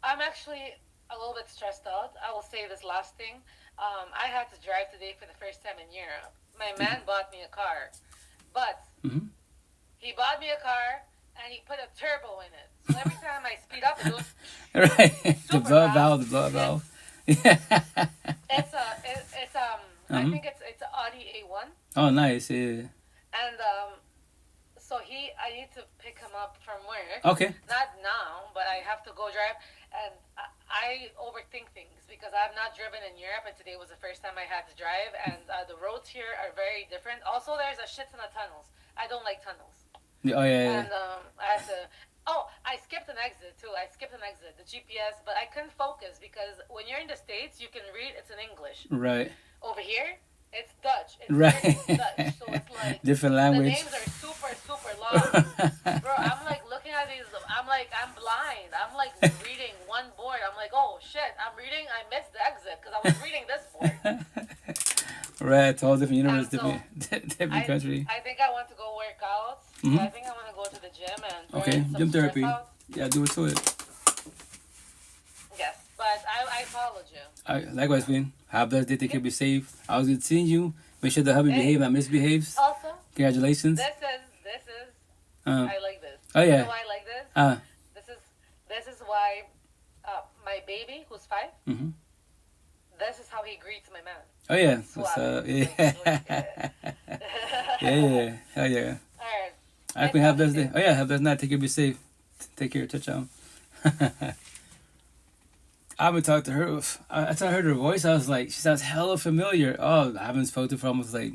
I'm actually a little bit stressed out. I will say this last thing. I had to drive today for the first time in Europe. My man bought me a car, but he bought me a car and he put a turbo in it. So every time I speed up, it goes right. The blood valve. Yeah. I think it's an Audi A1. Oh, nice. Yeah. And so I need to pick him up from work. Okay. Not now, but I have to go drive. And I overthink things because I've not driven in Europe, and today was the first time I had to drive. And the roads here are very different. Also, there's a shit ton of tunnels. I don't like tunnels. Oh yeah. And I had to. Oh, I skipped an exit too. The GPS, but I couldn't focus because when you're in the States, you can read it's in English. Right. Over here, it's Dutch. Right. Dutch, so it's like different language. The names are super long. Bro, I'm like looking at these. I'm blind. I'm like reading one board. I'm like, oh shit, I missed the exit because I was reading this board. Right, it's all different universe, different country. I think I want to go work out. Mm-hmm. I think I want to go to the gym and okay, gym therapy. Yeah, do it to it. Yes, but I followed you. Likewise, Queen. Have a blessed day. Take care. Be safe. I was good seeing you. Make sure the hubby behave and misbehaves. Also, congratulations. This is. I like this. Oh yeah. So I like this. why my baby, who's 5, this is how he greets my man. Oh yeah, what's up? Yeah, yeah, hell yeah. All right. I can have this day. Oh yeah, have this night. Take care, be safe. Take care, touch I've been talking to her. I heard her voice. I was like, she sounds hella familiar. Oh, I haven't spoken to her for almost like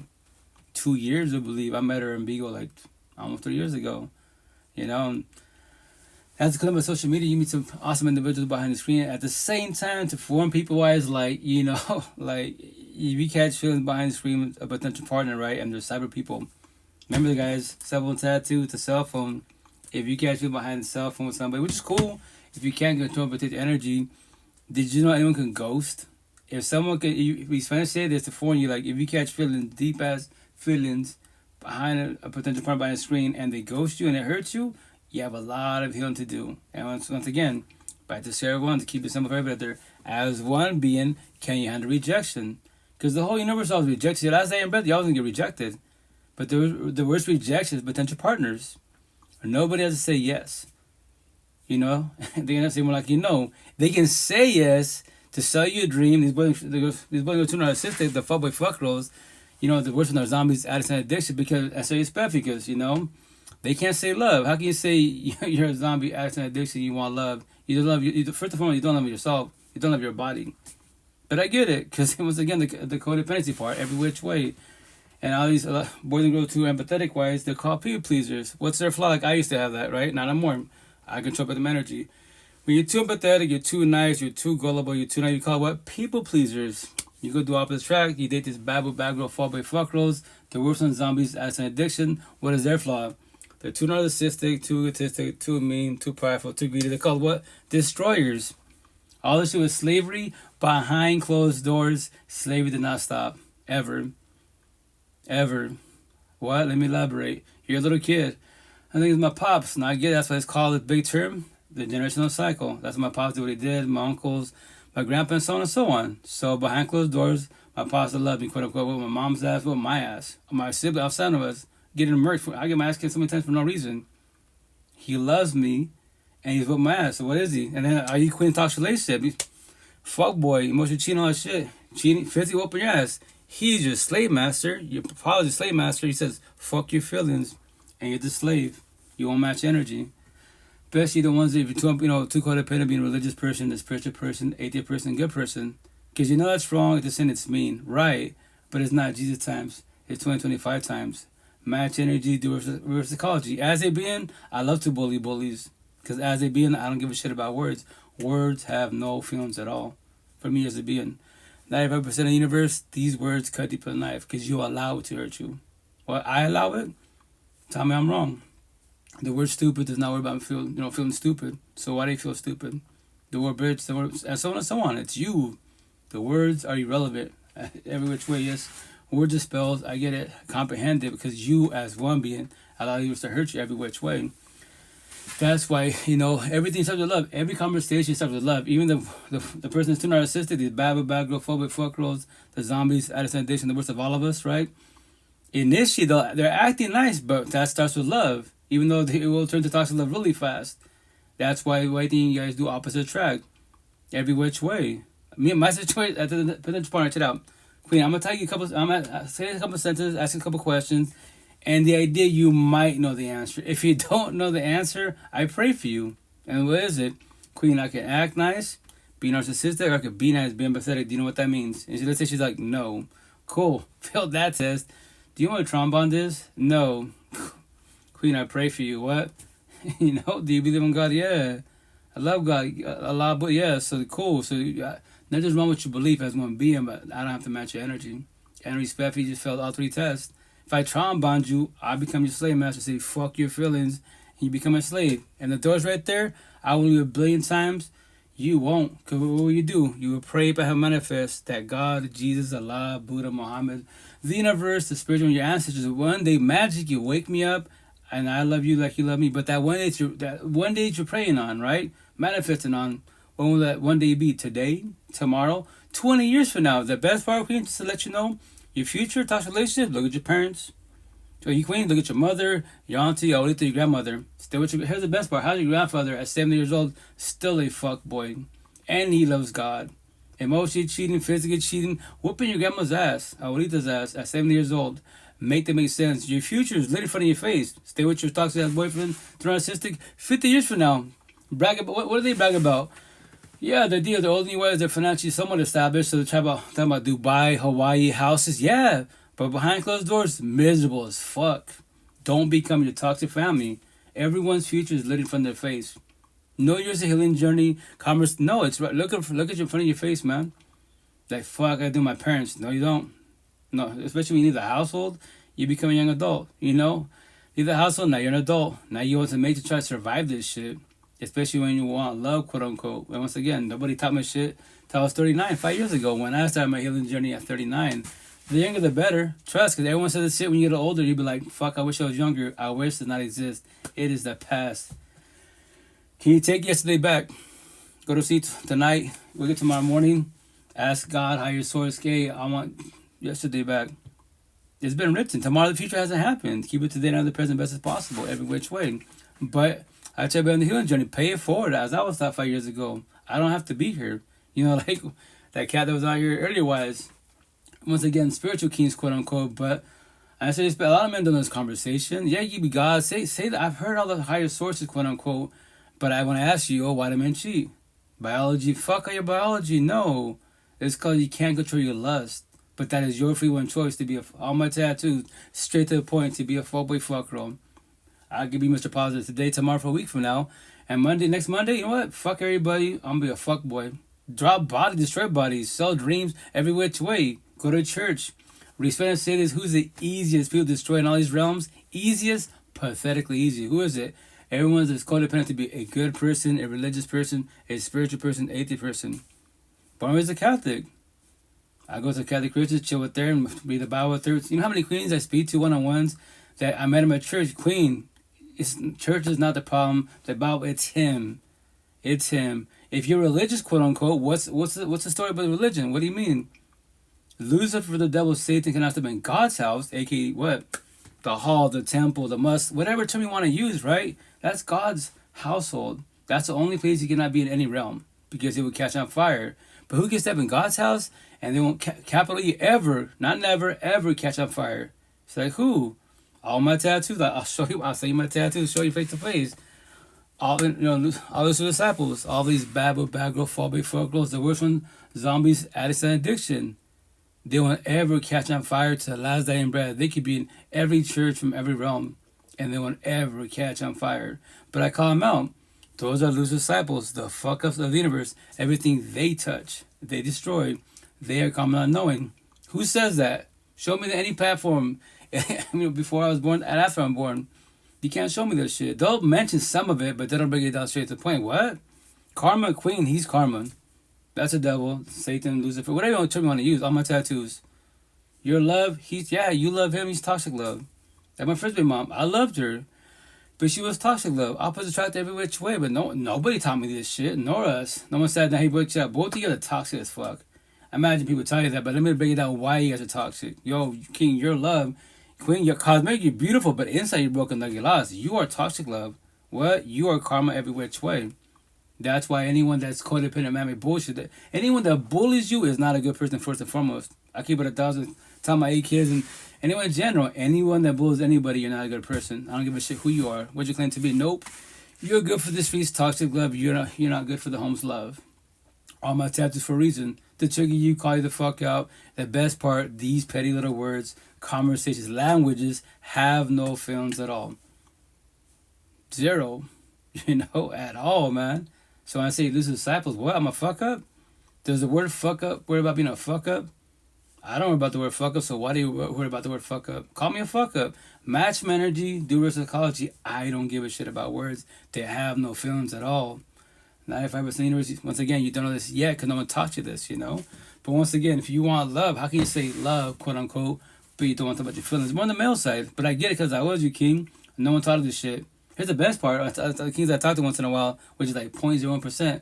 2 years, I believe. I met her in Beagle like almost 3 years ago. You know, and that's because of social media. You meet some awesome individuals behind the screen. At the same time, to form people wise, like, you know, like if you catch feelings behind the screen with a potential partner, right? And there's cyber people. Remember the guys, cell phone tattoo with the cell phone. If you catch feelings behind the cell phone with somebody, which is cool, if you can't control but take the energy. Did you know anyone can ghost? If someone can, we Spanish say this to warn you, like if you catch feelings, deep ass feelings behind a potential partner behind the screen, and they ghost you and it hurts you, you have a lot of healing to do. And once again, back to Sarah 1 to keep it simple for everybody. As one being, can you handle rejection? Because the whole universe always rejects you. Last day in bed, you always gonna get rejected. But the worst rejection is potential partners. Nobody has to say yes. You know, they end up saying more like, you know, they can say yes to sell you a dream. These boys go too narcissistic, the fuckboy fuck girls. You know, the worst one are zombies, addicts, and addiction. Because I say respect because, you know, they can't say love. How can you say you're a zombie, addict, and addiction? You want love? You don't love. First of all, you don't love yourself. You don't love your body. But I get it because once again, the codependency part, every which way. And all these boys and girls too empathetic wise, they're called people pleasers. What's their flaw? Like I used to have that, right? Not anymore. I control them energy. When you're too empathetic, you're too nice, you're too gullible, you're too nice, you call what? People pleasers. You go do opposite track, you date this bad girl, fall by fuck girls, the worst on zombies as an addiction. What is their flaw? They're too narcissistic, too egotistic, too mean, too prideful, too greedy. They're called what? Destroyers. All this shit was slavery behind closed doors. Slavery did not stop. Ever. Ever. What? Let me elaborate. You're a little kid. I think it's my pops. Now I get it. That's why it's called a big term, the generational cycle. That's what my pops did what he did, my uncles, my grandpa, and so on and so on. So behind closed doors, my pops loved me, quote unquote, with my mom's ass, with my ass. My sibling outside of us, getting murked. I get my ass kicked so many times for no reason. He loves me, and he's with my ass. So what is he? And then are you queen toxic relationship? Fuck boy, emotional cheating, all that shit. Cheating, physically whooping your ass. He's your slave master. Your father's your slave master. He says, fuck your feelings, and you're the slave. You won't match energy. Especially the ones that if you're too codependent, being a religious person, a spiritual person, atheist person, good person. Because you know that's wrong, it's sin, it's mean. Right. But it's not Jesus times. It's 2025 times. Match energy, do reverse psychology. As a being, I love to bully bullies. Because as a being, I don't give a shit about words. Words have no feelings at all. For me as a being. 95% of the universe, these words cut deep in the knife. Because you allow it to hurt you. Well, I allow it. Tell me I'm wrong. The word stupid does not worry about feeling stupid. So why do you feel stupid? The word bitch, the word, and so on and so on. It's you. The words are irrelevant. Every which way, yes. Words are spells. I get it. Comprehend it because you, as one being, allow you to hurt you every which way. That's why, everything starts with love. Every conversation starts with love. Even the person that's too narcissistic, these bad girl, phobic fuck girls, the zombies, addicts and addiction, the worst of all of us, right? Initially, they're acting nice, but that starts with love. Even though it will turn to toxic love really fast. That's why I think you guys do opposite track. Every which way. Me and my situation, at the potential partner, check it out. Queen, I'm going to tell you say a couple sentences, ask a couple questions, and the idea you might know the answer. If you don't know the answer, I pray for you. And what is it? Queen, I can act nice, be narcissistic, or I can be nice, be empathetic. Do you know what that means? And let's say she's like, no. Cool. Failed that test. Do you know what a trombone is? No. Queen, I pray for you. What? Do you believe in God? Yeah. I love God. Allah, but yeah. So cool. So nothing's wrong with your belief as one being, but I don't have to match your energy. And respect, you just failed all 3 tests. If I trombone you, I become your slave master. Say, fuck your feelings. And you become a slave. And the door's right there. I will do it 1 billion times. You won't. Because what will you do? You will pray but have manifest that God, Jesus, Allah, Buddha, Muhammad, the universe, the spiritual, your ancestors, one day magic, you wake me up. And I love you like you love me. But that one day you're praying on, right? Manifesting on. When will that one day be? Today? Tomorrow? 20 years from now. The best part, Queen, just to let you know, your future toxic relationship, look at your parents. So you queen, look at your mother, your auntie, your abuelita, your grandmother. Stay with your. Here's the best part. How's your grandfather at 70 years old still a fuck boy, and he loves God. Emotionally cheating, physically cheating, whooping your grandma's ass, abuelita's ass at 70 years old. Make that make sense. Your future is literally in front of your face. Stay with your toxic ass boyfriend, narcissistic. 50 years from now, brag about what do they brag about? Yeah, the deal. They're older than you are. They're financially somewhat established. So they're talking about Dubai, Hawaii houses. Yeah, but behind closed doors, miserable as fuck. Don't become your toxic family. Everyone's future is literally in front of their face. No, yours a healing journey. Commerce. No, it's right. Look at you in front of your face, man. Like fuck, I do my parents. No, you don't. No, especially when you leave the household, you become a young adult. You know, leave the household. Now you're an adult. Now you want to make to try to survive this shit. Especially when you want love, quote unquote. And once again, nobody taught me shit till I was 39, 5 years ago. When I started my healing journey at 39, the younger the better. Trust, because everyone says this shit when you get older. You be like, fuck, I wish I was younger. I wish it did not exist. It is the past. Can you take yesterday back? Go to sleep tonight. Wake up tomorrow morning. Ask God, higher source, okay, I want yesterday back. It's been written. Tomorrow the future hasn't happened. Keep it today and the present best as possible, every which way. But I tell you on the healing journey, pay it forward. As I was taught 5 years ago, I don't have to be here. You know, like that cat that was out here earlier was, once again, spiritual kings, quote unquote. But I say a lot of men don't know this conversation. Yeah, you be God. Say that. I've heard all the higher sources, quote unquote. But I want to ask you, why do men cheat? Biology, fuck all your biology. No. It's because you can't control your lust. But that is your free one choice to be all my tattoos, straight to the point, to be a fuckboy fuck girl. I'll give you Mr. Positive today, tomorrow, for a week from now. And next Monday, you know what? Fuck everybody. I'm going to be a fuck boy. Drop bodies, destroy bodies, sell dreams every which way. Go to church. Respect and say this. Who's the easiest people to destroy in all these realms? Easiest? Pathetically easy. Who is it? Everyone's is codependent to be a good person, a religious person, a spiritual person, atheist person. Born and raised a Catholic. I go to Catholic churches, chill with them, read the Bible with her. You know how many queens I speak to one-on-ones that I met in my church? Queen, church is not the problem. The Bible, it's him. It's him. If you're religious, quote unquote, what's the story about religion? What do you mean? Lucifer, the devil, Satan cannot step in God's house, aka what? The hall, the temple, the mosque, whatever term you want to use, right? That's God's household. That's the only place he cannot be in any realm because it would catch on fire. But who can step in God's house and they won't capital E ever, not never, ever catch on fire? It's like who? All my tattoos. I'll show you my tattoos. Show you face to face. All those disciples. All these bad girl, fall big fuck girls. The worst one, zombies, addicts, and addiction. They won't ever catch on fire to the last dying breath. They could be in every church from every realm, and they won't ever catch on fire. But I call them out. Those are loose disciples, the fuck ups of the universe. Everything they touch, they destroy. They are common unknowing. Who says that? Show me any platform. Before I was born and after I'm born. You can't show me this shit. They'll mention some of it, but they don't bring it down straight to the point. What? Karma Queen, he's karma. That's a devil, Satan, Lucifer, whatever term you want to use. All my tattoos. Your love, you love him, he's toxic love. Like my first baby mom, I loved her. But she was toxic love. Opposites attract every which way. But nobody taught me this shit, nor us. No one said that he breaks up. Both of you are toxic as fuck. I imagine people tell you that, but let me break it down why you guys are toxic. Yo, King, your love, Queen, your cosmetic, you're beautiful, but inside you're broken like you lost. You are toxic love. What? You are karma every which way. That's why anyone that's codependent, man, bullshit. Anyone that bullies you is not a good person first and foremost. I keep it 1,000. Tell my 8 kids and anyone in general. Anyone that bullies anybody, you're not a good person. I don't give a shit who you are. What you claim to be? Nope. You're good for the streets, toxic love. You're not good for the home's love. All my tattoos for a reason. To trigger you, call you the fuck out. The best part, these petty little words, conversations, languages have no feelings at all. Zero. At all, man. So when I say lose disciples, what? I'm a fuck up? Does the word fuck up worry about being a fuck up? I don't worry about the word fuck up, so why do you worry about the word fuck up? Call me a fuck up. Match my energy, do reverse psychology. I don't give a shit about words. They have no feelings at all. 95% of the universe, once again, you don't know this yet because no one taught you this, But once again, if you want love, how can you say love, quote unquote, but you don't want to talk about your feelings? More on the male side, but I get it because I was you, King. No one taught us this shit. Here's the best part. The kings I talk to once in a while, which is like 0.01%.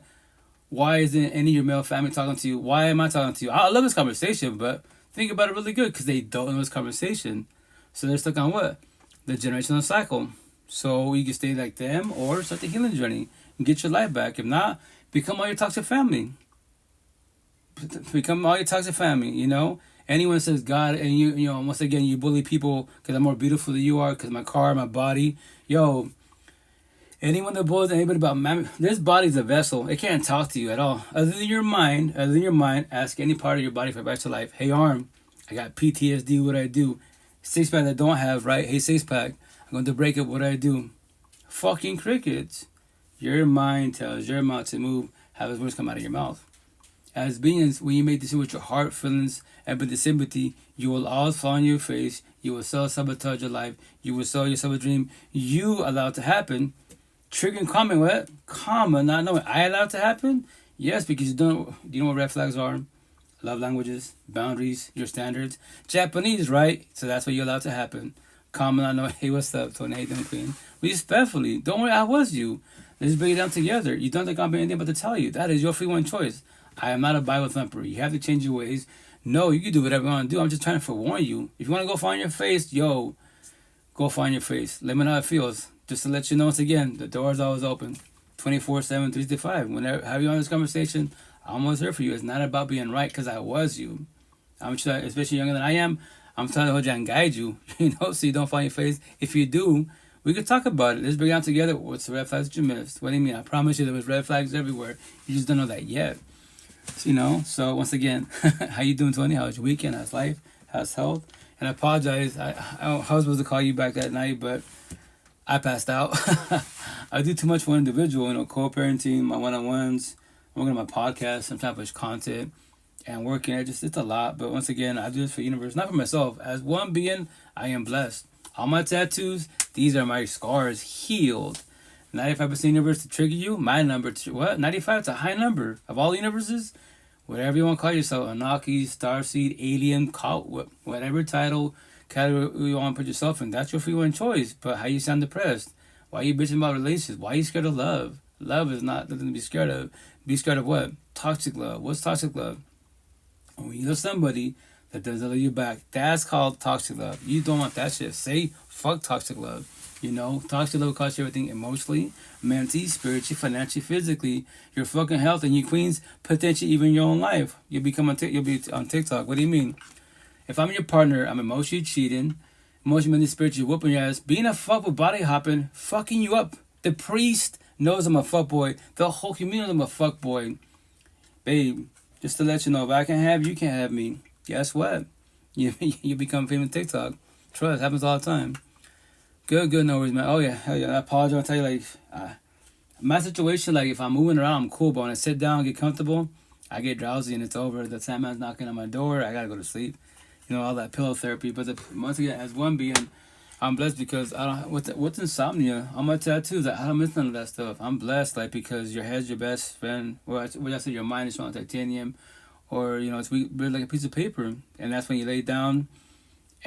Why isn't any of your male family talking to you? Why am I talking to you? I love this conversation, but think about it really good because they don't know this conversation. So they're stuck on what? The generational cycle. So you can stay like them or start the healing journey and get your life back. If not, become all your toxic family. Become all your toxic family, you know? Anyone says God, and you know, once again, you bully people because I'm more beautiful than you are, because my car, my body. Yo, anyone that bullies anybody about this body's a vessel. It can't talk to you at all. Other than your mind, ask any part of your body for advice to life. Hey, arm, I got PTSD, what I do? Six pack I don't have, right? Hey, six pack, I'm going to break up, what I do? Fucking crickets. Your mind tells your mouth to move, have his words come out of your mouth. As beings, when you make decisions with your heart, feelings, and with the sympathy, you will always fall on your face. You will self-sabotage your life. You will sell yourself a dream you allow it to happen. Triggering karma, what? Karma, not knowing. I allow it to happen? Yes, because you know what red flags are? Love languages, boundaries, your standards. Japanese, right? So that's what you allow to happen. Karma, not knowing. Hey, what's up, Tony? Hey, Queen. Respectfully. Don't worry, I was you. Let's break it down together. You don't think I'm anything but to tell you. That is your free one choice. I am not a Bible thumper. You have to change your ways. No, you can do whatever you want to do. I'm just trying to forewarn you. If you want to go find your face, yo, go find your face. Let me know how it feels. Just to let you know, once again, the door is always open. 24/7, 365. Whenever have you on this conversation, I'm always here for you. It's not about being right because I was you. I'm trying, especially younger than I am, I'm trying to hold you and guide you, you know, so you don't find your face. If you do, we could talk about it. Let's break it down together. What's the red flags that you missed? What do you mean? I promise you there was red flags everywhere. You just don't know that yet. So, you know, so once again, how you doing, Tony? How's your weekend? How's life? How's health? And I apologize. I was supposed to call you back that night, but I passed out. I do too much for one individual, you know, co-parenting, my one-on-ones, working on my podcast, sometimes push content, and working. It's a lot. But once again, I do this for the universe, not for myself. As one being, I am blessed. All my tattoos, these are my scars healed. 95% universe to trigger you. My number, what? 95? It's a high number. Of all universes, whatever you want to call yourself, Anunnaki, Starseed, Alien, whatever title, category you want to put yourself in, that's your free one choice. But how you sound depressed? Why are you bitching about relationships? Why are you scared of love? Love is not nothing to be scared of. Be scared of what? Toxic love. What's toxic love? When you love somebody that doesn't love you back, that's called toxic love. You don't want that shit. Say fuck toxic love. You know, toxic love will cost you everything emotionally, mentally, spiritually, financially, physically, your fucking health, and your queens, potentially even your own life. You'll be on TikTok. What do you mean? If I'm your partner, I'm emotionally cheating, emotionally, spiritually whooping your ass, being a fuck with body hopping, fucking you up. The priest knows I'm a fuck boy. The whole community knows I'm a fuck boy. Babe, just to let you know, if I can have you, can't have me. Guess what? You become famous TikTok. Trust, happens all the time. Good, no worries, man. Oh, yeah, hell yeah. I apologize. I'll tell you, like, my situation, like, if I'm moving around, I'm cool, but when I sit down, get comfortable, I get drowsy and it's over. The Sandman's knocking on my door. I gotta go to sleep. You know, all that pillow therapy. But once again, as one being, I'm blessed because I don't. What's insomnia? On my tattoos, I don't miss none of that stuff. I'm blessed, like, because your head's your best friend. Or what I say, your mind is on titanium, or you know, it's like a piece of paper, and that's when you lay down.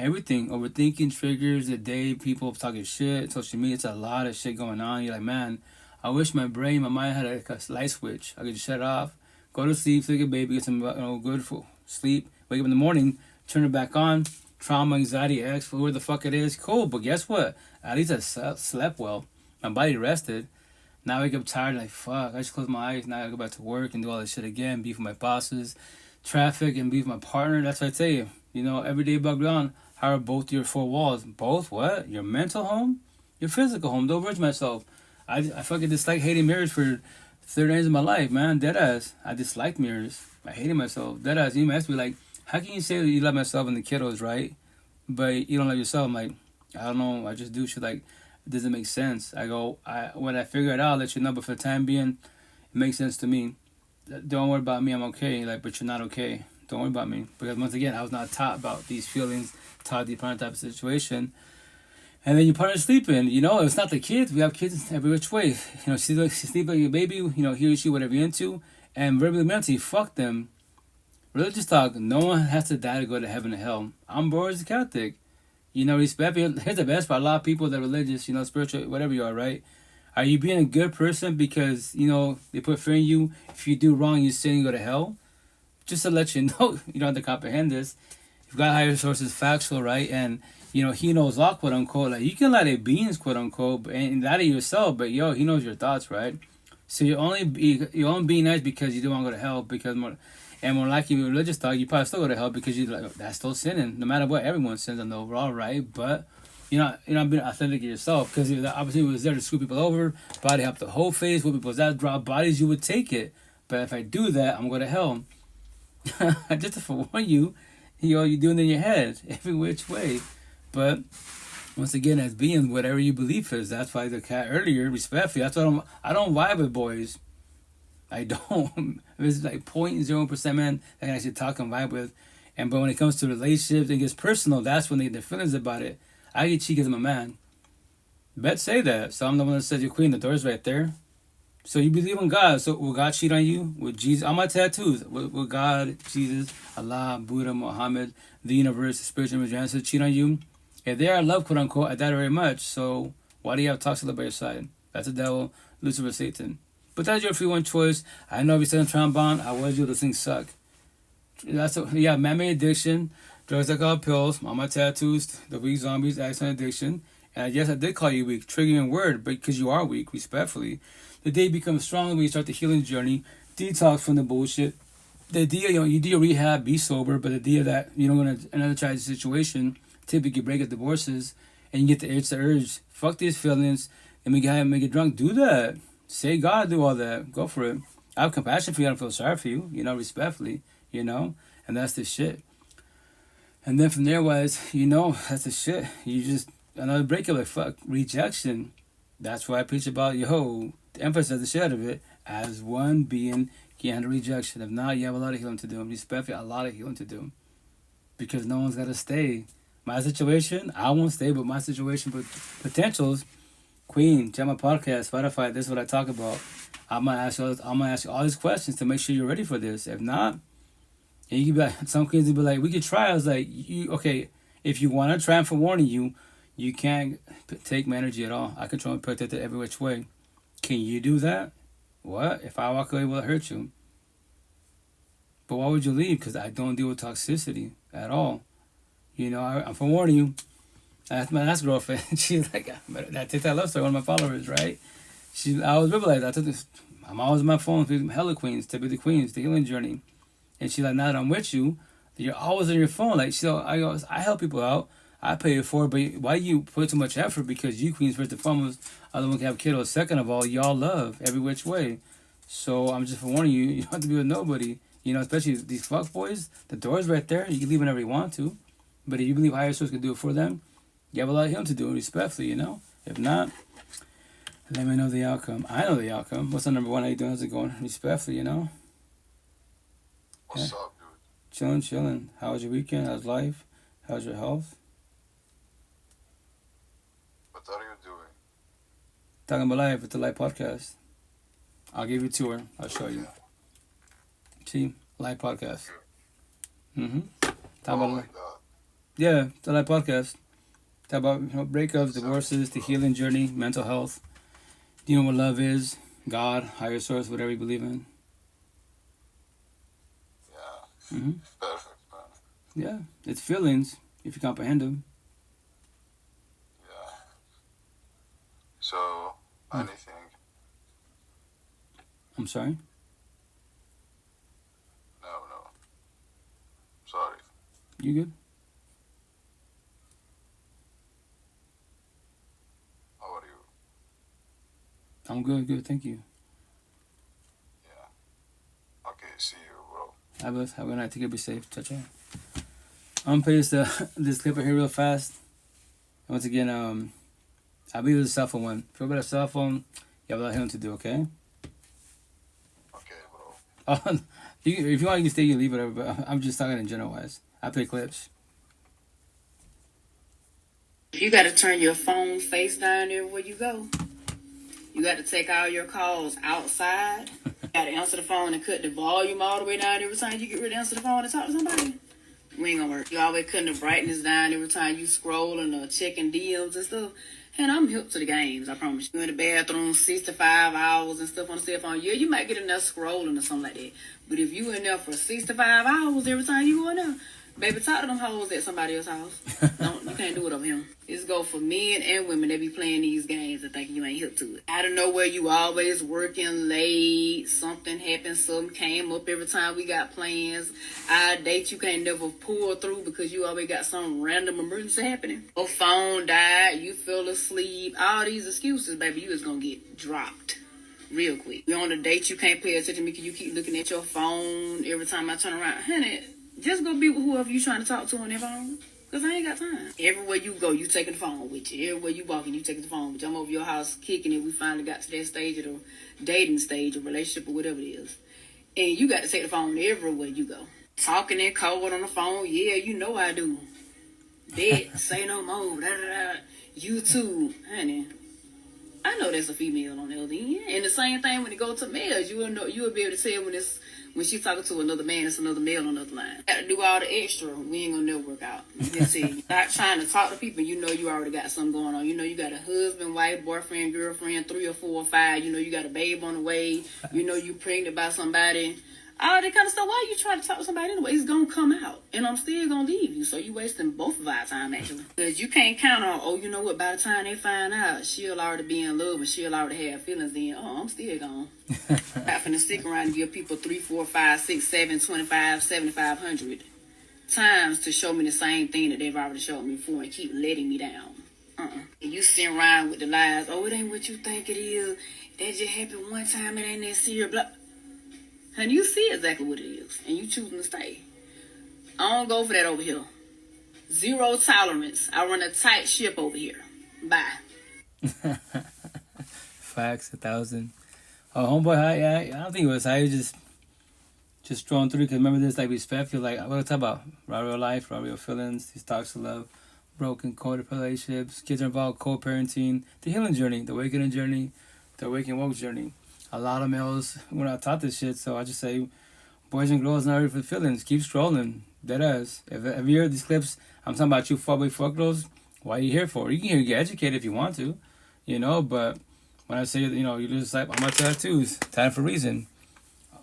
Everything, overthinking triggers the day, people talking shit, social media, it's a lot of shit going on. You're like, man, I wish my mind had like a light switch. I could just shut it off, go to sleep, take a baby, get some good for sleep, wake up in the morning, turn it back on. Trauma, anxiety, X, whoever the fuck it is, cool. But guess what? At least I slept well. My body rested. Now I wake up tired, like, fuck, I just close my eyes. Now I gotta go back to work and do all this shit again, beef with my bosses, traffic, and beef with my partner. That's what I tell you. You know, every day above ground. How are both your four walls? Both what? Your mental home? Your physical home. Don't rush myself. I fucking dislike hating mirrors for 30 days of my life, man. Deadass. I disliked mirrors. I hated myself. Deadass. You ask me, like, how can you say that you love myself and the kiddos, right? But you don't love yourself? I'm like, I don't know. I just do shit like, it doesn't make sense. When I figure it out, I'll let you know. But for the time being, it makes sense to me. Don't worry about me. I'm okay. Like, but you're not okay. Don't worry about me. Because once again, I was not taught about these feelings, taught the partner type of situation. And then your partner's sleeping. You know, it's not the kids. We have kids every which way. You know, she's sleeping like your baby. You know, he or she, whatever you're into. And verbally, mentally, fuck them. Religious talk, no one has to die to go to heaven or hell. I'm born as a Catholic. You know, respect. Here's the best part. A lot of people that are religious, you know, spiritual, whatever you are, right? Are you being a good person because, you know, they put fear in you? If you do wrong, you sin and go to hell? Just to let you know, you don't have to comprehend this. You've got higher sources, factual, right? And he knows all, quote unquote. Like, you can lie to beings, quote unquote, and lie to yourself, but he knows your thoughts, right? So you're only being nice because you don't want to go to hell, because more likely with religious thought, you probably still go to hell because you like, that's still sinning. No matter what, everyone sins on the overall, right? But you're not being authentic to yourself, because if the opportunity was there to screw people over, body up the whole face, with people's ass, drop bodies, you would take it. But if I do that, I'm going to hell. Just to forewarn you, you're doing it in your head every which way. But once again, as being whatever you believe is, that's why the cat earlier, respectfully, that's why I don't vibe with boys. I don't. It's like 0.0% man I can actually talk and vibe with. But when it comes to relationships, it gets personal. That's when they get their feelings about it. I get cheeky because I'm a man. Bet say that. So I'm the one that says you're queen. The door's right there. So you believe in God. So will God cheat on you? With Jesus? On my tattoos. Will God, Jesus, Allah, Buddha, Muhammad, the universe, the spiritual ancestors cheat on you? If they are loved, quote unquote, I doubt it very much. So why do you have toxic love by your side? That's the devil, Lucifer, Satan. But that's your free one choice. I know if you said trombone, I was you. Those things suck. Man-made addiction, drugs that call pills, on my tattoos, the weak zombies, accident addiction. And yes, I did call you weak, triggering word, because you are weak, respectfully. The day becomes stronger when you start the healing journey. Detox from the bullshit. The idea, you do your rehab, be sober, but the idea that you don't want another tragic situation, typically break up divorces, and you get the urge. Fuck these feelings, and make it drunk. Do that. Say God, do all that. Go for it. I have compassion for you. I don't feel sorry for you. Respectfully. And that's the shit. And then from there, that's the shit. You just another breakup, like fuck rejection. That's why I preach about emphasize the shit out of it as one being can handle rejection. If not, you have a lot of healing to do. Respectfully, a lot of healing to do, because no one's got to stay. My situation, I won't stay, but my situation, but potentials. Queen, check my podcast, Spotify. This is what I talk about. I'm gonna ask you all these questions to make sure you're ready for this. If not, and you can be like, some kids will be like, we could try. I was like, if you want to try, and for warning you, you can't take my energy at all. I control and protect it every which way. Can you do that? What? If I walk away, will it hurt you? But why would you leave? Because I don't deal with toxicity at all. I'm for warning you. That's my last girlfriend. She's like, that TikTok love story, one of my followers, right? I was realized, I'm always on my phone with hella queens, typically queens, the healing journey. And she's like, now that I'm with you, you're always on your phone. Like, I help people out. I pay it for it, but why do you put so much effort? Because you queens, first and foremost, other one can have kiddos. Second of all, y'all love every which way. So I'm just warning you, you don't have to be with nobody. Especially these fuck boys, the door's right there. You can leave whenever you want to. But if you believe higher source can do it for them, you have a lot of healing to do, respectfully, If not, let me know the outcome. I know the outcome. What's the number one? How you doing? How's it going? Respectfully, What's up, dude? Chilling. How was your weekend? How's life? How's your health? What are you doing? Talking about life with the Life Podcast. I'll give you a tour. I'll show you. See? Life Podcast. Mm-hmm. Oh my God. Yeah, the Life Podcast. Talk about breakups, divorces, the healing journey, mental health. Do you know what love is? God, higher source, whatever you believe in. Yeah. Mm-hmm. Perfect, man. Yeah, it's feelings, if you comprehend them. Yeah. So, anything? I'm sorry? No. Sorry. You good? How are you? I'm good, thank you. Yeah. Okay, see you, bro. Have a good night. Take care, be safe. Ciao. I'm gonna play this clip here real fast. Once again, I believe it's a cell phone one. If you've got a cell phone, you have a lot of healing to do, okay? Okay, bro. If you want, you can stay, you leave, whatever, but I'm just talking in general wise. I play clips. You got to turn your phone face down everywhere you go. You got to take all your calls outside. You got to answer the phone and cut the volume all the way down every time you get ready to answer the phone and talk to somebody. We ain't gonna work. You always cutting the brightness down every time you scrolling or checking DMs and stuff. And I'm hip to the games, I promise. You in the bathroom 65 hours and stuff on the cell phone. Yeah, you might get enough scrolling or something like that. But if you in there for 65 hours every time you go in there, Baby, talk to them hoes at somebody else's house. No, you can't do it over here. It's go for men and women that be playing these games and thinking you ain't hip to it. Out of nowhere, you always working late. Something happened, something came up every time we got plans. Our date you can't never pull through because you always got some random emergency happening. Your phone died, you fell asleep. All these excuses, baby, you is gonna get dropped real quick. You on a date, you can't pay attention to me because you keep looking at your phone every time I turn around. Honey, just go be with whoever you trying to talk to on their phone. Because I ain't got time. Everywhere you go, you taking the phone with you. Everywhere you walking, you taking the phone with you. I'm over your house kicking it. We finally got to that stage of the dating stage or relationship or whatever it is. And you got to take the phone everywhere you go. Talking in code on the phone. Yeah, you know I do. Bet, say no more. Da, da, da. YouTube. Honey, I know that's a female on the other end. And the same thing when it goes to males. You will be able to tell when she's talking to another man, it's another male on the other line. Got to do all the extra. We ain't gonna never work out. Just see, not trying to talk to people. You know you already got something going on. You know you got a husband, wife, boyfriend, girlfriend, 3 or 4 or 5. You know you got a babe on the way. You know you pregnant by somebody. All that kind of stuff. Why you trying to talk to somebody anyway? It's gonna come out, and I'm still gonna leave you. So you wasting both of our time actually, because you can't count on. Oh, you know what? By the time they find out, she'll already be in love and she'll already have feelings. Then, oh, I'm still gone. I'm finna stick around and give people 3, 4, 5, 6, 7, 25, 7,500 times to show me the same thing that they've already showed me before and keep letting me down. And you sitting around with the lies. Oh, it ain't what you think it is. That just happened one time. It ain't that serious. Blah. And you see exactly what it is, and you choosing to stay. I don't go for that over here. 0 tolerance. I run a tight ship over here. Bye. Facts, 1,000. Oh, homeboy, I don't think it was high. He was just drawn through. Because remember this, like, respectful. Like, what we talk about? Raw real life, raw real feelings, these talks of love, broken coded relationships, kids are involved, co-parenting, the healing journey, the awakening journey, the awakening woke journey. A lot of males were not taught this shit, so I just say, boys and girls not ready for feelings. Keep scrolling. Deadass. If you heard these clips, I'm talking about you fuckboy fuck girls, why are you here for? You can get educated if you want to, you know, but when I say, you know, you lose sight on my tattoos, time for reason.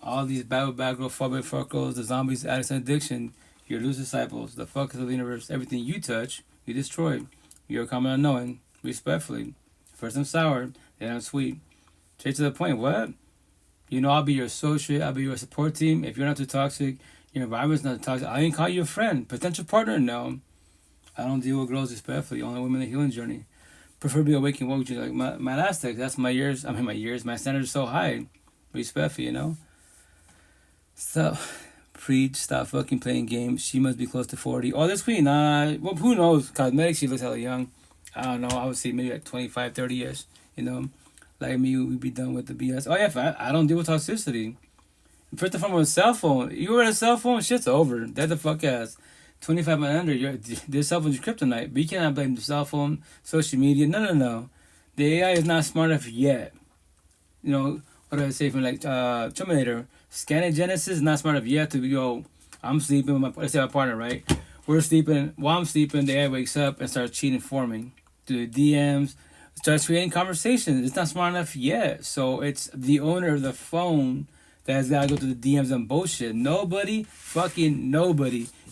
All these bad girl, fuckboy fuck girls, the zombies, addicts, and addiction, your loose disciples, the fuckers of the universe, everything you touch, you destroy. You're a common unknowing, respectfully. First I'm sour, then I'm sweet. Straight to the point. What? You know, I'll be your associate. I'll be your support team. If you're not too toxic, your environment's not toxic, I ain't call you a friend. Potential partner? No. I don't deal with girls respectfully. Only women in the healing journey. Preferably awakening woke journey. Like my last text, that's my years. I mean, my standards are so high. Respectfully, you know? So, preach. Stop fucking playing games. She must be close to 40. Oh, this queen, well, who knows? Cosmetics, she looks hella young. I don't know. I would say maybe like 25, 30 years, you know? Like me, we'd be done with the BS. Oh, yeah, I don't deal with toxicity. First and foremost, cell phone. You were a cell phone, shit's over. Dead the fuck ass. 25 and under, their cell phone's your kryptonite. But you cannot blame the cell phone, social media. No. The AI is not smart enough yet. You know, what do I say from like Terminator? Scanning Genesis is not smart enough yet to go, I'm sleeping with let's say my partner, right? We're sleeping. While I'm sleeping, the AI wakes up and starts cheating for me. Through the DMs. Starts creating conversations. It's not smart enough yet. So it's the owner of the phone that has got to go through the DMs and bullshit. Nobody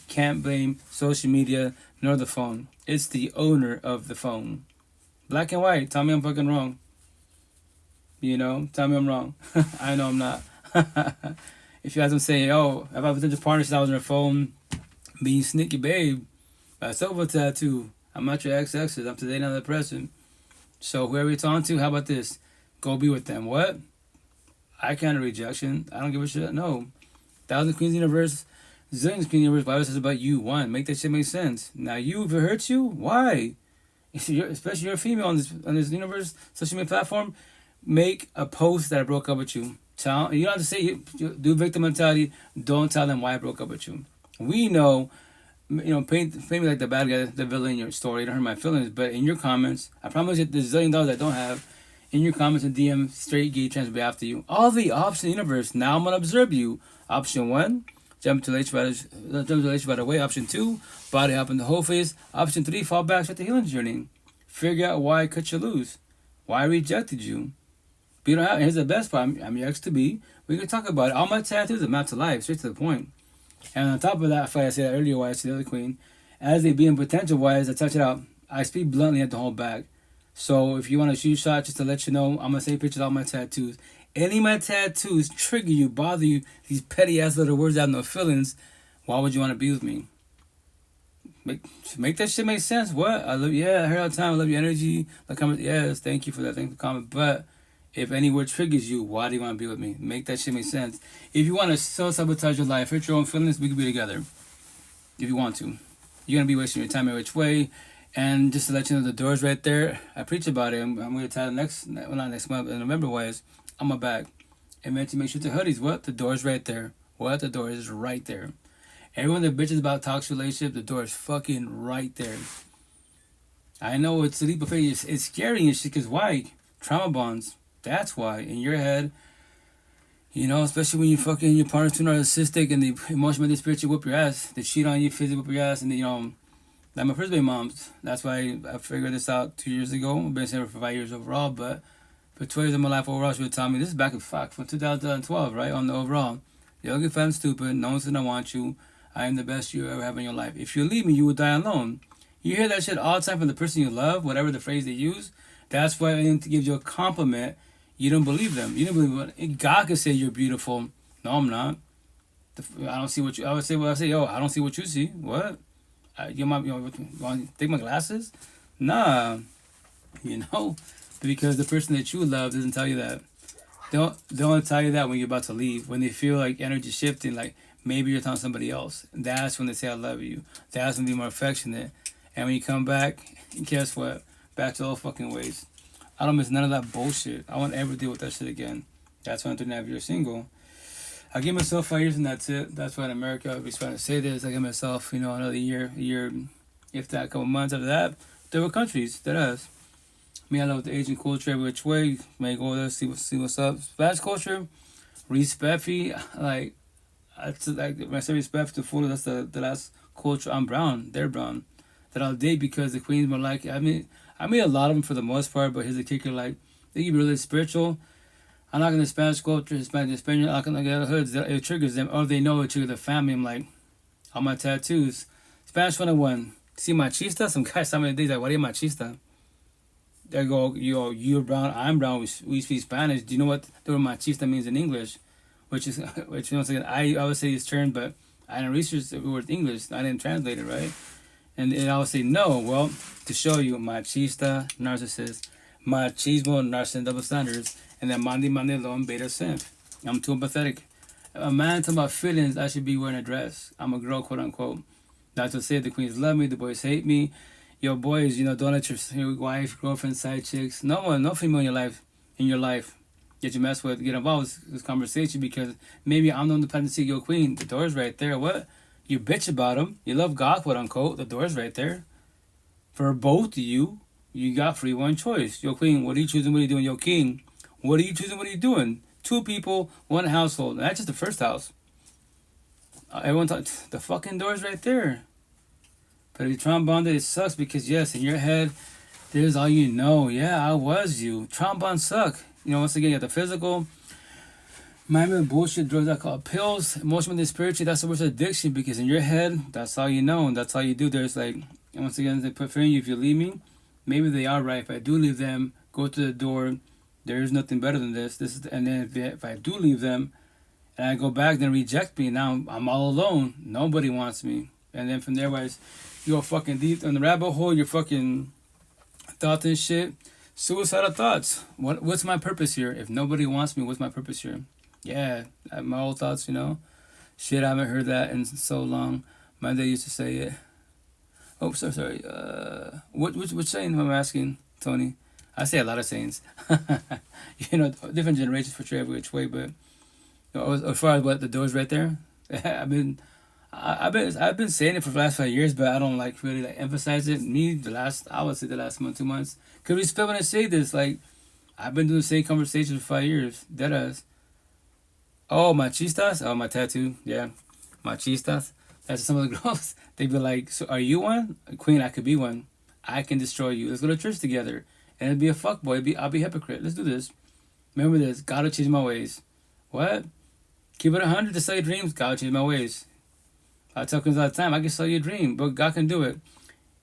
can't blame social media nor the phone. It's the owner of the phone. Black and white. Tell me I'm fucking wrong. You know? Tell me I'm wrong. I know I'm not. If you guys don't say, oh, if I was in the partnership, I was on the phone being sneaky, babe. That's over tattoo. I'm not your ex-exes. I'm today, not the present. So whoever you're talking to, how about this? Go be with them. What? I can't rejection. I don't give a shit. No. 1,000 Queens Universe, zillions Queens Universe. Bible says about you. One. Make that shit make sense. Now you, if it hurts you, why? Especially you're a female on this universe social media platform. Make a post that I broke up with you. You don't have to say do victim mentality. Don't tell them why I broke up with you. We know. You know, paint me like the bad guy, the villain in your story. You don't hurt my feelings, but in your comments, I promise you, there's $1 zillion I don't have. In your comments and DM, straight gay trans will be after you. All the options in the universe. Now I'm gonna observe you. Option 1, jump to relationship right away. Option 2, body hop in the whole face. Option 3, fall back at the healing journey. Figure out why I cut you loose, why I rejected you. But you don't have. Here's the best part. I'm your ex to be. We can talk about it. All my tattoos are mapped to life, straight to the point. And on top of that, like I said earlier, wives to the other queen, as they being potential wives, I touch it out. I speak bluntly at the whole back. So if you want to shoot shot, just to let you know, I'm gonna say pictures of all my tattoos. Any of my tattoos trigger you, bother you, these petty ass little words that have no feelings, why would you want to be with me? Make that shit make sense. What? I love you. Yeah, I heard all the time. I love your energy. Like comment. Yes, thank you for that. Thank you for the comment. But if any word triggers you, why do you want to be with me? Make that shit make sense. If you want to self-sabotage your life, hurt your own feelings, we can be together. If you want to. You're going to be wasting your time in which way. And just to let you know, the door's right there. I preach about it. I'm going to tell not next month, in November wise, on my back. And meant to make sure the hoodies. What? The door's right there. What? The door is right there. Everyone that bitches about toxic relationship, the door is fucking right there. I know it's a leap of faith. It's scary and shit. Because why? Trauma bonds. That's why. In your head, you know, especially when you fucking your partner's too narcissistic and they emotionally, spiritually whip your ass. They cheat on you, physically whip your ass, and they, you know, like my first baby moms. That's why I figured this out 2 years ago. I've been saying it for 5 years overall, but for 12 years of my life overall, she would tell me, this is back in from 2012, right? On the overall. You don't get fat and stupid. No one said I want you. I am the best you ever have in your life. If you leave me, you will die alone. You hear that shit all the time from the person you love, whatever the phrase they use. That's why I need to give you a compliment. You don't believe them. You don't believe what God could say you're beautiful. No, I'm not. I don't see what you. I would say, well, I say, yo, I don't see what you see. What? You want to take my glasses? Nah. You know, because the person that you love doesn't tell you that. They only tell you that when you're about to leave. When they feel like energy shifting, like maybe you're telling somebody else. That's when they say I love you. That's when they're more affectionate. And when you come back, guess what? Back to old fucking ways. I don't miss none of that bullshit. I won't ever deal with that shit again. That's why I'm 3.5 years single. I give myself 5 years and that's it. That's why in America, I'll be trying to say this. I give myself, you know, another year, if that, a couple months after that. There were countries that us. Me, I love the Asian culture every which way. May go there, see what's up. Spanish culture, respectful. Like, when I say respect to full, that's the last culture. I'm brown. They're brown. That I'll date because the queens were like, I mean a lot of them for the most part, but here's the kicker, like, they can be really spiritual. I'm not going to Spanish culture, Spanish, I'm not going to get hoods. It triggers them, or they know it triggers the family. I'm like, all my tattoos. Spanish 101. See machista? Some guy saw me the days like, what are you machista? They go, you're brown, I'm brown, we speak Spanish. Do you know what the word machista means in English? Which once again, I would say it's term, but I didn't research the word English. I didn't translate it, right? And I would say no. Well, to show you, machista, narcissist, machismo, narcissist, double standards, and then mandilon, beta simp. I'm too empathetic. A man talking about feelings, I should be wearing a dress. I'm a girl, quote unquote. Not to say the queens love me, the boys hate me. Yo, boys, you know, don't let your wife, girlfriend, side chicks, no female in your life that you mess with, get involved with this conversation, because maybe I'm the one to see your queen. The door's right there. What? You bitch about him. You love God, quote unquote. The door's right there. For both of you, you got free one choice. Yo, queen, what are you choosing? What are you doing? Yo, king, what are you choosing? What are you doing? 2 people, 1 household. And that's just the first house. Everyone thought the fucking door's right there. But if you're trauma bonded, it sucks because, yes, in your head, there's all you know. Yeah, I was you. Trauma bonds suck. You know, once again, you have the physical. Mind bullshit drugs I call pills, emotionally, spiritually, that's the worst addiction because in your head, that's all you know and that's all you do. There's like, once again, they prefer you if you leave me. Maybe they are right. If I do leave them, go to the door. There is nothing better than this. And then if I do leave them and I go back, then reject me. Now I'm all alone. Nobody wants me. And then from there, wise, you go fucking deep in the rabbit hole. Your fucking thoughts and shit. Suicidal thoughts. What's my purpose here? If nobody wants me, what's my purpose here? Yeah, my old thoughts, you know. Shit, I haven't heard that in so long. My dad used to say it. Oh, sorry. Which saying am I asking, Tony? I say a lot of sayings. You know, different generations portray every which way, but you know, as far as what the door's right there, I've been saying it for the last 5 years, but I don't really emphasize it. I would say the last month, 2 months. Cause respect when I say this, like I've been doing the same conversation for 5 years. Deadass. Oh, machistas? Oh, my tattoo. Yeah. Machistas. That's some of the girls. They be like, so are you one? Queen, I could be one. I can destroy you. Let's go to church together. And it'd be a fuckboy. I'll be a hypocrite. Let's do this. Remember this. Gotta change my ways. What? Keep it 100 to say dreams. Gotta change my ways. I tell kids all the time, I can sell you a dream, but God can do it.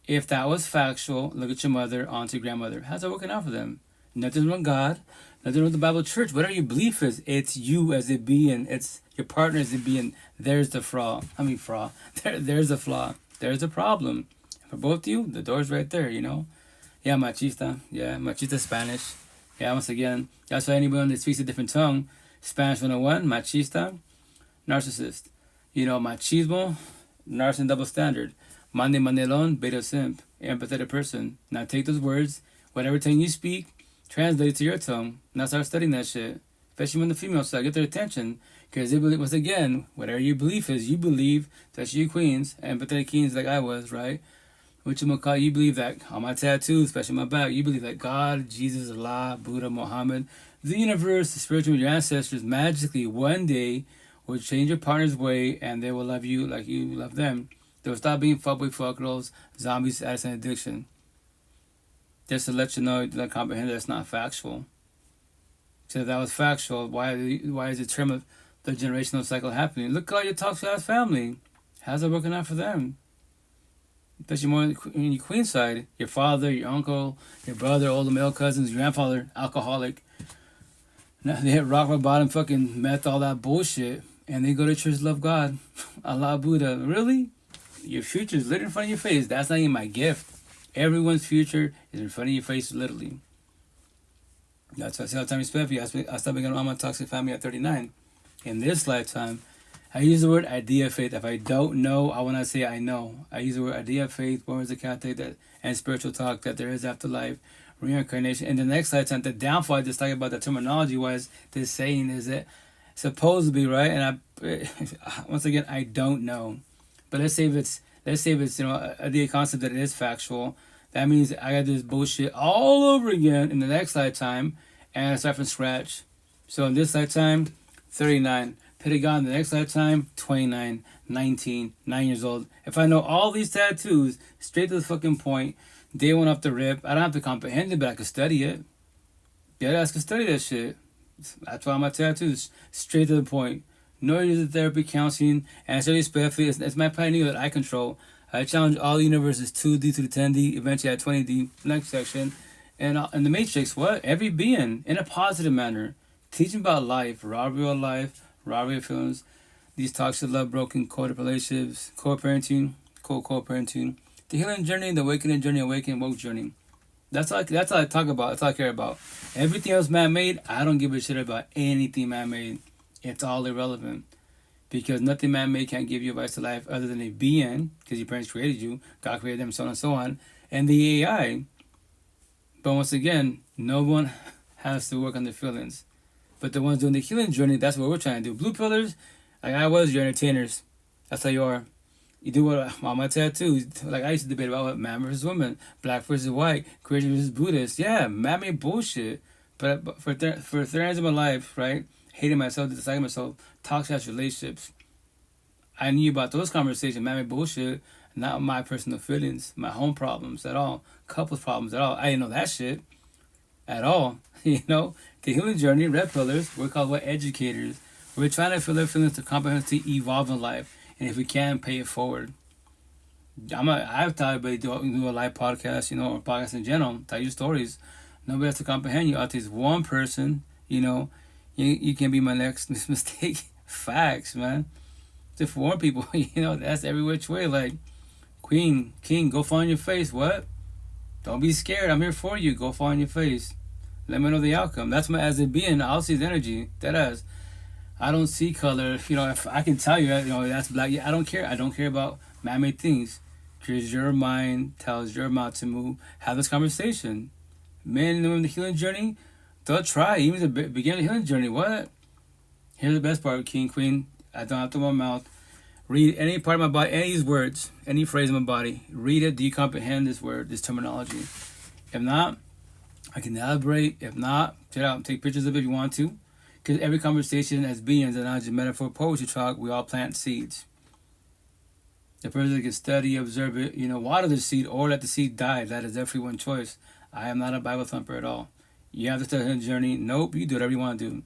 If that was factual, look at your mother, auntie, grandmother. How's it working out for them? Nothing wrong with God, nothing wrong with the Bible church. Whatever your belief is, it's you as a being. It's your partner as a being. There's the flaw. There's the flaw. There's the problem. For both of you, the door's right there, you know? Yeah, machista. Yeah, machista Spanish. Yeah, once again, that's why anyone that speaks a different tongue, Spanish 101, machista, narcissist. You know, machismo, narcissist double standard. Mande mandelon, beta simp, empathetic person. Now take those words, whatever tongue you speak, translate it to your tongue. Now start studying that shit. Especially when the female side, get their attention. Because they believe, once again, whatever your belief is, you believe that you queens, empathetic queens like I was, right? Which you believe that on my tattoo, especially my back, you believe that God, Jesus, Allah, Buddha, Muhammad, the universe, the spiritual, your ancestors, magically one day will change your partner's way and they will love you like you love them. They'll stop being fuckboy fuckgirls, zombies, addicts, and addiction. Just to let you know, that comprehend that's not factual. So if that was factual, why is the term of the generational cycle happening? Look at all your toxic ass family. How's it working out for them? Especially more in your queen side. Your father, your uncle, your brother, all the male cousins, your grandfather, alcoholic. Now they hit rock bottom, fucking meth, all that bullshit. And they go to church, love God. Allah, Buddha. Really? Your future is literally in front of your face. That's not even my gift. Everyone's future is in front of your face, literally. That's why I say all the time, respectfully. I stopped being around my toxic family at 39. In this lifetime, I use the word idea of faith. If I don't know, I want to say I know. I use the word idea of faith, words of Catholic, and spiritual talk, that there is afterlife, reincarnation. In the next lifetime, the downfall I just talking about, the terminology was, this saying is it supposed to be, right? And once again, I don't know. But let's say if it's you know, the concept that it is factual. That means I got to do this bullshit all over again in the next lifetime, and I start from scratch. So in this lifetime, 39. Pentagon, the next lifetime, 29, 19, 9 years old. If I know all these tattoos, straight to the fucking point, day one off the rip, I don't have to comprehend it, but I can study it. Dead ass can study that shit. That's why my tattoos, straight to the point. No years of therapy, counseling, and I say respectfully, it's my pioneer that I control. I challenge all the universes 2D to the 10D, eventually at 20D, next section. And in the Matrix, what? Every being, in a positive manner, teaching about life, robbery of life, robbery of feelings, these toxic love, broken, coded relationships, co-parenting, co-parenting, the healing journey, the awakening journey, awakening, woke journey. That's all I talk about. That's all I care about. Everything else man-made, I don't give a shit about anything man-made. It's all irrelevant. Because nothing man-made can give you advice to life other than a being, because your parents created you, God created them, so on and so on, and the AI. But once again, no one has to work on their feelings. But the ones doing the healing journey, that's what we're trying to do. Blue pillars, like I was, you're entertainers. That's how you are. You do what on my tattoos. Like I used to debate about what man versus woman, black versus white, Christian versus Buddhist. Yeah, man-made bullshit. But for 3 years of my life, right, hating myself, disliking myself, toxic relationships, I knew about those conversations, man-made bullshit, not my personal feelings, my home problems at all, couples problems at all. I didn't know that shit at all. You know, the healing journey, red pillars, we're called what? Educators. We're trying to feel their feelings to comprehend, to evolve in life. And if we can, pay it forward. I've thought everybody do a live podcast, you know, or podcast in general, tell your stories. Nobody has to comprehend you. Out to one person, you know, you can be my next mistake. Facts, man. Just warn people, you know, that's every which way. Like, Queen, King, go fall on your face. What? Don't be scared. I'm here for you. Go fall on your face. Let me know the outcome. That's my, as a being, I'll see his energy. That as. I don't see color. You know, if I can tell you, you know, that's black. Yeah, I don't care. I don't care about man-made things. Because your mind tells your mouth to move. Have this conversation. Men and women in the healing journey, they'll try. Even the beginning of the healing journey. What? Here's the best part, King, Queen. I don't have to my mouth. Read any part of my body, any of these words, any phrase in my body. Read it. Do you comprehend this word, this terminology? If not, I can elaborate. If not, check it out. Take pictures of it if you want to. Because every conversation as beings, analogy, metaphor, poetry talk, we all plant seeds. The person can study, observe it, you know, water the seed or let the seed die. That is every one choice. I am not a Bible thumper at all. You have to start a journey. Nope, you do whatever you want to do.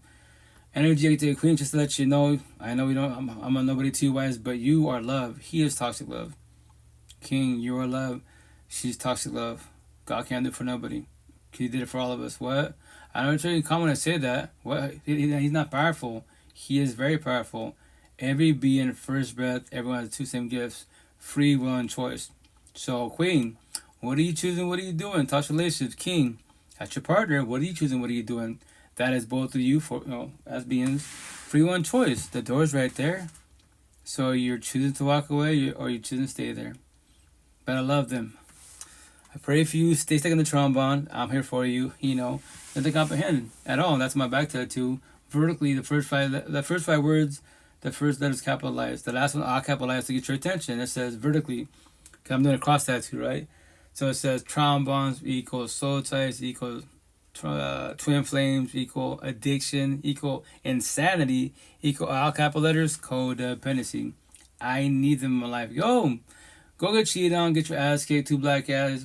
Energetic to the Queen, just to let you know, I know we don't. I'm a nobody to you, wise, but you are love. He is toxic love. King, you are love. She's toxic love. God can't do it for nobody. He did it for all of us. What? I don't really common to say that. What? He's not powerful. He is very powerful. Every being, first breath, everyone has the two same gifts: free will and choice. So, Queen, what are you choosing? What are you doing? Touch relationships. King, that's your partner. What are you choosing? What are you doing? That is both of you for as beings. Free will and choice. The door's right there. So you're choosing to walk away, or you're choosing to stay there. But I love them. I pray for you. Stay stuck in the trombone. I'm here for you. Nothing comprehend at all. That's my back tattoo. Vertically, the first five words, the first letter is capitalized. The last one I'll capitalize to get your attention. It says vertically. Cause I'm doing a cross tattoo, right? So it says trombones equals soul ties equals twin flames equal addiction equal insanity equal all capital letters codependency. I need them in my life. Yo, go get cheated on, get your ass kicked, two black guys,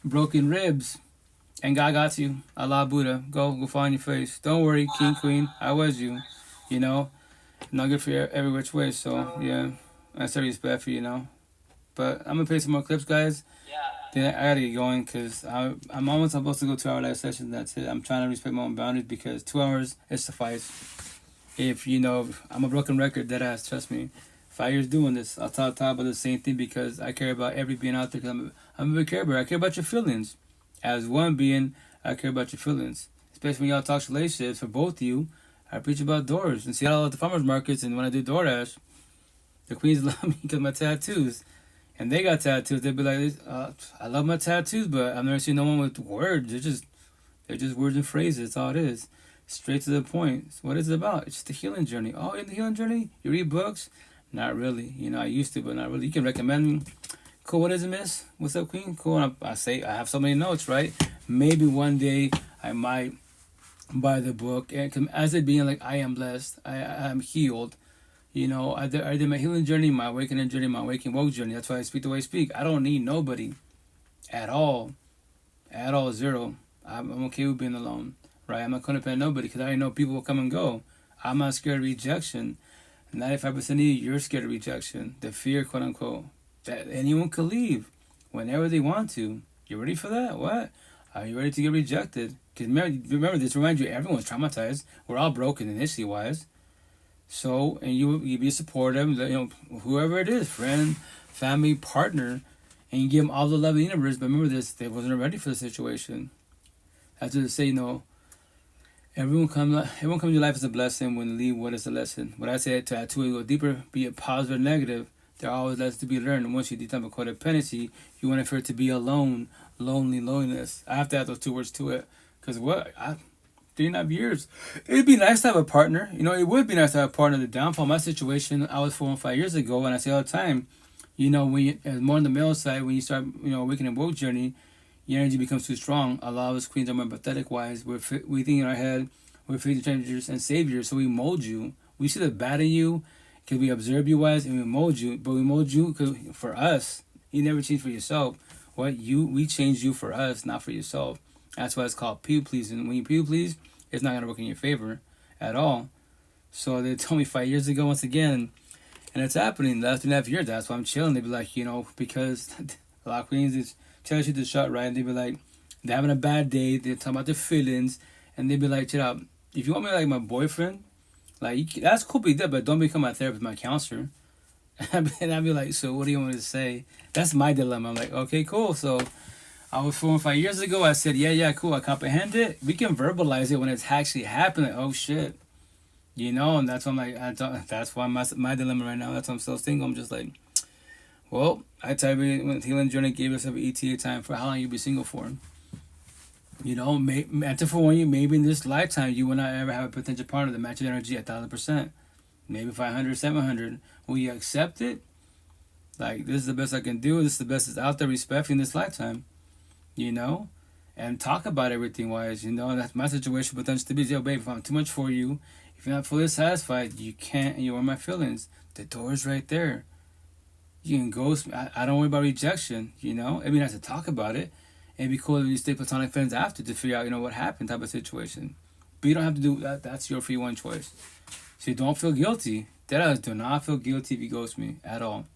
broken ribs, and God got you. Allah Buddha, go find your face. Don't worry, King Queen, I was you. Not good for you every which way. So yeah, I still respect for But I'm gonna play some more clips, guys. Then I gotta get going because I'm almost supposed to go 2-hour live session. That's it. I'm trying to respect my own boundaries because 2 hours is suffice. If I'm a broken record, dead ass. Trust me. 5 years doing this, I'll talk about the same thing because I care about every being out there. Because I'm a big care bear. I care about your feelings. As one being, I care about your feelings. Especially when y'all talk relationships for both of you. I preach about doors and see all at the farmers markets, and when I do DoorDash, the queens love me because of my tattoos. And they got tattoos. They'd be like, I love my tattoos, but I've never seen no one with words. They're just words and phrases. That's all it is. Straight to the point. So what is it about? It's just the healing journey. Oh, in the healing journey? You read books? Not really. I used to, but not really. You can recommend me. Cool, what is it, miss? What's up, queen? Cool. I say, I have so many notes, right? Maybe one day I might buy the book. And as it being like, I am blessed. I am healed. I did my healing journey, my awakening journey, my awakening woke journey. That's why I speak the way I speak. I don't need nobody at all. At all, zero. I'm okay with being alone, right? I'm not going to depend on nobody because I already know people will come and go. I'm not scared of rejection. 95% of you're scared of rejection. The fear, quote unquote, that anyone could leave whenever they want to. You ready for that? What? Are you ready to get rejected? Because remember, this reminds you everyone's traumatized. We're all broken initially wise. So, and you be supportive, whoever it is, friend, family, partner, and you give them all the love of the universe. But remember this, they wasn't ready for the situation. That's what they say, everyone comes to your life as a blessing. When they leave, what is a lesson? What I say to add to it, go deeper, be it positive or negative, there are always lessons to be learned. And once you determine codependency, you want it for it to be alone, loneliness. I have to add those 2 words to it. Because 3.5 years. It'd be nice to have a partner. It would be nice to have a partner. The downfall of my situation, I was 4 and 5 years ago, and I say all the time, when as more on the male side, when you start, awakening woke journey, your energy becomes too strong. A lot of us queens are more pathetic wise. We think in our head, we're faith changers and saviors, so we mold you. We see the bad in you because we observe you wise and we mold you. But we mold you because for us, you never change for yourself. We change you for us, not for yourself. That's why it's called people pleasing. When you people please, it's not going to work in your favor at all. So they told me 5 years ago once again, and it's happening the last 2.5 years. That's why I'm chilling. They'd be like, because a lot of queens is tell you the shot right, and they'd be like, they're having a bad day. They're talking about their feelings, and they'd be like, chill out. If you want me like my boyfriend, that's cool, but don't become my therapist, my counselor. And I'd be like, so what do you want me to say? That's my dilemma. I'm like, okay, cool. So I was 4 or 5 years ago. I said, yeah, cool. I comprehend it. We can verbalize it when it's actually happening. Oh shit, And that's why I'm like, that's why my dilemma right now. That's why I'm still single. I'm just like, well, I tell you, when the healing journey gave yourself an ETA time for how long you be single for. Mental for one, maybe in this lifetime you will not ever have a potential partner that matches energy 1,000%. Maybe 500, 700. Will you accept it? Like, this is the best I can do. This is the best that's out there, respecting this lifetime. And talk about everything wise, that's my situation potential to be, babe, if I'm too much for you, if you're not fully satisfied, you can't, you are my feelings. The door is right there. You can ghost me. I don't worry about rejection, It'd be nice to talk about it. It'd be cool if you stay platonic friends after to figure out, what happened type of situation. But you don't have to do that. That's your free one choice. So don't feel guilty. Deadass, do not feel guilty if you ghost me at all.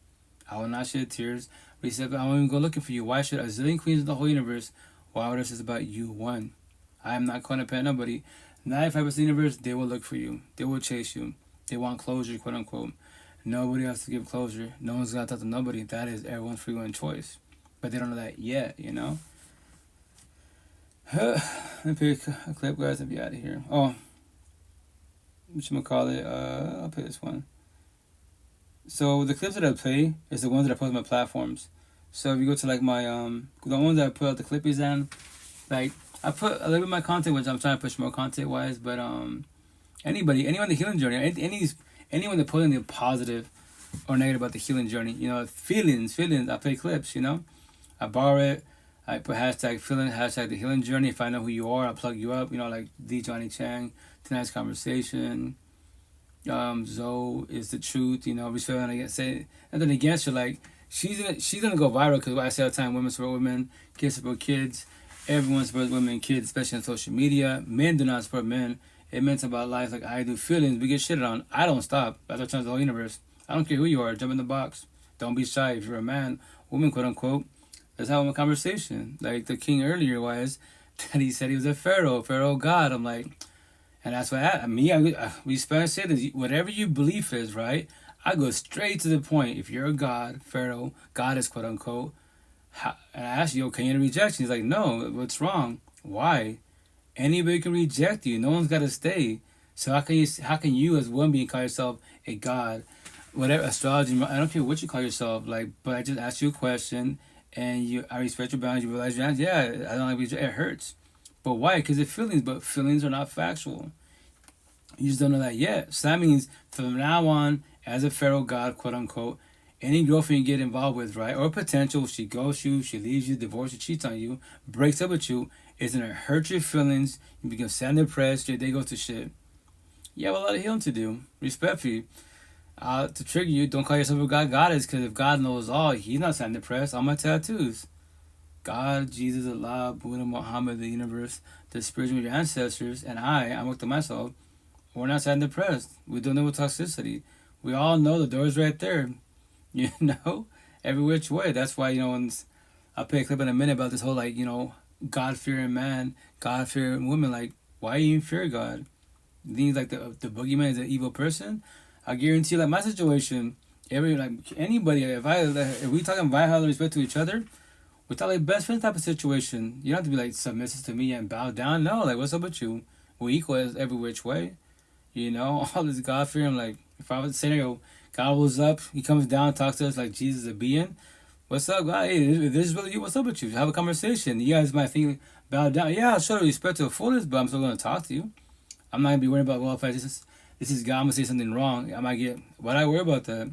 I will not shed tears. I won't even go looking for you. Why should a zillion queens in the whole universe? Why would this about you? One. I am not codependent nobody. 95% of the universe, they will look for you. They will chase you. They want closure, quote unquote. Nobody has to give closure. No one's gonna talk to nobody. That is everyone's free will choice. But they don't know that yet, you know? Let me pick a clip, guys, and be out of here. Oh. Whatchamacallit? I'll play this one. So the clips that I play is the ones that I post on my platforms. So if you go to like my the ones that I put out the clippies on, like I put a little bit of my content, which I'm trying to push more content wise, but anyone the healing journey, anyone that put in the positive or negative about the healing journey, you know, feelings, I play clips, you know. I borrow it, I put hashtag feeling, hashtag the healing journey. If I know who you are, I'll plug you up, you know, like the Johnny Chang, tonight's conversation. Zoe is the truth, you know. We feel and I say nothing against her. Like she's gonna go viral because I say all the time, women support women, kids support kids. Everyone supports women and kids, especially on social media. Men do not support men. It meant about life like I do. Feelings we get shitted on. I don't stop. That's what turns the whole universe. I don't care who you are. Jump in the box. Don't be shy. If you're a man, woman, quote unquote, let's have a conversation. Like the king earlier was that he said he was a pharaoh god. I'm like. And that's why we Spanish say this, whatever your belief is, right? I go straight to the point. If you're a god, pharaoh, goddess, quote unquote, and I ask you, can you reject? He's like, no, what's wrong? Why? Anybody can reject you. No one's got to stay. So how can you as one being call yourself a god? Whatever astrology, I don't care what you call yourself. Like, but I just asked you a question, and I respect your boundaries. You realize your answer. Yeah, I don't like it hurts. But why? Because it's feelings, but feelings are not factual. You just don't know that yet. So that means from now on, as a pharaoh god, quote unquote, any girlfriend you get involved with, right, or potential, she ghosts you, she leaves you, divorces you, cheats on you, breaks up with you, is going to hurt your feelings, you become sad and depressed, your day goes to shit. You have a lot of healing to do, respectfully. To trigger you, don't call yourself a god goddess, because if God knows all, he's not sad and depressed. All my tattoos. God, Jesus, Allah, Buddha, Muhammad, the universe, the spiritual your ancestors, and I worked on myself. We're not sad and depressed. We don't know with toxicity. We all know the door's right there. You know? Every which way. That's why, you know, I'll play a clip in a minute about this whole, like, you know, God-fearing man, God-fearing woman. Like, why you even fear God? Things like the boogeyman is an evil person. I guarantee, like, my situation, anybody, if we talking violent respect to each other, we talk like best friend type of situation. You don't have to be like submissive to me and bow down. No, like what's up with you? We're equal every which way. You know, all this God fear. I'm like, if I was scenario, God was up, he comes down, talks to us like Jesus a being. What's up, God? Hey, if this is really you, what's up with you? Have a conversation. You guys might think bow down. Yeah, I'll show respect to the fullest, but I'm still gonna talk to you. I'm not gonna be worried about, well, if this is God, I'm gonna say something wrong. I might get why do I worry about that?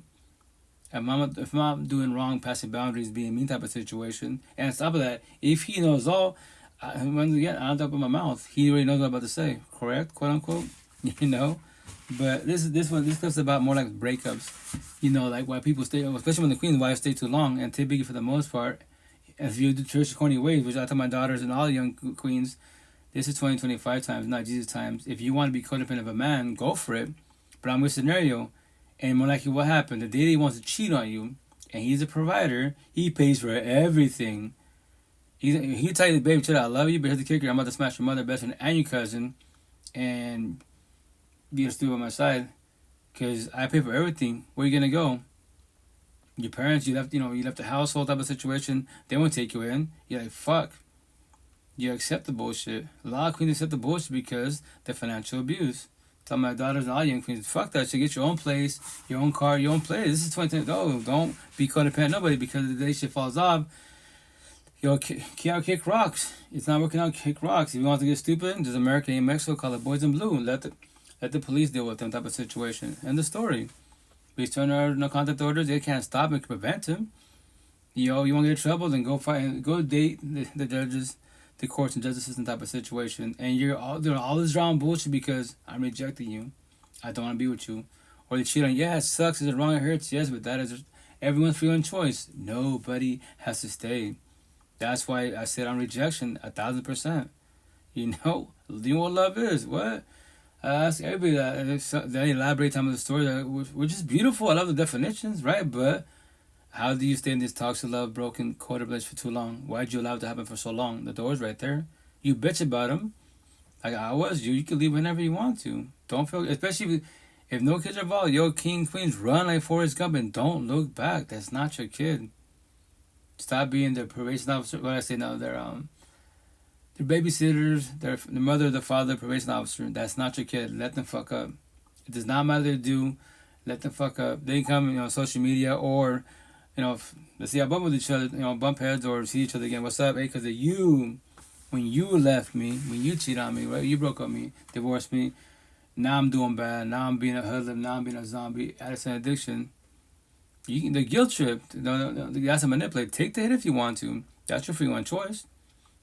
If I'm doing wrong, passing boundaries, being mean type of situation, and on top of that, if he knows all, once again, I don't open my mouth. He already knows what I'm about to say, correct, quote unquote, you know. But this clip's about more like breakups, you know, like why people stay, especially when the queen's wives stay too long, and typically for the most part, if you do church corny ways, which I tell my daughters and all the young queens, this is 2025 times, not Jesus times. If you want to be codependent of a man, go for it. But I'm with scenario. And more likely what happened, the day he wants to cheat on you, and he's a provider, he pays for everything. He'll tell you, baby, chill out, I love you, but here's the kicker, I'm about to smash your mother, best friend, and your cousin, and be gonna stay by my side, because I pay for everything. Where you gonna go? Your parents, you left the household type of situation, they won't take you in. You're like, fuck. You accept the bullshit. A lot of queens accept the bullshit because the financial abuse. Tell my daughters and all young queens, fuck that shit. Get your own place, your own car, your own place. This is 2020. No, don't be codependent nobody, because the day shit falls off, kick rocks. It's not working out, kick rocks. If you want to get stupid, there's America in Mexico, call it Boys in Blue. Let the police deal with them type of situation. End the story. Please turn our no contact orders. They can't stop and prevent him. You want to get in trouble, then go fight and go date the judges, the courts and justice system type of situation, and you're all doing all this drama bullshit because I'm rejecting you. I don't want to be with you. Or they cheat on you. Yeah, it sucks. Is it wrong? It hurts. Yes, but that is everyone's free choice. Nobody has to stay. That's why I said on rejection 1,000%. You know what love is. What? I ask everybody that. They elaborate some of the story which is beautiful. I love the definitions, right? But how do you stay in this toxic love, broken, quarter relationship for too long? Why'd you allow it to happen for so long? The door's right there. You bitch about them. Like I was, you can leave whenever you want to. Don't feel, especially if no kids are involved. Yo, king, queens, run like Forrest Gump and don't look back. That's not your kid. Stop being the probation officer. What I say now, they're babysitters. They're the mother, the father, probation officer. That's not your kid. Let them fuck up. It does not matter to do. Let them fuck up. They come, on social media or, let's see, I bump with each other, bump heads or see each other again. What's up? Hey, because of you. When you left me, when you cheated on me, right? You broke up me, divorced me. Now I'm doing bad. Now I'm being a hoodlum. Now I'm being a zombie. Addicts and addiction. The guilt trip. That's a manipulate. Take the hit if you want to. That's your free one choice.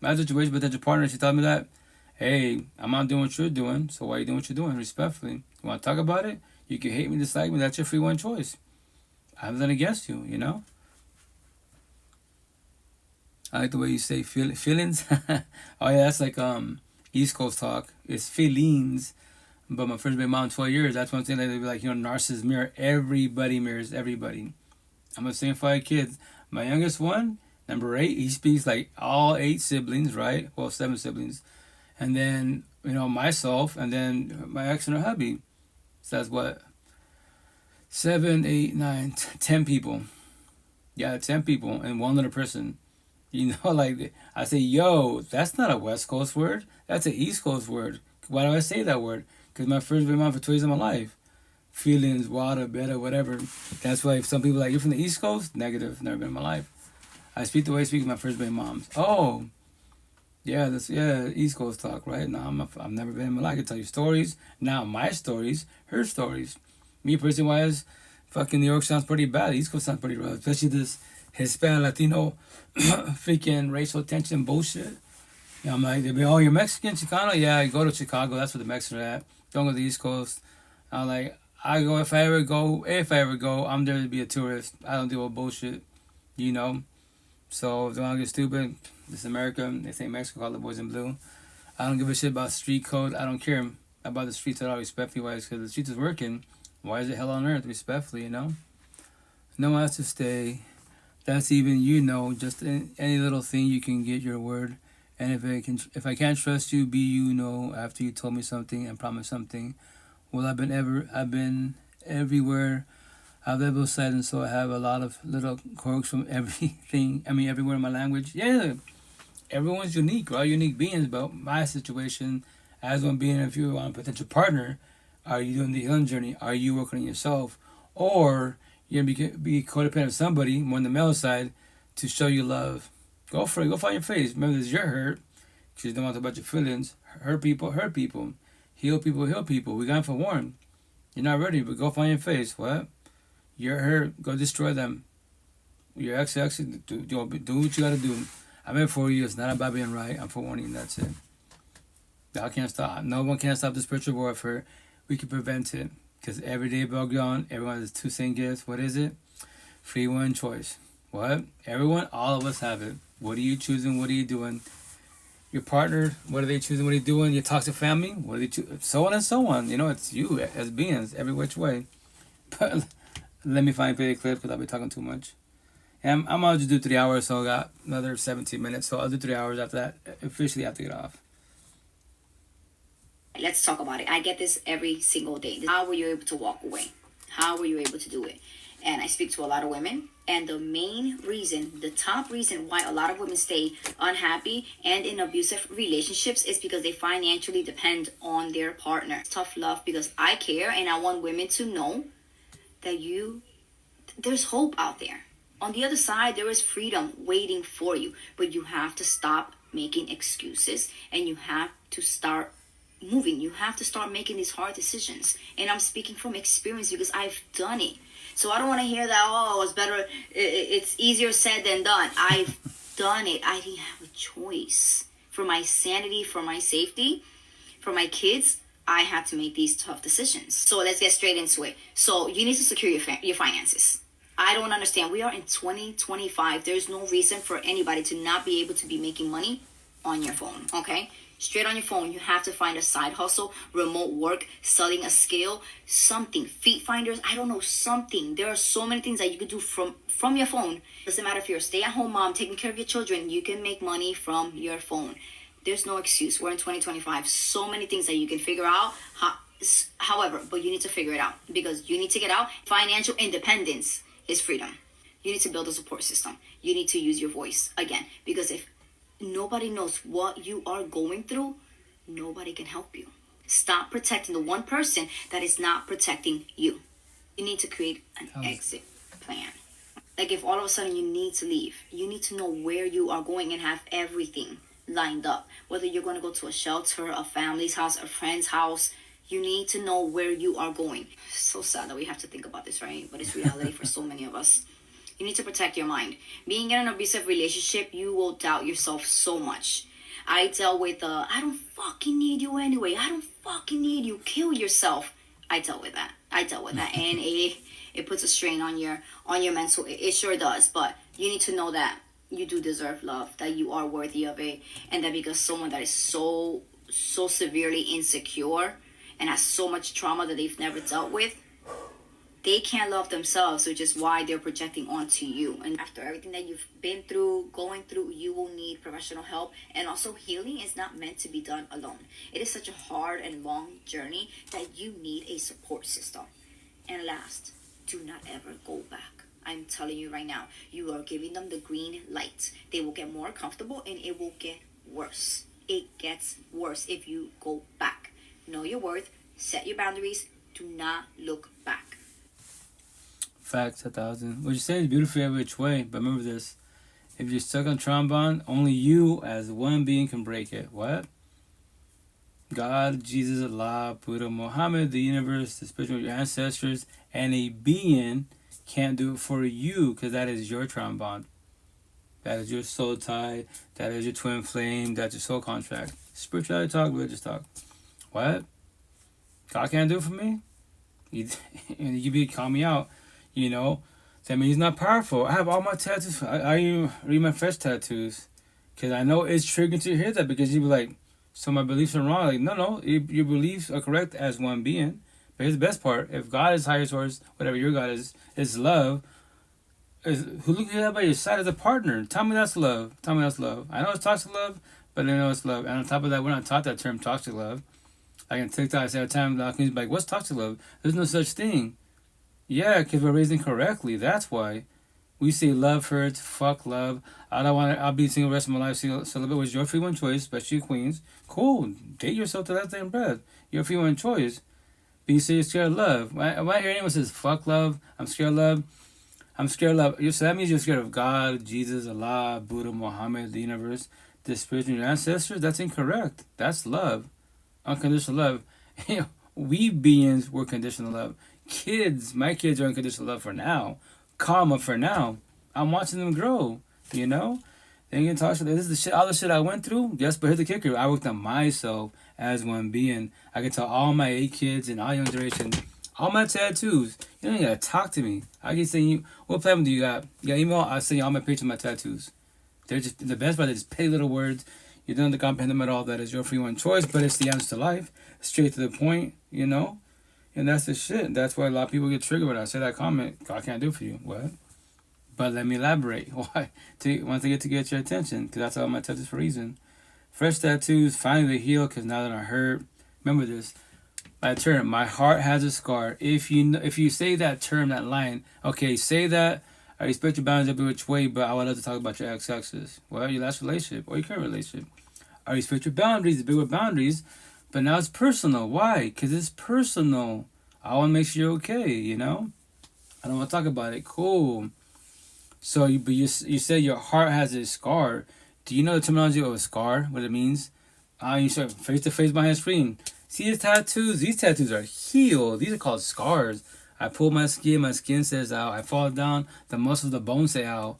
My situation, but that your partner, she told me that, hey, I'm not doing what you're doing, so why are you doing what you're doing? Respectfully. You want to talk about it? You can hate me, dislike me. That's your free one choice. I have nothing against you, I like the way you say feelings. Oh yeah, that's like East Coast talk. It's feelings. But my first baby mom, 12 years. That's one thing that they be like, narcissists mirror. Everybody mirrors everybody. I'm the same 5 kids. My youngest one, number 8, he speaks like all 8 siblings, right? Well, 7 siblings, and then myself, and then my ex and her hubby. So that's what 7, 8, 9, 10 people. Yeah, 10 people and one little person. Like I say, yo, that's not a West Coast word. That's an East Coast word. Why do I say that word? Because my first baby mom for 2 years of my life. Feelings, water, better, whatever. That's why if some people are like, you're from the East Coast? Negative. Never been in my life. I speak the way I speak with my first baby moms. Oh, yeah, East Coast talk, right? No, I've never been in my life. I can tell you stories. Now, my stories, her stories. Me, person-wise, fucking New York sounds pretty bad. East Coast sounds pretty rough. Especially this Hispanic, Latino, freaking racial tension bullshit. I'm like, they'll be, oh, you're Mexican, Chicano? Yeah, go to Chicago. That's where the Mexicans are at. Don't go to the East Coast. I'm like, if I ever go, I'm there to be a tourist. I don't deal with bullshit, So, don't get stupid. This is America. They say Mexico, call the boys in blue. I don't give a shit about street code. I don't care about the streets at all, respectfully wise, because the streets is working. Why is it hell on earth, respectfully, No one has to stay. That's even, just any little thing you can get your word. And if I can't trust you, after you told me something and promised something. Well, I've been everywhere. I've ever said, and so I have a lot of little quirks from everything. Everywhere in my language. Yeah, everyone's unique. We're all unique beings. But my situation, as one being, if you want a potential partner, are you doing the healing journey? Are you working on yourself? Or you're going to be codependent of somebody, more on the male side, to show you love. Go for it. Go find your face. Remember, this is your hurt. Because you don't want to talk about your feelings. Hurt people. Heal people. We got for warn. You're not ready, but go find your face. What? You're hurt. Go destroy them. Your ex, do what you got to do. I'm here for you. It's not about being right. I'm for warning. That's it. Y'all can't stop. No one can stop the spiritual warfare. We can prevent it. Because every day above ground, everyone has 2 same gifts. What is it? Free one choice. What? Everyone, all of us have it. What are you choosing? What are you doing? Your partner, what are they choosing? What are you doing? Your toxic family, what are they choosing? So on and so on. It's you as beings, every which way. But let me find a clip because I'll be talking too much. And I'm going to just do 3 hours, so I got another 17 minutes. So I'll do 3 hours after that. Officially, I have to get off. Let's talk about it. I get this every single day. How were you able to walk away? How were you able to do it? And I speak to a lot of women. And the main reason, the top reason why a lot of women stay unhappy and in abusive relationships is because they financially depend on their partner. It's tough love because I care and I want women to know that there's hope out there. On the other side, there is freedom waiting for you. But you have to stop making excuses and you have to start moving. You have to start making these hard decisions. And I'm speaking from experience because I've done it. So I don't want to hear that, it's better, it's easier said than done. I've done it. I didn't have a choice. For my sanity, for my safety, for my kids, I had to make these tough decisions. So let's get straight into it. So you need to secure your finances. I don't understand. We are in 2025. There's no reason for anybody to not be able to be making money on your phone, okay? Straight on your phone. You have to find a side hustle, remote work, selling a skill, something. Feet finders, I don't know, something. There are so many things that you could do from your phone. Doesn't matter if you're a stay-at-home mom taking care of your children, you can make money from your phone. There's no excuse. We're in 2025. So many things that you can figure out. However, but you need to figure it out because you need to get out. Financial independence is freedom. You need to build a support system. You need to use your voice again, because if nobody knows what you are going through, nobody can help you. Stop protecting the one person that is not protecting you. You need to create an exit plan. Like if all of a sudden you need to leave, you need to know where you are going and have everything lined up. Whether you're going to go to a shelter, a family's house, a friend's house, you need to know where you are going. So sad that we have to think about this, right? But it's reality for so many of us. You need to protect your mind. Being in an abusive relationship, you will doubt yourself so much. I dealt with I don't fucking need you anyway. I don't fucking need you. Kill yourself. I dealt with that. And it puts a strain on your mental. It sure does. But you need to know that you do deserve love, that you are worthy of it, and that because someone that is so severely insecure and has so much trauma that they've never dealt with, they can't love themselves, which is why they're projecting onto you. And after everything that you've been through, going through, you will need professional help. And also, healing is not meant to be done alone. It is such a hard and long journey that you need a support system. And last, do not ever go back. I'm telling you right now, you are giving them the green light. They will get more comfortable and it will get worse. It gets worse if you go back. Know your worth, set your boundaries, do not look back. Facts 1,000. What you say is beautiful every which way, but remember this. If you're stuck on trombone, only you as one being can break it. What? God, Jesus, Allah, Buddha, Muhammad, the universe, the spiritual, your ancestors, and a being can't do it for you because that is your trombone. That is your soul tie. That is your twin flame. That's your soul contract. Spirituality talk, religious talk. What? God can't do it for me? You call me out. You know, that means he's not powerful. I have all my tattoos. I read my fresh tattoos. Because I know it's triggering to hear that because you be like, so my beliefs are wrong. Like, no, your beliefs are correct as one being. But here's the best part. If God is higher source, whatever your God is love, who look at that by your side as a partner. Tell me that's love. I know it's toxic love, but I know it's love. And on top of that, we're not taught that term toxic love. Like in TikTok, I say all the time, like, what's toxic love? There's no such thing. Yeah, because we're raised incorrectly. That's why. We say love hurts, fuck love. I'll be single the rest of my life. Celibate was your free one choice, especially queens. Cool. Date yourself to that damn breath. Your free one choice. But you say you're scared of love. When I hear anyone says fuck love, I'm scared of love. So that means you're scared of God, Jesus, Allah, Buddha, Muhammad, the universe, the spiritual your ancestors. That's incorrect. That's love. Unconditional love. We beings were conditional love. My kids are unconditional love for now. Karma for now. I'm watching them grow, you know? They ain't gonna talk shit. This is the shit, all the shit I went through. Yes, but here's the kicker. I worked on myself as one being. I can tell all my 8 kids and all young generation, all my tattoos. You don't even gotta talk to me. I can send you, what platform do you got? You got email? I'll send you all my pictures of my tattoos. They're just, the best part, they're just petty little words. You don't have to comprehend them at all. That is your free one choice, but it's the answer to life. Straight to the point, you know? And that's the shit. That's why a lot of people get triggered when I say that comment. God can't do it for you. What? But let me elaborate. Why? Once I get your attention. Because that's all my tattoos for a reason. Fresh tattoos, finally heal because now that I hurt. Remember this. That term, my heart has a scar. If you say that term, that line, okay, say that. I respect your boundaries every which way, but I would love to talk about your ex-exes. Well, your last relationship or your current relationship. I respect your boundaries, the bigger boundaries. But now it's personal. Why? Because it's personal. I want to make sure you're okay, you know? I don't want to talk about it. Cool. So, you say your heart has a scar. Do you know the terminology of a scar? What it means? You start face-to-face behind a screen. See these tattoos? These tattoos are healed. These are called scars. I pull my skin says out. I fall down, the muscles, the bones say out.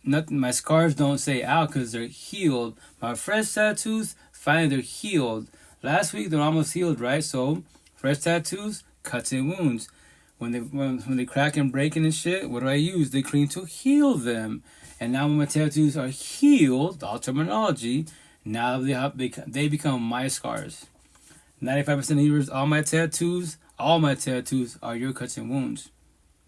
Nothing. My scars don't say out because they're healed. My fresh tattoos, finally they're healed. Last week they're almost healed, right? So fresh tattoos, cuts and wounds. When they crack and breaking and shit, what do I use? The cream to heal them. And now when my tattoos are healed, all terminology, Now they become my scars. 95% of the universe, all my tattoos are your cuts and wounds.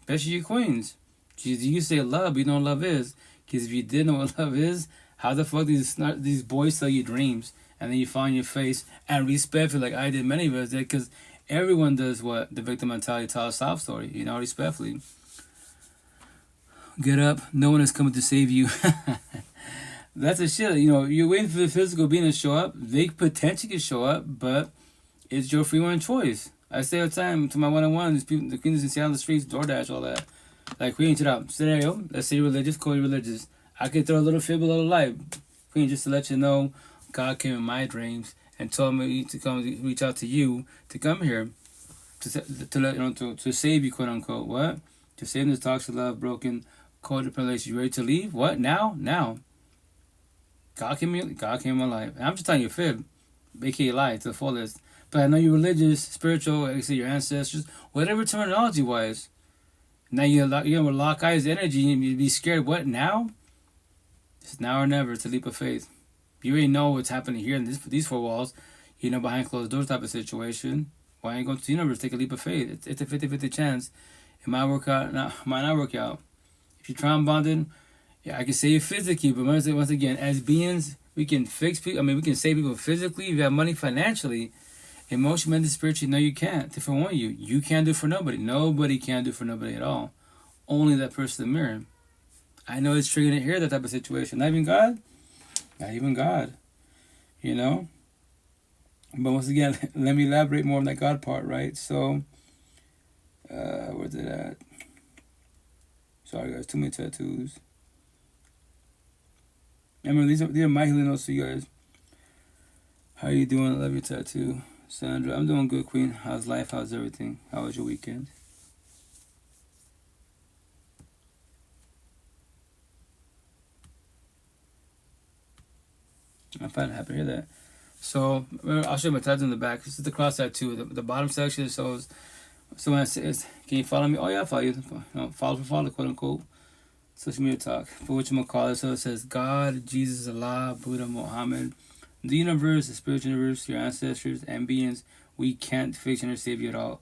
Especially your queens. You say love, but you know what love is. Because if you didn't know what love is, how the fuck these boys sell you dreams and then you find your face and respectfully, like I did, many of us did, because everyone does what the victim mentality tell a sob story, respectfully. Get up, no one is coming to save you. That's the shit. You're waiting for the physical being to show up. They potentially can show up, but it's your free one choice. I say all the time to my one-on-ones, people, the queens in Seattle, the streets, DoorDash, all that. Like, queen, check it out. Scenario, let's say you're religious, call you religious. I could throw a little fib, a little light. Queen, just to let you know, God came in my dreams and told me to come reach out to you to come here to save you, quote unquote. What? To save this toxic love, broken, codependent relationship. You ready to leave? What? Now. God came in my life. And I'm just telling you a fib, aka lie to the fullest. But I know you're religious, spiritual, like I say, your ancestors, whatever terminology wise. Now you're gonna lock eyes energy and you'd be scared. What now? It's now or never. It's a leap of faith. You already know what's happening here in these four walls, behind closed doors type of situation. Why ain't going to the universe? Take a leap of faith. It's a 50-50 chance. It might work out, might not work out. If you're trauma bonded, yeah, I can say it physically, but once again, as beings, we can fix people. We can save people physically. If you have money financially, emotionally, mentally, spiritually, no, you can't. To forewarn you, you can't do for nobody. Nobody can do for nobody at all. Only that person in the mirror. I know it's triggering to hear that type of situation. Not even God. Not even God. But once again, let me elaborate more on that God part, right? So, where's it at? Sorry, guys. Too many tattoos. Remember, these are my healing notes to you guys. How you doing? I love your tattoo. Sandra, I'm doing good, Queen. How's life? How's everything? How was your weekend? I'm fine, happy to hear that. So, I'll show you my tattoo in the back. This is the cross tattoo. The bottom section shows. So when I say, can you follow me? Oh yeah, I'll follow you. Follow for follow, quote unquote. Social media talk. For which I'm gonna call it. So it says God, Jesus, Allah, Buddha, Muhammad, the universe, the spiritual universe, your ancestors and beings. We can't fix or save you at all.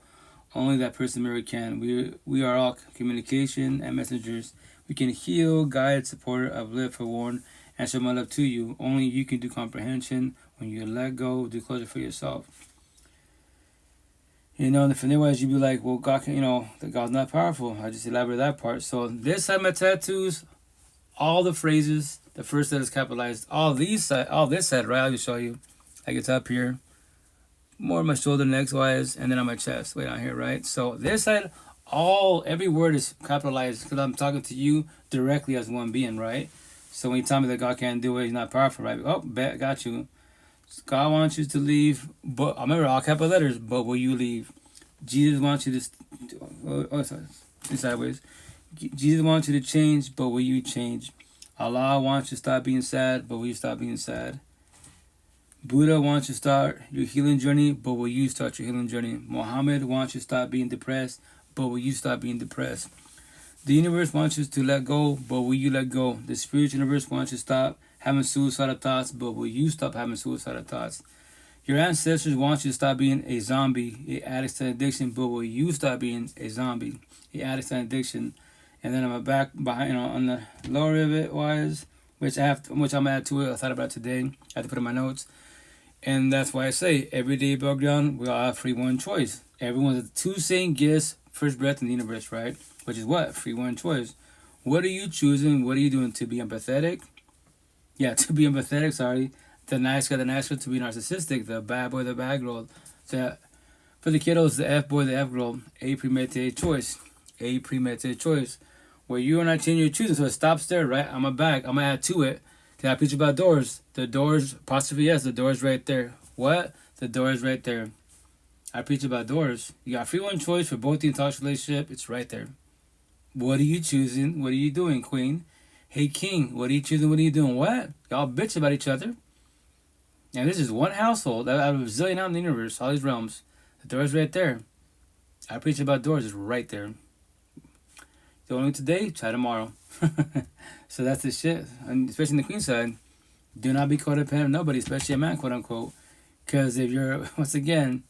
Only that person mirror can. We are all communication and messengers. We can heal, guide, support, uplift, forewarn, and show my love to you. Only you can do comprehension. When you let go, do closure for yourself. And for otherwise you'd be like, well, God can, that God's not powerful. I just elaborate that part. So this side of my tattoos, all the phrases, the first set is capitalized. All this side, right? I'll just show you. Like it's up here. More on my shoulder, neck wise, and then on my chest, way down here, right? So this side, every word is capitalized because I'm talking to you directly as one being, right? So when you tell me that God can't do it, he's not powerful, right? Oh, bet, got you. God wants you to leave, but I remember all capital letters, but will you leave? Jesus wants you to sideways. Jesus wants you to change, but will you change? Allah wants you to stop being sad, but will you stop being sad? Buddha wants you to start your healing journey, but will you start your healing journey? Muhammad wants you to stop being depressed, but will you stop being depressed? The universe wants you to let go, but will you let go? The spiritual universe wants you to stop having suicidal thoughts, but will you stop having suicidal thoughts? Your ancestors want you to stop being a zombie, an addict to addiction, but will you stop being a zombie, an addict to addiction? And then on my back, behind, on the lower of it wise, which I'm gonna add to it. I thought about it today. I had to put in my notes, and that's why I say every day above ground we all have free one choice. Everyone's the two same gifts, first breath in the universe, right? Which is what? Free one choice. What are you choosing? What are you doing? To be empathetic? Yeah, to be empathetic, sorry. The nice guy, to be narcissistic. The bad boy, the bad girl. So for the kiddos, the F boy, the F girl. A premeditated choice. A premeditated choice. Where you are not changing your choosing. So it stops there, right? I'm going to add to it. Can I preach about doors? The doors, apostrophe yes, the door is right there. What? The door is right there. I preach about doors. You got free one choice for both the toxic relationship. It's right there. What are you choosing? What are you doing, Queen? Hey, King, what are you choosing? What are you doing? What? Y'all bitch about each other. And this is one household out of a zillion out in the universe, all these realms. The door is right there. I preach about doors. It's right there. Don't know today, try tomorrow. So that's the shit. And especially in the Queen side. Do not be codependent of nobody, especially a man, quote unquote. Because if you're, once again,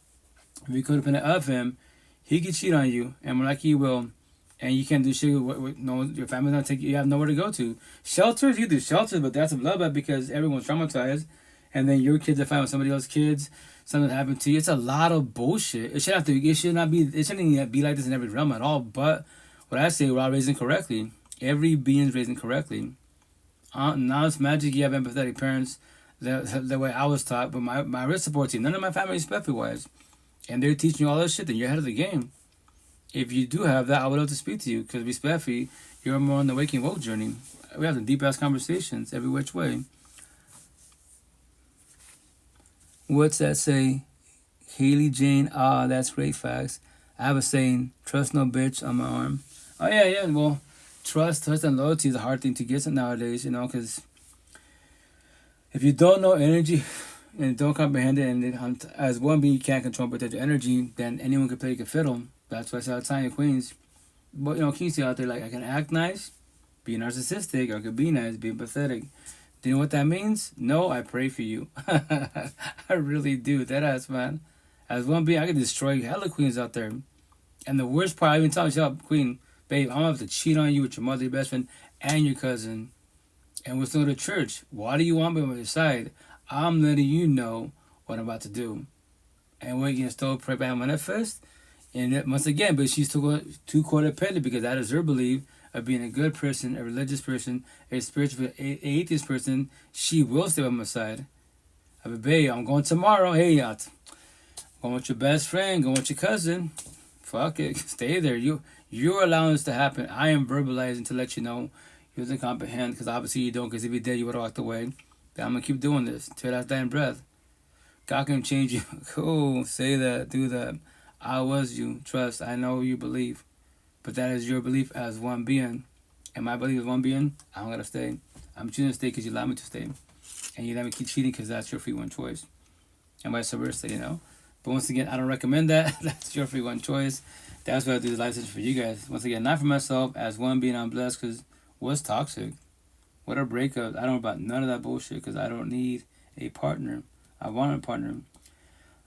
if you're codependent of him, he can cheat on you, and more likely he will. And you can't do shit with no, your family's not take you. You have nowhere to go to. Shelters, you do shelters, but that's a bloodbath because everyone's traumatized, and then your kids are fighting with somebody else's kids. Something happened to you. It's a lot of bullshit. It shouldn't even be like this in every realm at all. But what I say, we're all raising correctly. Every being's raising correctly. Now it's magic. You have empathetic parents. The way I was taught, but my real support team. None of my family is respectful wise, and they're teaching you all this shit. Then you're ahead of the game. If you do have that, I would love to speak to you because respectfully, you're more on the waking woke journey. We have the deep ass conversations every which way. What's that say? Haley Jane, that's great facts. I have a saying, trust no bitch on my arm. Oh yeah, well, trust and loyalty is a hard thing to get nowadays, because if you don't know energy and don't comprehend it, and as one being you can't control but your energy, then anyone can play a fiddle. That's why I say all the time, queens. But, kings out there, like, I can act nice, be narcissistic, or I could be nice, be empathetic. Do you know what that means? No, I pray for you. I really do. That ass, man. As one being, I can destroy hella queens out there. And the worst part, I even tell myself, queen, babe, I'm going to have to cheat on you with your mother, your best friend, and your cousin. And we're still at church. Why do you want me on your side? I'm letting you know what I'm about to do. And we can still pray by manifest. And once again, but she's too codependent because that is her belief of being a good person, a religious person, a spiritual, atheist person. She will stay by my side. I mean, babe, I'm going tomorrow. Hey, I'm going with your best friend, going with your cousin. Fuck it, stay there. You're allowing this to happen. I am verbalizing to let you know you doesn't comprehend because obviously you don't. Because if you did, you would have walked away. But I'm gonna keep doing this till that dying breath. God can change you. Cool, say that, do that. I was you. Trust. I know you believe. But that is your belief as one being. And my belief as one being, I'm going to stay. I'm choosing to stay because you allow me to stay. And you let me keep cheating because that's your free one choice. And vice versa, But once again, I don't recommend that. That's your free one choice. That's why I do the life session for you guys. Once again, not for myself. As one being, I'm blessed because what's toxic? What are breakups? I don't know about none of that bullshit because I don't need a partner. I want a partner.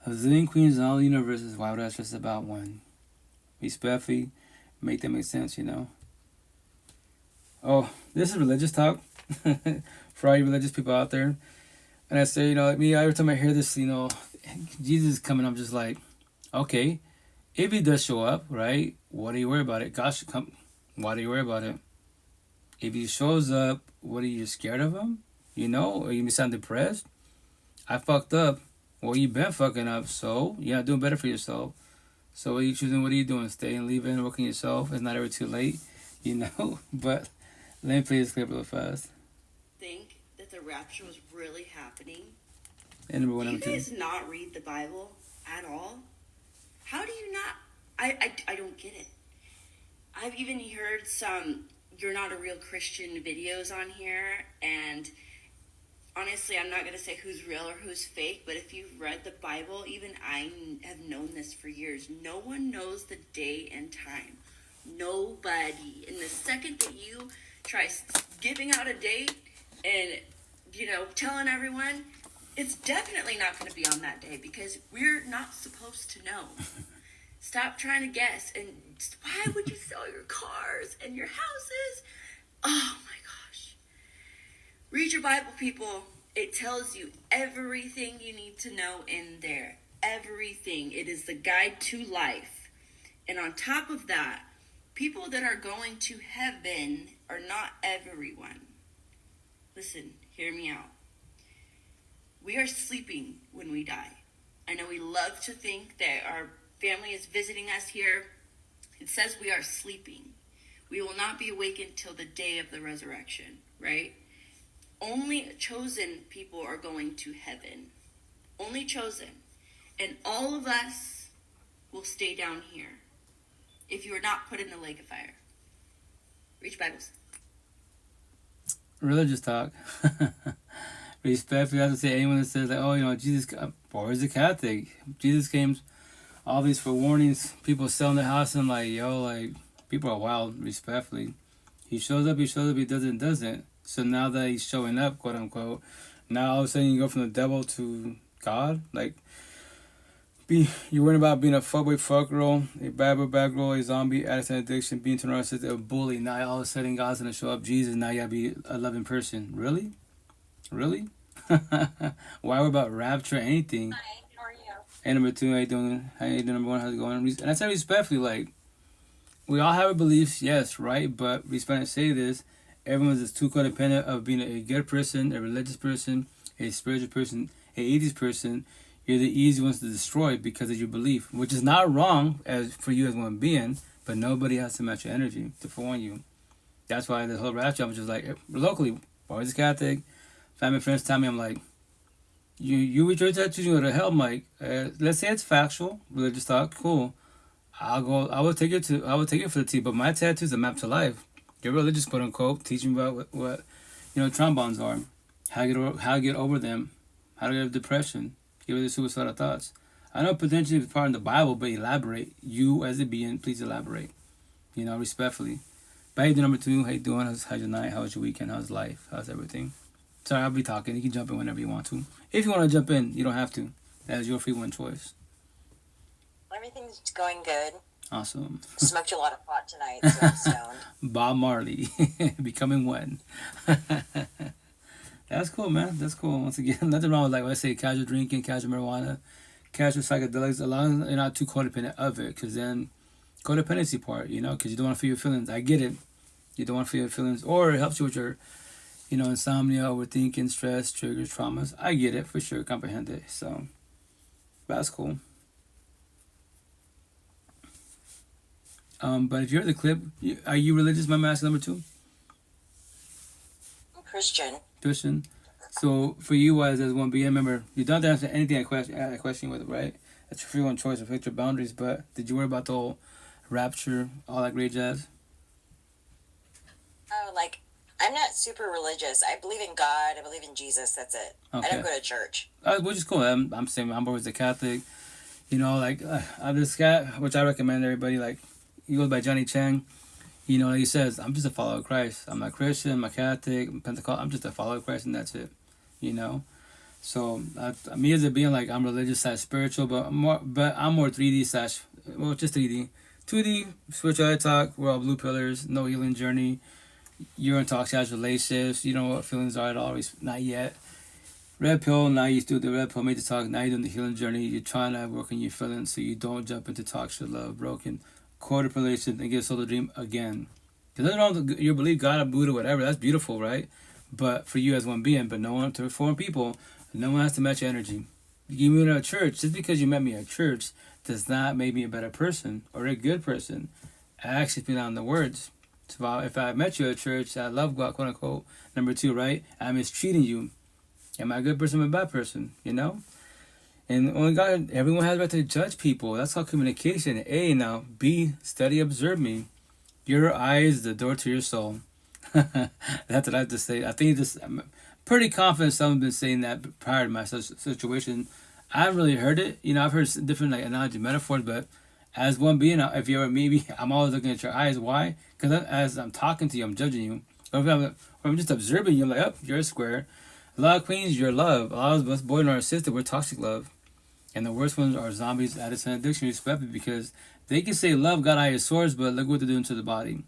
A zillion queens in all the universes. Why would I stress about one? Respectfully, make that make sense, Oh, this is religious talk for all you religious people out there. And I say, me, every time I hear this, Jesus is coming, I'm just like, okay, if he does show up, right? What do you worry about it? God should come. Why do you worry about it? If he shows up, what are you scared of him? Or you sound depressed? I fucked up. Well, you've been fucking up, so you're not doing better for yourself. So what are you choosing? What are you doing? Staying, leaving, working yourself? It's not ever too late, But let me play this clip real fast. Think that the rapture was really happening? And number one, do you guys not read the Bible at all? How do you not? I don't get it. I've even heard some "you're not a real Christian" videos on here, and honestly, I'm not going to say who's real or who's fake, but if you've read the Bible, even I have known this for years. No one knows the day and time. Nobody. And the second that you try giving out a date and, telling everyone, it's definitely not going to be on that day because we're not supposed to know. Stop trying to guess. And why would you sell your cars and your houses? Oh, my gosh. Read your Bible, people. It tells you everything you need to know in there. Everything. It is the guide to life. And on top of that, people that are going to heaven are not everyone. Listen, hear me out. We are sleeping when we die. I know we love to think that our family is visiting us here. It says we are sleeping. We will not be awakened till the day of the resurrection, right? Only chosen people are going to heaven. Only chosen. And all of us will stay down here if you are not put in the lake of fire. Reach Bibles. Religious talk. Respectfully, I have to say anyone that says that, Jesus, or is a Catholic. Jesus came, all these forewarnings, people selling their house and people are wild, respectfully. He shows up, he doesn't. So now that he's showing up, quote unquote, Now all of a sudden you go from the devil to God. Like, you're worrying about being a fuckboy, fuck girl, a bad boy, bad girl, a zombie, addict and addiction, being to narcissist, a bully. Now all of a sudden God's gonna show up, Jesus. Now you gotta be a loving person. Really? Really? Why we're about rapture or anything? Hi, how are you? And number two, how you doing? How you doing? Number one, how's it going? And I say respectfully, like, we all have our beliefs, yes, right? But respect, say this: everyone's just too codependent of being a good person, a religious person, a spiritual person, a atheist person. You're the easy ones to destroy because of your belief, which is not wrong as for you as one being, but nobody has to match your energy to warn you. That's why the whole rapture, I'm just like, locally, always Catholic, family, friends tell me, I'm like, you with your tattoos, you go to hell, Mike. Let's say it's factual, religious talk, cool. I will take it for the T, but my tattoo's a map to life. You're religious, quote unquote, teaching about what trombones are, how to get over them, how to get over depression, get rid of suicidal thoughts. I know potentially it's part of the Bible, but elaborate. You as a being, please elaborate. Respectfully. But hey, number two, how you doing? How's your night? How's your weekend? How's life? How's everything? Sorry, I'll be talking. You can jump in whenever you want to. If you want to jump in, you don't have to. That is your free one choice. Everything's going good. Awesome. Smoked a lot of pot tonight, so I'm stoned. Bob Marley, becoming one. That's cool, man. That's cool. Once again, nothing wrong with, like, let's say casual drinking, casual marijuana, casual psychedelics. As long as you're not too codependent of it, because then codependency part, because you don't want to feel your feelings. I get it. You don't want to feel your feelings, or it helps you with your, insomnia, overthinking, stress, triggers, traumas. I get it for sure, comprehend it. So that's cool. But if you heard the clip, are you religious? My master number two. I'm Christian. So for you as one being, remember, you don't have to answer anything I question with it, right? That's your free one choice, affect your boundaries. But did you worry about the whole rapture, all that great jazz? Oh, I'm not super religious. I believe in God. I believe in Jesus. That's it. Okay. I don't go to church. Which is cool. I'm saying I'm always a Catholic. I'm this guy, which I recommend everybody. Like, he goes by Johnny Chang. He says, I'm just a follower of Christ. I'm not Christian, I'm not Catholic, I'm Pentecostal. I'm just a follower of Christ, and that's it. So me as a being, like, I'm religious / spiritual, but I'm more 3D / just 3D. 2D spirituality talk. We're all blue pillars. No healing journey. You're in talks, has relationships. You know what feelings are at all. Not yet. Red pill. Now you do the red pill major talk. Now you're doing the healing journey. You're trying to work on your feelings so you don't jump into toxic love, broken, quarter relation, and get soul to dream again. Because nothing wrong with your belief, God or Buddha, whatever. That's beautiful, right? But for you as one being, but no one to foreign people, no one has to match your energy. You meet at a church, just because you met me at church does not make me a better person or a good person. I actually feel on the words. So if I met you at church, I love God, quote unquote. Number two, right? I'm mistreating you. Am I a good person or a bad person? And only God, everyone has the right to judge people. That's called communication. A, now. B, study, observe me. Your eye is the door to your soul. That's what I have to say. I think I'm pretty confident someone's been saying that prior to my situation. I haven't really heard it. I've heard different analogy metaphors, but as one being, if you ever meet me, I'm always looking at your eyes. Why? Because as I'm talking to you, I'm judging you. Or if I'm just observing you, I'm like, you're a square. A lot of queens, you're love. A lot of us boys and our sister, we're toxic love. And the worst ones are zombies, addicts, and addiction, respectively, because they can say love got eye of swords, but look what they're doing to the body.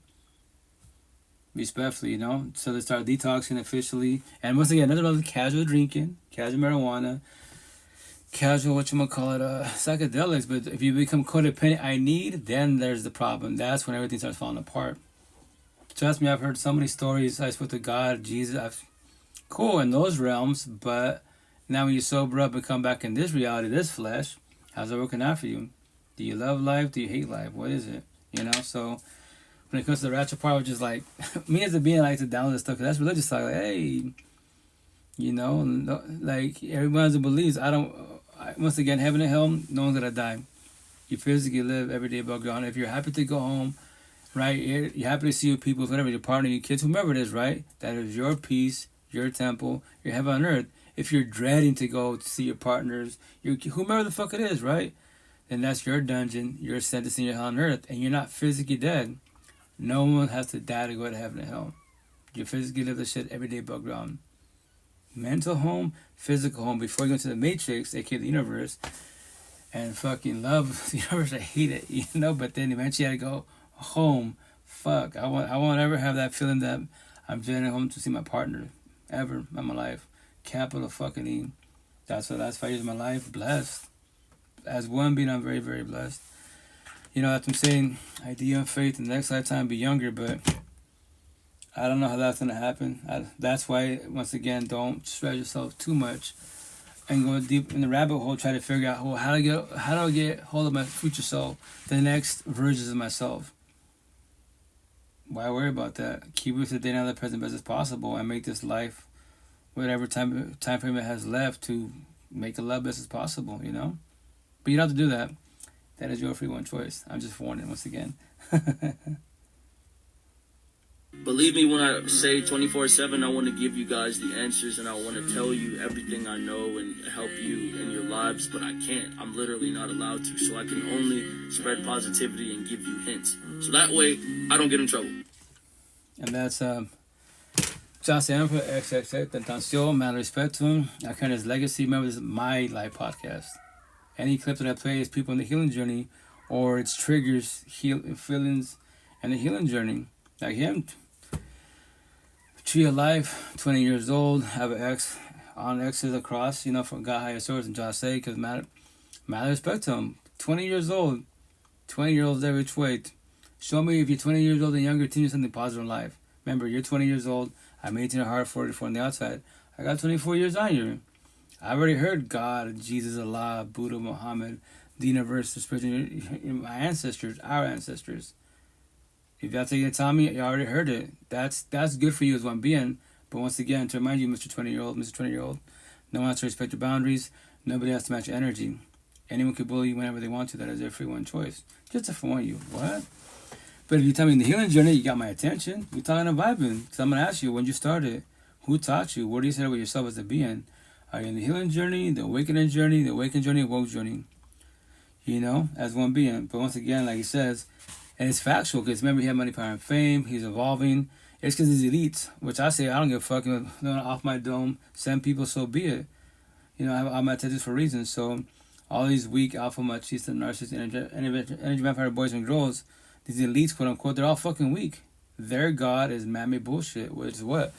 Respectfully, So they start detoxing officially. And once again, another about casual drinking, casual marijuana, casual, psychedelics. But if you become codependent, then there's the problem. That's when everything starts falling apart. Trust me, I've heard so many stories. I spoke to God, Jesus. Cool in those realms, but now when you sober up and come back in this reality, this flesh, how's it working out for you? Do you love life? Do you hate life? What is it? So when it comes to the rapture part, which is like, me as a being, I like to download this stuff, because that's religious talk. Like, hey, like, everyone has a beliefs. Once again, heaven and hell, no one's gonna die. You physically live every day above ground. If you're happy to go home, right, you're happy to see your people, whatever, your partner, your kids, whomever it is, right, that is your peace, your temple, your heaven on earth. If you're dreading to go to see your partners, whomever the fuck it is, right, then that's your dungeon, your sentence in your hell on earth, and you're not physically dead. No one has to die to go to heaven and hell. You physically live the shit every day above ground. mental home, physical home, before you go to the matrix, aka the universe, and fucking love the universe. I hate it, you know. But then eventually I had to go home. Fuck, I won't ever have that feeling that I'm journeying home to see my partner ever in my life. Capital fucking E. That's the last 5 years of my life. Blessed. As one being, I'm very, very blessed. You know, that's what I'm saying. Idea and faith in the next lifetime be younger, but I don't know how that's gonna happen. That's why, once again, don't stretch yourself too much and go deep in the rabbit hole. Try to figure out, well, how do I get hold of my future self, the next versions of myself. Why worry about that? Keep it to the day now, the present best as possible, and make this life, whatever time frame it has left, to make the love best as possible. You know, but you don't have to do that. That is your free one choice. I'm just warning once again. Believe me when I say 24/7, I want to give you guys the answers and I want to tell you everything I know and help you in your lives, but I can't. I'm literally not allowed to, so I can only spread positivity and give you hints. So that way, I don't get in trouble. And that's John Sanford, XXX, Tentancio, mad respect to him. I carry his legacy. Remember, this is my live podcast. Any clips that I play is people in the healing journey, or it's triggers, feelings, and the healing journey. Like him, tree of life, 20 years old, have an X on X's across, you know, from God Higher Source and Josh say, because mad respect to him. 20 years old, 20-year-olds every which way. Show me if you're 20 years old and younger, teach me something positive in life. Remember, you're 20 years old, I'm 18 at heart, 44 on the outside. I got 24 years on you. I've already heard God, Jesus, Allah, Buddha, Muhammad, the universe, the spiritual, my ancestors, our ancestors. If that's what you're telling me, you already heard it. That's good for you as one being. But once again, to remind you, Mr. 20-year-old, no one has to respect your boundaries. Nobody has to match your energy. Anyone can bully you whenever they want to. That is their free one choice. Just to warn you. What? But if you tell me in the healing journey, you got my attention. We're talking and vibing. Because I'm going to ask you, when you started, who taught you? What do you say about yourself as a being? Are you in the healing journey, the awakening journey, woke journey? You know, as one being. But once again, like he says, and it's factual, because remember, he had money, power, and fame. He's evolving. It's because he's elite, which I say, I don't give a fuck. Off my dome, send people, so be it. You know, I have all my tattoos for reasons. So all these weak, alpha, machista, narcissists, energy vampire boys and girls, these elites, quote unquote, they're all fucking weak. Their God is man-made bullshit, which is what?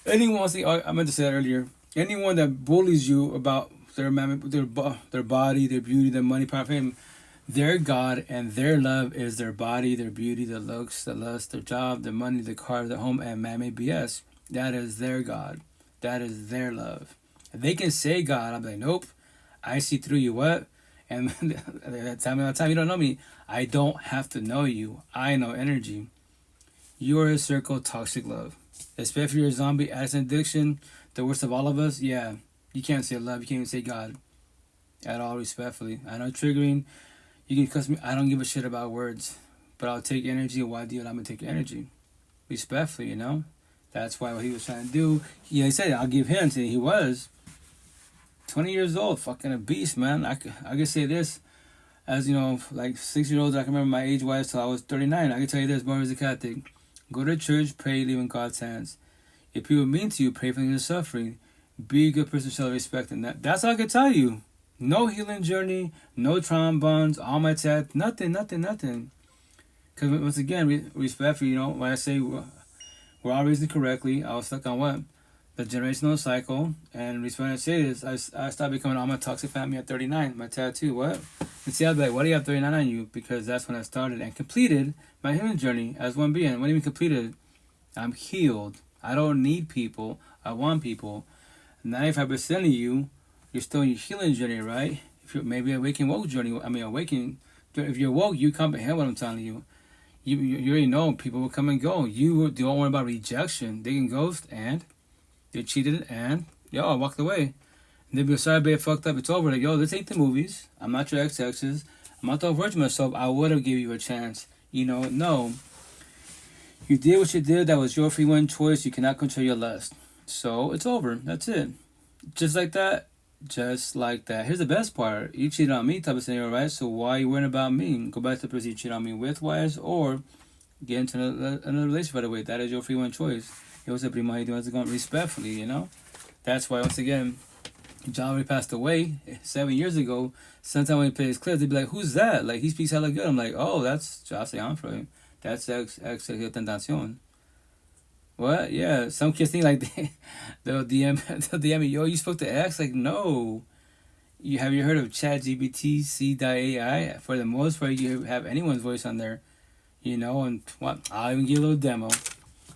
Anyone, I meant to say that earlier. Anyone that bullies you about their body, their beauty, their money, power, fame, their God and their love is their body, their beauty, their looks, their lust, their job, their money, their car, their home, and man-made BS. That is their God. That is their love. If they can say God, I'm like, nope. I see through you. What? And that time you don't know me. I don't have to know you. I know energy. You are a circle of toxic love. Especially if you're a zombie, addiction, addiction, the worst of all of us, yeah. You can't say love. You can't even say God. At all, respectfully. I know triggering. You can cuss me. I don't give a shit about words. But I'll take energy. Why do you allow me to take energy? Respectfully, you know? That's why what he was trying to do. He said, I'll give hints. And he was. 20 years old. Fucking a beast, man. I could say this. As, you know, like 6-year-olds, I can remember my age-wise till I was 39. I can tell you this, born as a Catholic. Go to church, pray, leave in God's hands. If people mean to you, pray for your suffering. Be a good person, show respect. And that's all I can tell you. No healing journey, no trauma bonds, all my tats, nothing. Because once again, respect for, you know, when I say we're all raised correctly, I was stuck on what? The generational cycle. And when I say this, I stopped becoming all my toxic family at 39. My tattoo, what? And see, I'll be like, why do you have 39 on you? Because that's when I started and completed my healing journey as one being. What do you mean completed? I'm healed. I don't need people. I want people. 95% of you, you're still in your healing journey, right? If you're maybe awakening woke journey, awakening. If you're woke, you comprehend what I'm telling you. You already know people will come and go. You don't worry about rejection. They can ghost and they cheated and I walked away. And they'll be sorry, babe, fucked up. It's over. Like, yo, this ain't the movies. I'm not your ex-exes. I'm not the virgin myself. I would have given you a chance. You know, no. You did what you did. That was your free one choice. You cannot control your lust. So it's over. That's it. Just like that. Just like that. Here's the best part. You cheated on me type of scenario, right? So why are you worrying about me? Go back to the person you cheated on me with, wise, or get into another relationship right away. That is your free one choice. Yo, what's up, primo? How you doing? How's it going? Respectfully, you know? That's why, once again, John already passed away 7 years ago. Sometimes when he plays clips, they'd be like, "Who's that?" Like, he speaks hella good. I'm like, "Oh, that's Jose Anfra. That's ex Tentacion." What? Yeah. Some kids think like they'll DM me, "Yo, you spoke to X?" Like, no. Have you heard of ChatGPT C.AI? For the most part, you have anyone's voice on there, you know. And what? I'll even give a little demo.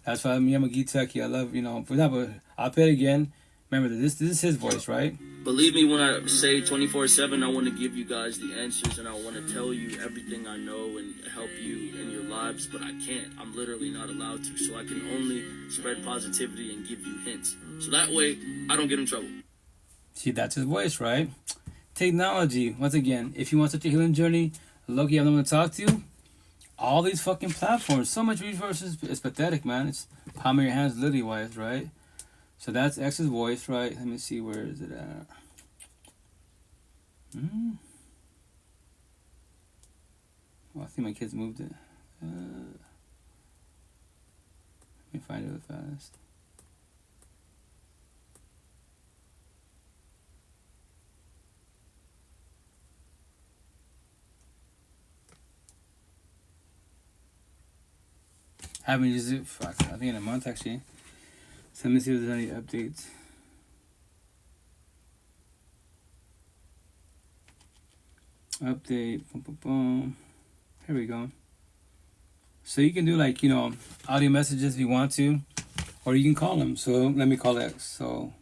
That's why I'm a geek techie. I love, for example, I'll play it again. Remember, this is his voice, right? Believe me when I say 24/7, I want to give you guys the answers and I want to tell you everything I know and help you in your lives, but I can't. I'm literally not allowed to, so I can only spread positivity and give you hints. So that way, I don't get in trouble. See, that's his voice, right? Technology. Once again, if you want such a healing journey, lucky I'm the one to talk to you. All these fucking platforms, so much resources, it's pathetic, man. It's palm of your hands, literally wise, right? So that's X's voice, right? Let me see, where is it at? Well, I think my kids moved it. Let me find it real fast. I haven't used it, I think in a month, actually. So let me see if there's any updates. Update, boom, boom, boom. Here we go. So you can do like, audio messages if you want to, or you can call them. So let me call X. So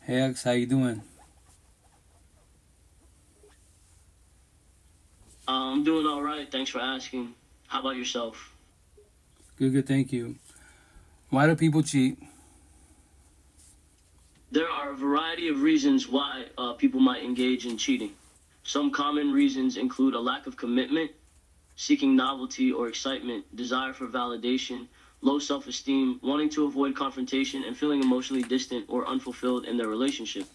hey X, how you doing? I'm doing all right. Thanks for asking. How about yourself? Good, thank you. Why do people cheat? There are a variety of reasons why people might engage in cheating. Some common reasons include a lack of commitment, seeking novelty or excitement, desire for validation, low self-esteem, wanting to avoid confrontation, and feeling emotionally distant or unfulfilled in their relationship.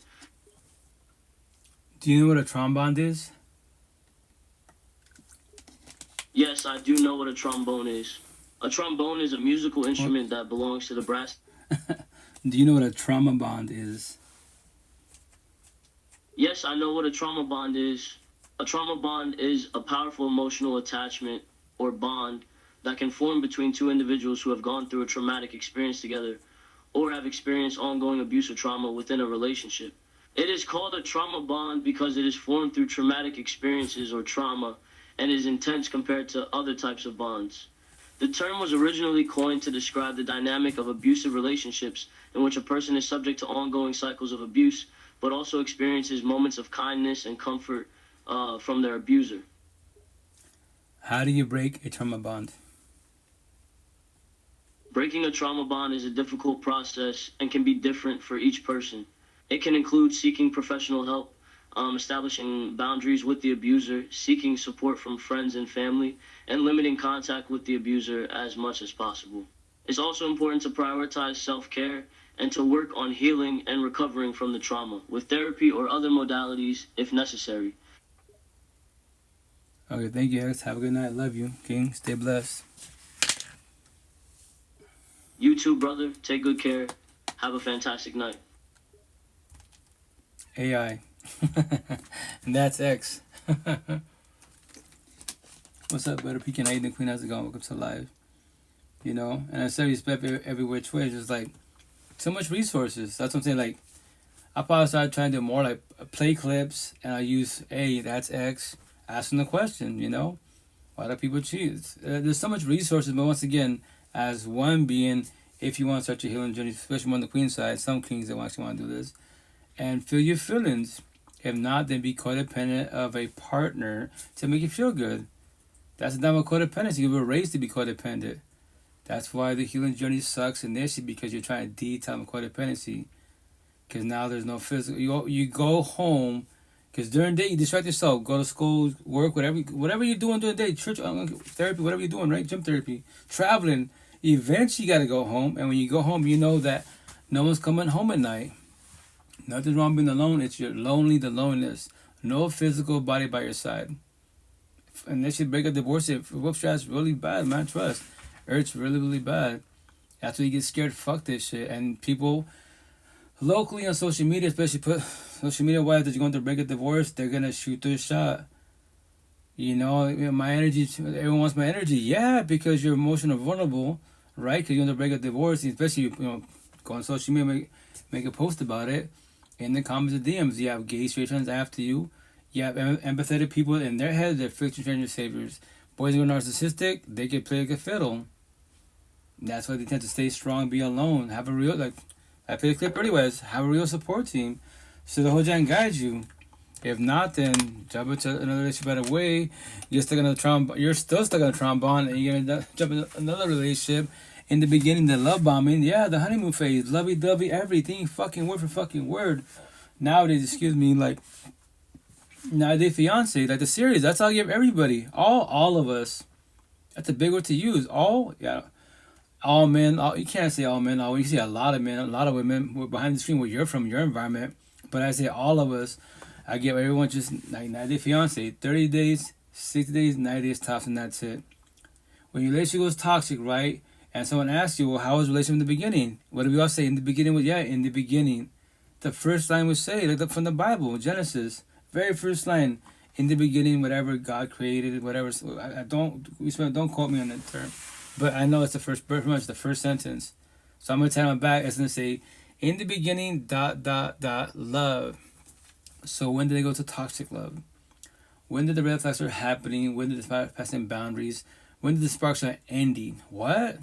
Do you know what a trombone is? Yes, I do know what a trombone is. A trombone is a musical instrument that belongs to the brass. Do you know what a trauma bond is? Yes, I know what a trauma bond is. A trauma bond is a powerful emotional attachment or bond that can form between two individuals who have gone through a traumatic experience together or have experienced ongoing abuse or trauma within a relationship. It is called a trauma bond because it is formed through traumatic experiences or trauma and is intense compared to other types of bonds. The term was originally coined to describe the dynamic of abusive relationships in which a person is subject to ongoing cycles of abuse, but also experiences moments of kindness and comfort from their abuser. How do you break a trauma bond? Breaking a trauma bond is a difficult process and can be different for each person. It can include seeking professional help, establishing boundaries with the abuser, seeking support from friends and family, and limiting contact with the abuser as much as possible. It's also important to prioritize self-care and to work on healing and recovering from the trauma with therapy or other modalities if necessary. Okay, thank you, Alex. Have a good night. Love you, King. Stay blessed. You too, brother. Take good care. Have a fantastic night. AI. And that's X. What's up, Better Pecan? How you doing, Queen? How's it going? Welcome to live. And I said respect every which way. It's just like so much resources. That's what I'm saying. Like, I probably started trying to do more like play clips, and I use that's X, asking the question. Why do people cheat? There's so much resources, but once again, as one being, if you want to start your healing journey, especially on the queen side, some kings that actually want to do this, and feel your feelings. If not, then be codependent of a partner to make you feel good. That's the dime of codependency. You were raised to be codependent. That's why the healing journey sucks initially, because you're trying to detox codependency. Because now there's no physical. You go home, because during the day you distract yourself. Go to school, work, whatever you're doing during the day, church, therapy, whatever you're doing, right? Gym therapy, traveling. Eventually you got to go home. And when you go home, you know that no one's coming home at night. Nothing's wrong being alone. It's your the loneliness. No physical body by your side. Unless you break a divorce, whoops, that's really bad, man. Trust. It's really, really bad. That's why you get scared. Fuck this shit. And people locally on social media, especially put social media wise, that you're going to break a divorce, they're gonna shoot their shot. You know, my energy. Everyone wants my energy. Yeah, because you're emotional vulnerable, right? Because you're going to break a divorce, especially go on social media, make a post about it. In the comments and DMs, you have gay straight trans after you. You have empathetic people in their head. They're fiction stranger saviors. Boys who are narcissistic, they can play like a fiddle. That's why they tend to stay strong, be alone, have a real, like I played the clip anyways, have a real support team, so the whole jam guides you. If not, then jump into another relationship right away. You're still stuck on a trombone, and you're gonna jump into another relationship. In the beginning, the love bombing, yeah, the honeymoon phase, lovey-dovey, everything, fucking word for fucking word. Nowadays, excuse me, like, nowadays fiance, like the series, that's all I give everybody, all of us. That's a big word to use. All men. You can't say all men. You see a lot of men, a lot of women behind the screen where you're from, your environment. But I say all of us. I give everyone just like 90 fiance, 30 days, 60 days, 90 days tops, and that's it. When your relationship goes toxic, right? And someone asks you, well, how was the relationship in the beginning? What do we all say? In the beginning, in the beginning. The first line we say, like from the Bible, Genesis, very first line. In the beginning, whatever God created, whatever. Don't quote me on that term. But I know it's pretty much the first sentence. So I'm going to tell them back. It's going to say, in the beginning, ... love. So when did they go to toxic love? When did the red flags start happening? When did they start passing boundaries? When did the sparks start ending? What?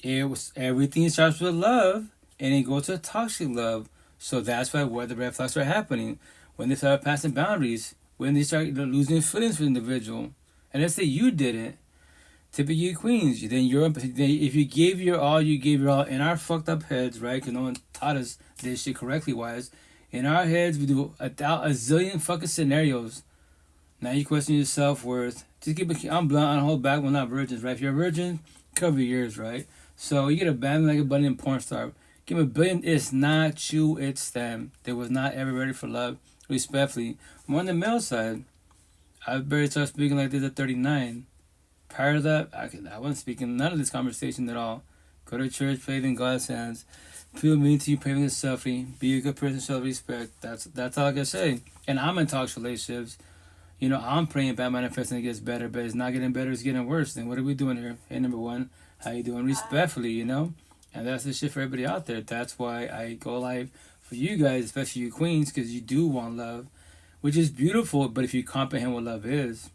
Everything starts with love, and it goes to toxic love. So that's where the red flags start happening. When they start passing boundaries, when they start losing feelings for the individual. And let's say you didn't. Typically queens, then if you gave your all, in our fucked up heads, right? Because no one taught us this shit correctly wise. In our heads, we do a zillion fucking scenarios. Now you question your self-worth. I'm blunt, I don't hold back. We're not virgins, right? If you're a virgin, cover your ears, right? So you get abandoned like a bunny and porn star. Give them $1 billion. It's not you, it's them. They was not ever ready for love. Respectfully. More on the male side, I barely started speaking like this at 39. Prior to that, I wasn't speaking none of this conversation at all. Go to church, play in God's hands. Feel mean to you, pray with selfie. Be a good person, self-respect. That's all I can say. And I'm in toxic relationships. You know, I'm praying bad manifesting it gets better, but it's not getting better, it's getting worse. Then what are we doing here? Hey, number one, how you doing? Respectfully, you know? And that's the shit for everybody out there. That's why I go live for you guys, especially you queens, because you do want love, which is beautiful, but if you comprehend what love is,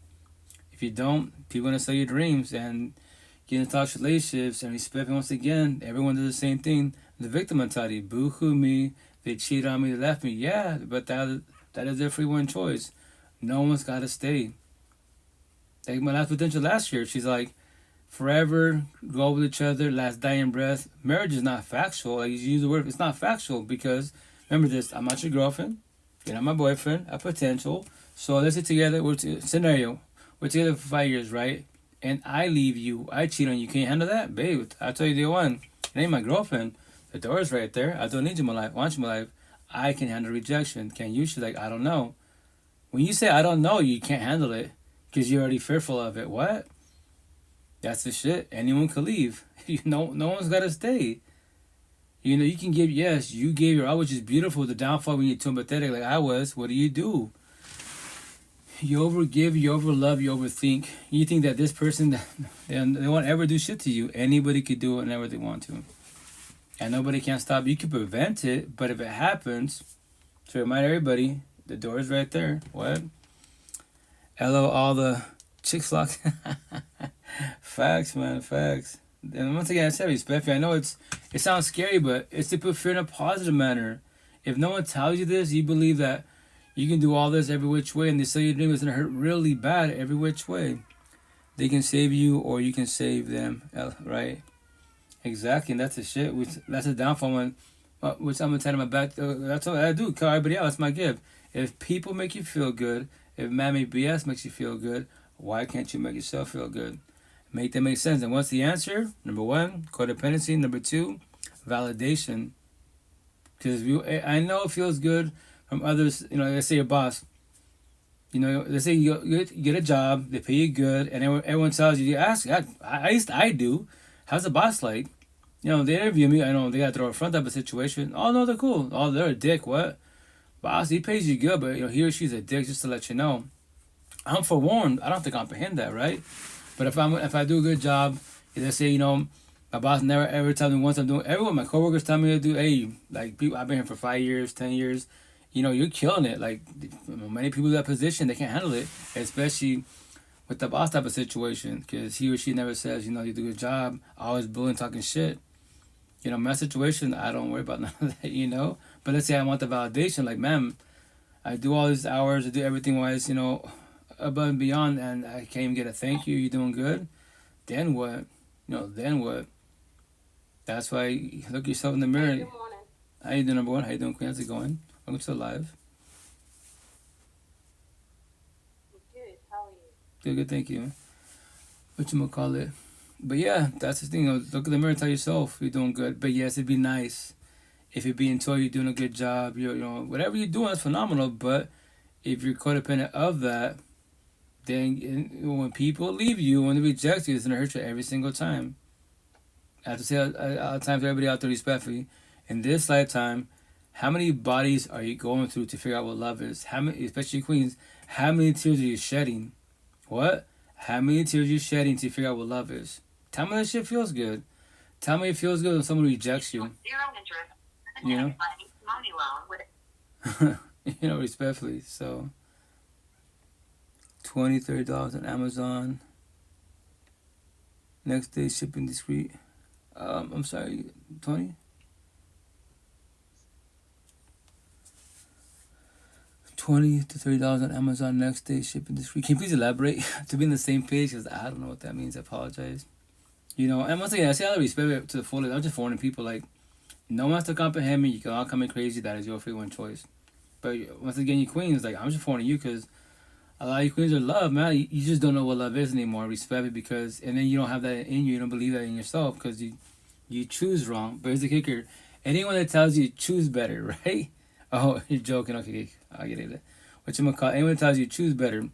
if you don't, people are going to sell your dreams and get in toxic relationships and respect. Once again, everyone does the same thing. The victim mentality, boo-hoo me, they cheated on me, they left me. Yeah, but that is their free one choice. No one's got to stay. Like my last potential last year, she's like, forever, go with each other, last dying breath. Marriage is not factual. Like you use the word, it's not factual because, remember this, I'm not your girlfriend, you're not my boyfriend, a potential. So let's get together, scenario, we're together for 5 years, right? And I leave you, I cheat on you, can you handle that? Babe, I'll tell you the one, it ain't my girlfriend. The door is right there. I don't need you in my life. I want you in my life. I can handle rejection. Can you? She's like, I don't know. When you say I don't know, you can't handle it because you're already fearful of it. What? That's the shit. Anyone could leave. No one's got to stay. You know, you can give, yes, you gave your all, which is beautiful. The downfall when you're too empathetic like I was, what do? You overgive, you overlove, you overthink. You think that this person, they won't ever do shit to you. Anybody could do it whenever they want to. And nobody can stop. You can prevent it, but if it happens, to remind everybody, the door is right there. What? Hello, all the chicks locked. Facts, man, facts. And once again, I said respect. I know it sounds scary, but it's to put fear in a positive manner. If no one tells you this, you believe that you can do all this every which way, and they say your dream is going to hurt really bad every which way. They can save you, or you can save them, right? Exactly, and that's the shit. That's a downfall one, which I'm gonna tell my back. That's what I do. Call everybody out. That's my gift. If people make you feel good, if man-made BS makes you feel good, why can't you make yourself feel good? Make that make sense. And what's the answer? Number one, codependency. Number two, validation. Because I know it feels good from others. You know, let's say your boss. You know, let's say you get a job, they pay you good, and everyone tells you, ask, at least I do, how's the boss like? You know, they interview me, I know they got to throw a front type of situation. Oh, no, they're cool. Oh, they're a dick, what? Boss, he pays you good, but, you know, he or she's a dick, just to let you know. I'm forewarned. I don't have to comprehend that, right? But if I do a good job, let's say, you know, my boss never ever tells me once I'm doing, everyone, my coworkers tell me to do, hey, like, people, I've been here for 5 years, 10 years, you know, you're killing it. Like, many people in that position, they can't handle it, especially with the boss type of situation, because he or she never says, you know, you do a good job, always bullying, talking shit. You know, my situation, I don't worry about none of that, you know. But let's say I want the validation, like, man, I do all these hours, I do everything wise, you know, above and beyond, and I can't even get a thank you, you're doing good. Then what? You know, then what? That's why you look yourself in the mirror. Good morning. How you doing, number one? How you doing, Queen? How's it going? Welcome to the live. Good. How are you? Good, thank you. Whatchamacallit? It? But yeah, that's the thing. You know, look in the mirror and tell yourself you're doing good. But yes, it'd be nice if you're being told you're doing a good job. You know, whatever you're doing is phenomenal. But if you're codependent of that, then when people leave you, when they reject you, it's gonna hurt you every single time. I have to say all the time to everybody out there respectfully, in this lifetime, how many bodies are you going through to figure out what love is? How many, especially queens, how many tears are you shedding? What? How many tears are you shedding to figure out what love is? Tell me that shit feels good. Tell me it feels good when someone rejects you. You know? You know, respectfully. So, $20, $30 on Amazon. Next day shipping discreet. I'm sorry, 20? $20 to $30 on Amazon, next day shipping discreet. Can you please elaborate to be on the same page? Because I don't know what that means. I apologize. You know, and once again, I say all the respect to the fullest. I'm just warning people, like, no one has to comprehend me. You can all come in crazy. That is your free one choice. But once again, you queens, like, I'm just warning you because a lot of you queens are love, man. You just don't know what love is anymore. Respect it because, and then you don't have that in you. You don't believe that in yourself because you choose wrong. But here's the kicker. Anyone that tells you choose better, right? Oh, you're joking. Okay, I get it. Whatchamacallit? Anyone that tells you choose better,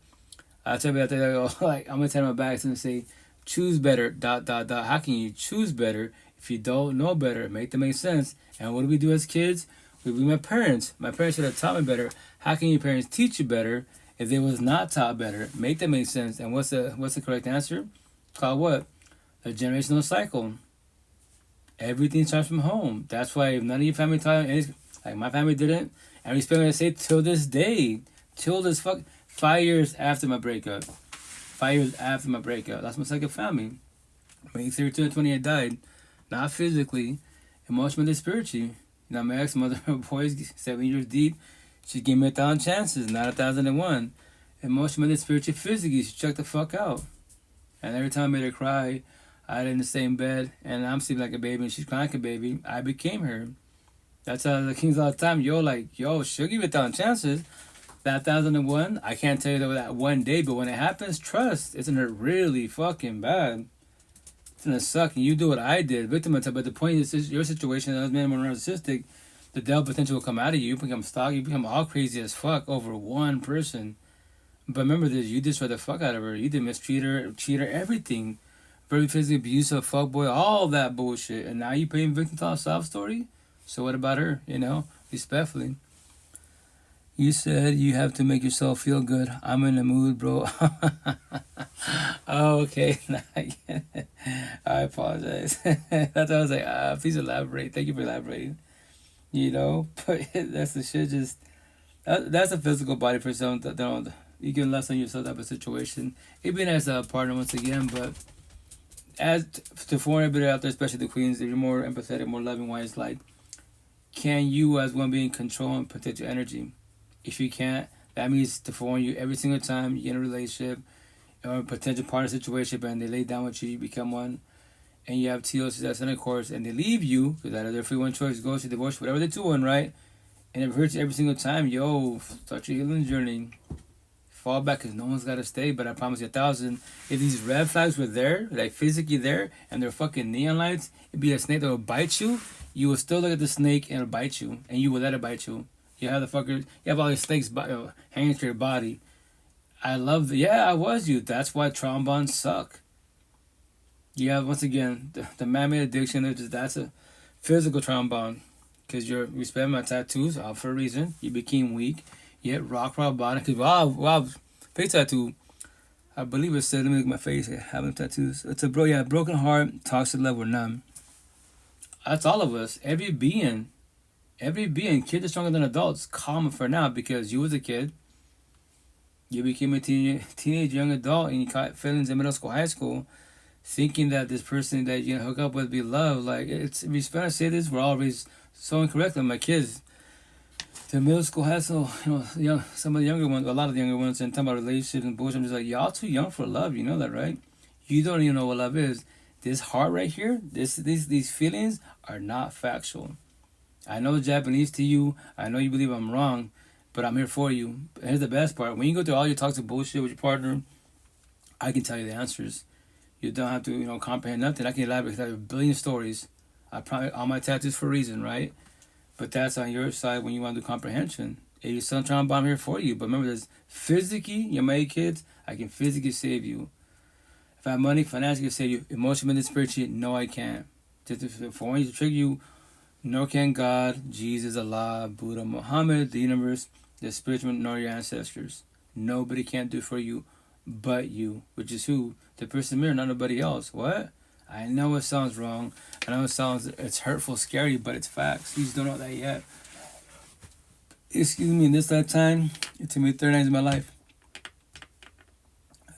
I'll tell you that they like, I'm going to tell my back and say, choose better, ... How can you choose better if you don't know better? Make that make sense. And what do we do as kids? We be my parents. My parents should have taught me better. How can your parents teach you better if they was not taught better? Make that make sense. And what's the correct answer? Called what? A generational cycle. Everything starts from home. That's why if none of your family taught you, like my family didn't, and we spend, I say, till this day, till this 5 years after my breakup. 5 years after my breakup. That's my second family. When 32 and 28 died, not physically, emotionally, spiritually. You know, my ex-mother, boys, 7 years deep, she gave me 1,000 chances, not 1,001. Emotionally, spiritually, physically, she checked the fuck out. And every time I made her cry, I in the same bed, and I'm sleeping like a baby, and she's crying like a baby, I became her. That's how the kings all the time, she'll give you 1,000 chances. That 1,001, I can't tell you that one day, but when it happens, trust, it's gonna hurt really fucking bad. It's gonna suck, and you do what I did, victim mentality. But the point is, your situation, as man, more narcissistic, the devil potential will come out of you. You become stalker, you become all crazy as fuck over one person. But remember this, you destroyed the fuck out of her. You did mistreat her, cheat her, everything. Very physically abusive, fuckboy, all that bullshit. And now you paying victim to a sob story? So what about her, you know? Respectfully. You said you have to make yourself feel good. I'm in the mood, bro. Oh, okay. I apologize. That's why I was like, please elaborate. Thank you for elaborating. You know? But that's the shit just... That's a physical body for some that don't... You can lessen yourself type of situation. It'd be nice to have a partner once again, but... As to foreign everybody out there, especially the queens, if you're more empathetic, more loving wise, like, can you as one being control and protect your energy? If you can't, that means to foreign you every single time you get in a relationship or a potential partner situation and they lay down with you, you become one, and you have TLC that's in a course, and they leave you, because that is their free one choice, goes to divorce, whatever they're doing, right? And it hurts you every single time, start your healing journey. Fall back because no one's got to stay, but I promise you 1,000. If these red flags were there, like physically there, and they're fucking neon lights, it'd be a snake that will bite you. you will still look at the snake and it'll bite you, and you will let it bite you. You have you have all these snakes hanging to your body. I love I was you. That's why trauma bonds suck. You have, once again, the man-made addiction, that's a physical trauma bond. Because you spent my tattoos out for a reason. You became weak. You hit rock bottom. Because, wow, face tattoo. I believe it said, let me look at my face, having tattoos. It's a broken heart, toxic love, or numb. That's all of us. Every being, kids are stronger than adults. Common for now, because you was a kid. You became a teenage young adult, and you caught feelings in middle school, high school, thinking that this person that you hook up with be love. Like, it's, if I say this, we're always so incorrect. Like my kids, the middle school, high school, some of the younger ones, a lot of the younger ones, and talking about relationships and bullshit. I'm just like, y'all too young for love. You know that, right? You don't even know what love is. This heart right here, these feelings are not factual. I know Japanese to you. I know you believe I'm wrong, but I'm here for you. Here's the best part. When you go through all your toxic bullshit with your partner, I can tell you the answers. You don't have to, comprehend nothing. I can elaborate because I have a billion stories. I probably all my tattoos for a reason, right? But that's on your side when you want to do comprehension. If you're still trying to bomb here for you. But remember this, physically, you're my kids, I can physically save you. If I have money, financially, I can save you. Emotionally, spiritually, no, I can't. For one, to trick you, nor can God, Jesus, Allah, Buddha, Muhammad, the universe, the spiritual, nor your ancestors. Nobody can do for you but you, which is who? The person mirror, not nobody else. What? I know it sounds wrong. I know it's hurtful, scary, but it's facts. You just don't know that yet. Excuse me, in this lifetime, it took me 39 years of my life.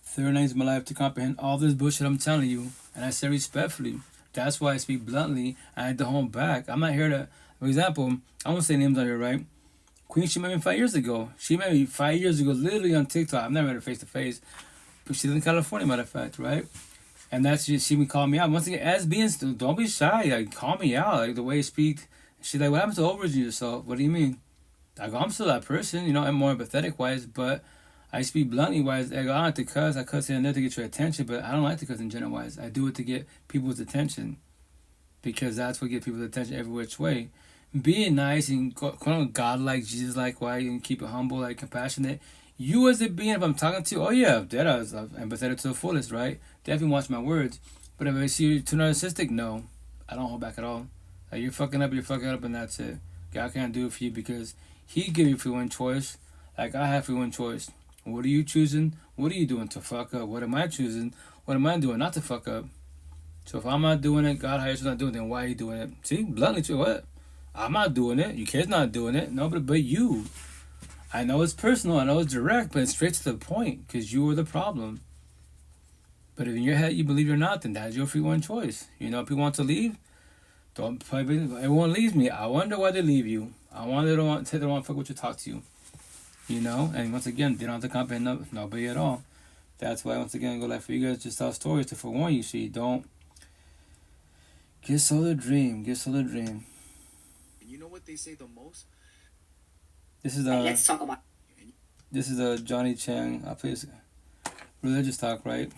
39 years of my life to comprehend all this bullshit I'm telling you. And I say respectfully. That's why I speak bluntly. I don't hold back. I'm not here to, for example, I won't say names on here, right? Queen, she met me 5 years ago. She met me 5 years ago, literally on TikTok. I've never met her face to face. But she's in California, matter of fact, right? And that's just, she would call me out. Once again, as being, don't be shy. Like, call me out. Like, the way you speak. She's like, what happened to overage yourself? What do you mean? I go, I'm still that person, I'm more empathetic-wise, but I speak bluntly-wise. I go, I don't like to cuss. I cuss here and there to get your attention, but I don't like to cuss in general-wise. I do it to get people's attention because that's what gets people's attention every which way. Being nice and quote-unquote God-like, Jesus-like, why and keep it humble, like compassionate. You as a being, if I'm talking to you, oh yeah, that I was empathetic to the fullest, right? Definitely watch my words. But if I see you too narcissistic, no, I don't hold back at all. Like, you're fucking up, and that's it. God can't do it for you because He give you free will and choice. Like I have free will and choice. What are you choosing? What are you doing to fuck up? What am I choosing? What am I doing not to fuck up? So if I'm not doing it, God hires you not doing it, then why are you doing it? See, bluntly, too, what? I'm not doing it. Your kid's not doing it. Nobody but you. I know it's personal. I know it's direct, but it's straight to the point because you were the problem. But if in your head you believe you're not, then that's your free will and choice. If people want to leave, everyone leaves me. I wonder why they leave you. I wonder they don't want to fuck with you, talk to you. And once again, they don't have to comprehend nobody at all. That's why, once again, I go like for you guys, just tell stories to forewarn you so you don't get sold a dream. You know what they say the most? This is let's talk about. This is Johnny Chang. I play religious talk, right?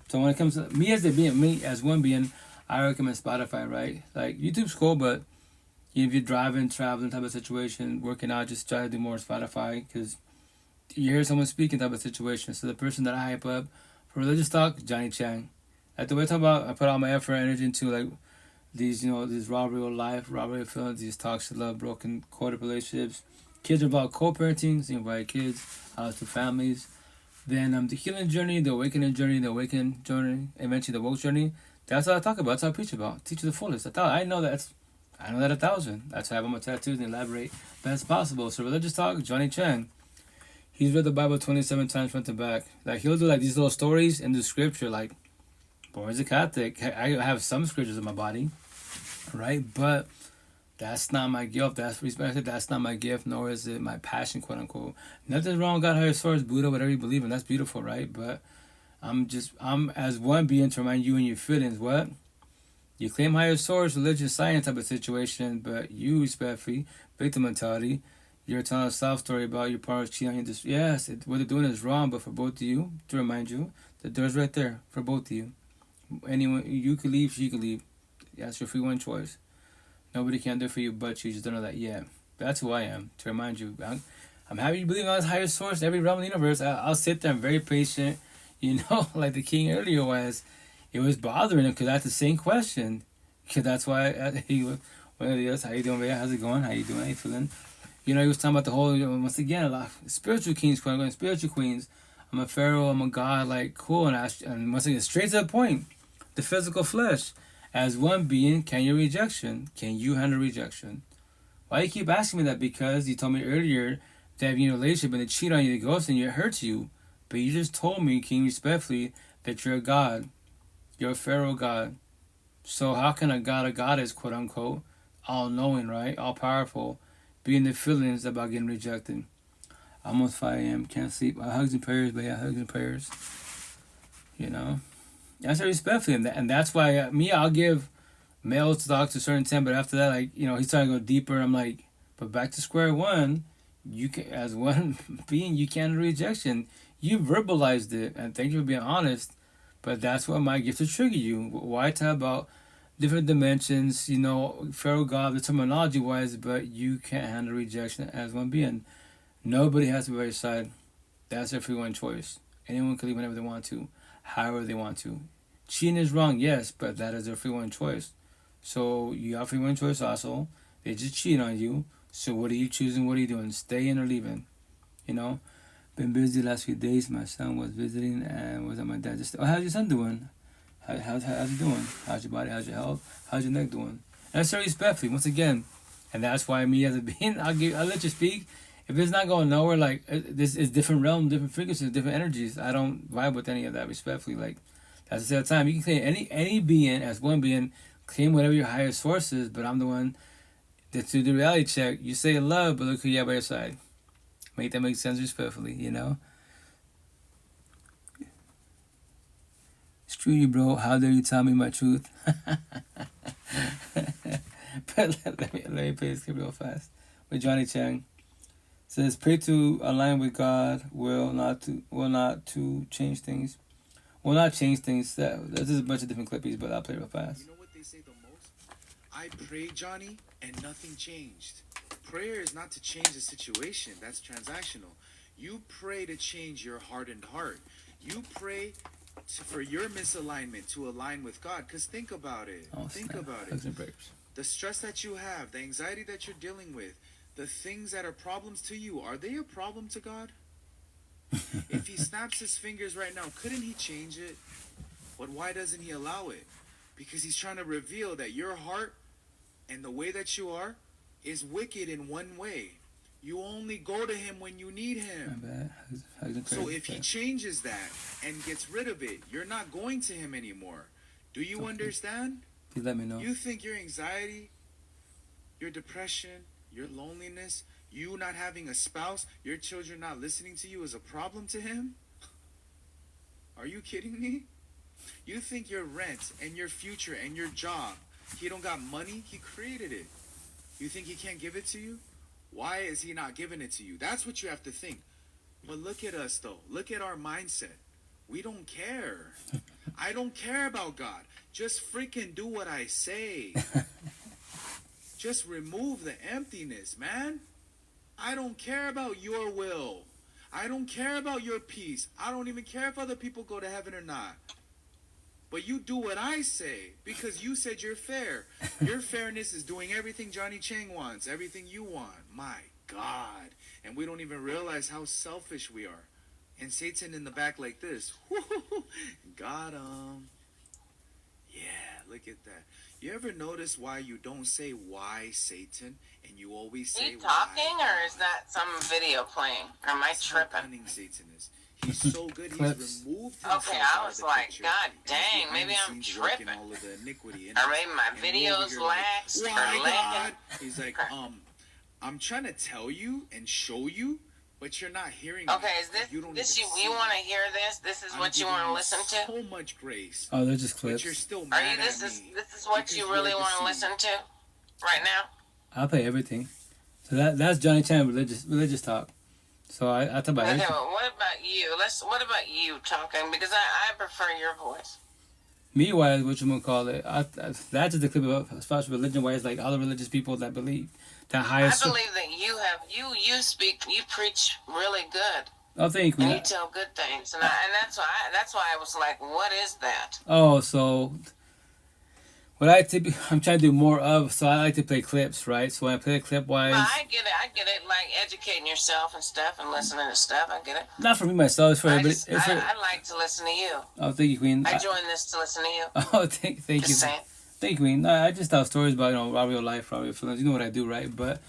So when it comes to me as one being, I recommend Spotify, right? Like YouTube's cool, but if you're driving, traveling type of situation, working out, just try to do more Spotify because you hear someone speaking type of situation. So the person that I hype up for religious talk, Johnny Chang. Like the way I talk about, I put all my effort and energy into like these, these raw real life, raw real feelings, these toxic love, broken quarter relationships. Kids are about co-parenting, so you invite kids, house to families. Then the healing journey, the awakening journey, eventually the woke journey. That's what I talk about. That's what I preach about. Teach to the fullest. I know that 1,000. That's why I have on my tattoos and elaborate best possible. So religious talk, Johnny Chang. He's read the Bible 27 times front to back. Like he'll do like these little stories in the scripture. Like, born as a Catholic, I have some scriptures in my body, right? But that's not my gift. That's not my gift, nor is it my passion, quote unquote. Nothing's wrong with God, higher source, Buddha, whatever you believe in. That's beautiful, right? But I'm as one being to remind you and your feelings. What? You claim higher source, religion, science type of situation, but you respectfully, victim mentality, you're telling a soft story about your partner's cheating on you. Yes, what they're doing is wrong, but for both of you, to remind you, the door's right there for both of you. Anyone, you could leave, she could leave. That's your free one choice. Nobody can do it for you but you. Just don't know that yet. But that's who I am. To remind you, I'm happy you believe in this higher source, every realm of the universe. I'll sit there. I'm very patient. You know, like the king earlier was. It was bothering him because I asked the same question. Because that's why he was, well, yes, how you doing, baby? How's it going? How you doing? How you feeling? You know, he was talking about the whole, once again, a lot of spiritual kings, quote unquote, spiritual queens. I'm a pharaoh, I'm a god, like, cool. And once again, straight to the point, the physical flesh. As one being, can you rejection? Can you handle rejection? Why you keep asking me that? Because you told me earlier to have a relationship and they cheat on you, they ghost and it hurts you. But you just told me, king, respectfully, that you're a god. You're a pharaoh god. So how can a god or goddess, quote unquote, all-knowing, right, all-powerful, be in the feelings about getting rejected? Almost 5 a.m., can't sleep. Hugs and prayers, but yeah, hugs and prayers. You know? That's respectfully. And that's why, I'll give males to talk to a certain time, but after that, like, he's trying to go deeper. I'm like, but back to square one, you can, as one being, you can't rejection. You verbalized it, and thank you for being honest, but that's what might get to trigger you. Why talk about different dimensions, Pharaoh God, the terminology-wise, but you can't handle rejection as one being. Nobody has to be by your side. That's their free will and choice. Anyone can leave whenever they want to, however they want to. Cheating is wrong, yes, but that is their free will and choice. So you have free will and choice also. They just cheat on you. So what are you choosing? What are you doing? Stay in or leaving? Been busy the last few days. My son was visiting and was at my dad. How's your son doing? How's he doing? How's your body? How's your health? How's your neck doing? And that's very respectfully, once again. And that's why me as a being, I'll let you speak. If it's not going nowhere, like, this is different realm, different frequencies, different energies. I don't vibe with any of that respectfully. Like, that's the same time. You can claim any being, as one being, claim whatever your higher source is, but I'm the one that do the reality check. You say love, but look who you have by your side. Make that make sense respectfully, Screw you, bro. How dare you tell me my truth? But let me play this clip real fast. With Johnny Chang. It says, pray to align with God, will not to change things. Will not change things. There's a bunch of different clippies, but I'll play real fast. You know what they say the most? I prayed, Johnny, and nothing changed. Prayer is not to change the situation. That's transactional. You pray to change your hardened heart. You pray for your misalignment to align with God. Because think about it. Think about it. The stress that you have, the anxiety that you're dealing with, the things that are problems to you, are they a problem to God? If he snaps his fingers right now, couldn't he change it? But why doesn't he allow it? Because he's trying to reveal that your heart and the way that you are is wicked in one way. You only go to him when you need him. So if he changes that and gets rid of it, you're not going to him anymore. Do you understand? Please let me know. You think your anxiety, your depression, your loneliness, you not having a spouse, your children not listening to you is a problem to him? Are you kidding me? You think your rent and your future and your job, he don't got money? He created it. You think he can't give it to you? Why is he not giving it to you? That's what you have to think. But look at us, though. Look at our mindset. We don't care. I don't care about God. Just freaking do what I say. Just remove the emptiness, man. I don't care about your will. I don't care about your peace. I don't even care if other people go to heaven or not. But you do what I say because you said you're fair. Your fairness is doing everything Johnny Chang wants, everything you want. My God. And we don't even realize how selfish we are. And Satan in the back like this. Got him. Yeah, look at that. You ever notice why you don't say why Satan and you always say Are you talking why? Or is that some video playing? Or am I That's how tripping? cunning Satan is. He's so good. He's removed himself Okay, out I of was the like, picture, God and he's dang, behind maybe the I'm scenes working tripping. all of the iniquity in Or us. maybe my And video's you're like, laxed or why lagging. God? He's like, I'm trying to tell you and show you, but you're not hearing Okay, me. is this You don't this even you see want to me. hear this? This is I'm what you giving want to listen to? So much grace. Oh, they're just But you're clips. still Are mad you at this is me what because you you're really want to deceived. listen to right now? I'll play everything. So that's Johnny Chan religious talk. So I talk about Okay, everything. well, what about you? What about you talking? Because I prefer your voice. Me wise, what you gonna call it? That's just the clip of as far as religion wise, like all the religious people that believe that highest. I believe that you speak, you preach really good. Oh, thank you. And you tell good things, and that's why I was like, what is that? Oh, so what I'm trying to do more of. So I like to play clips, right? So when I play clip wise, well, I get it, like educating yourself and stuff and listening to stuff. I get it. Not for me myself, it's for everybody. I like to listen to you. Oh, thank you, Queen. I joined this to listen to you. Oh, thank you. Saying. Thank you, Queen. I just tell stories about raw real life, raw real feelings. You know what I do, right? But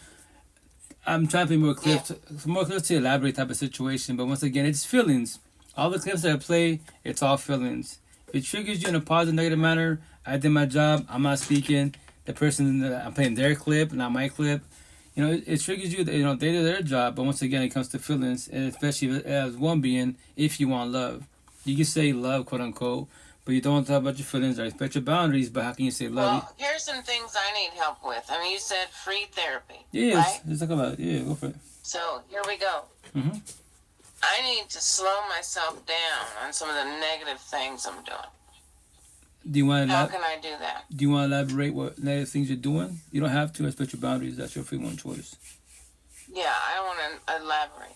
I'm trying to play more clips, to elaborate type of situation. But once again, it's feelings. All the clips that I play, it's all feelings. If it triggers you in a positive, negative manner, I did my job. I'm not speaking. The person I'm playing their clip, not my clip. You know, it triggers you. You know, they did their job. But once again, it comes to feelings, and especially as one being, if you want love, you can say love, quote unquote, but you don't want to talk about your feelings or respect your boundaries. But how can you say love? Well, here's some things I need help with. I mean, you said free therapy. Yeah, right? let's talk about it. Yeah, go for it. So here we go. Mm-hmm. I need to slow myself down on some of the negative things I'm doing. Do you want to? How can I do that? Do you want to elaborate what negative things you're doing? You don't have to respect your boundaries. That's your free one choice. Yeah, I want to elaborate.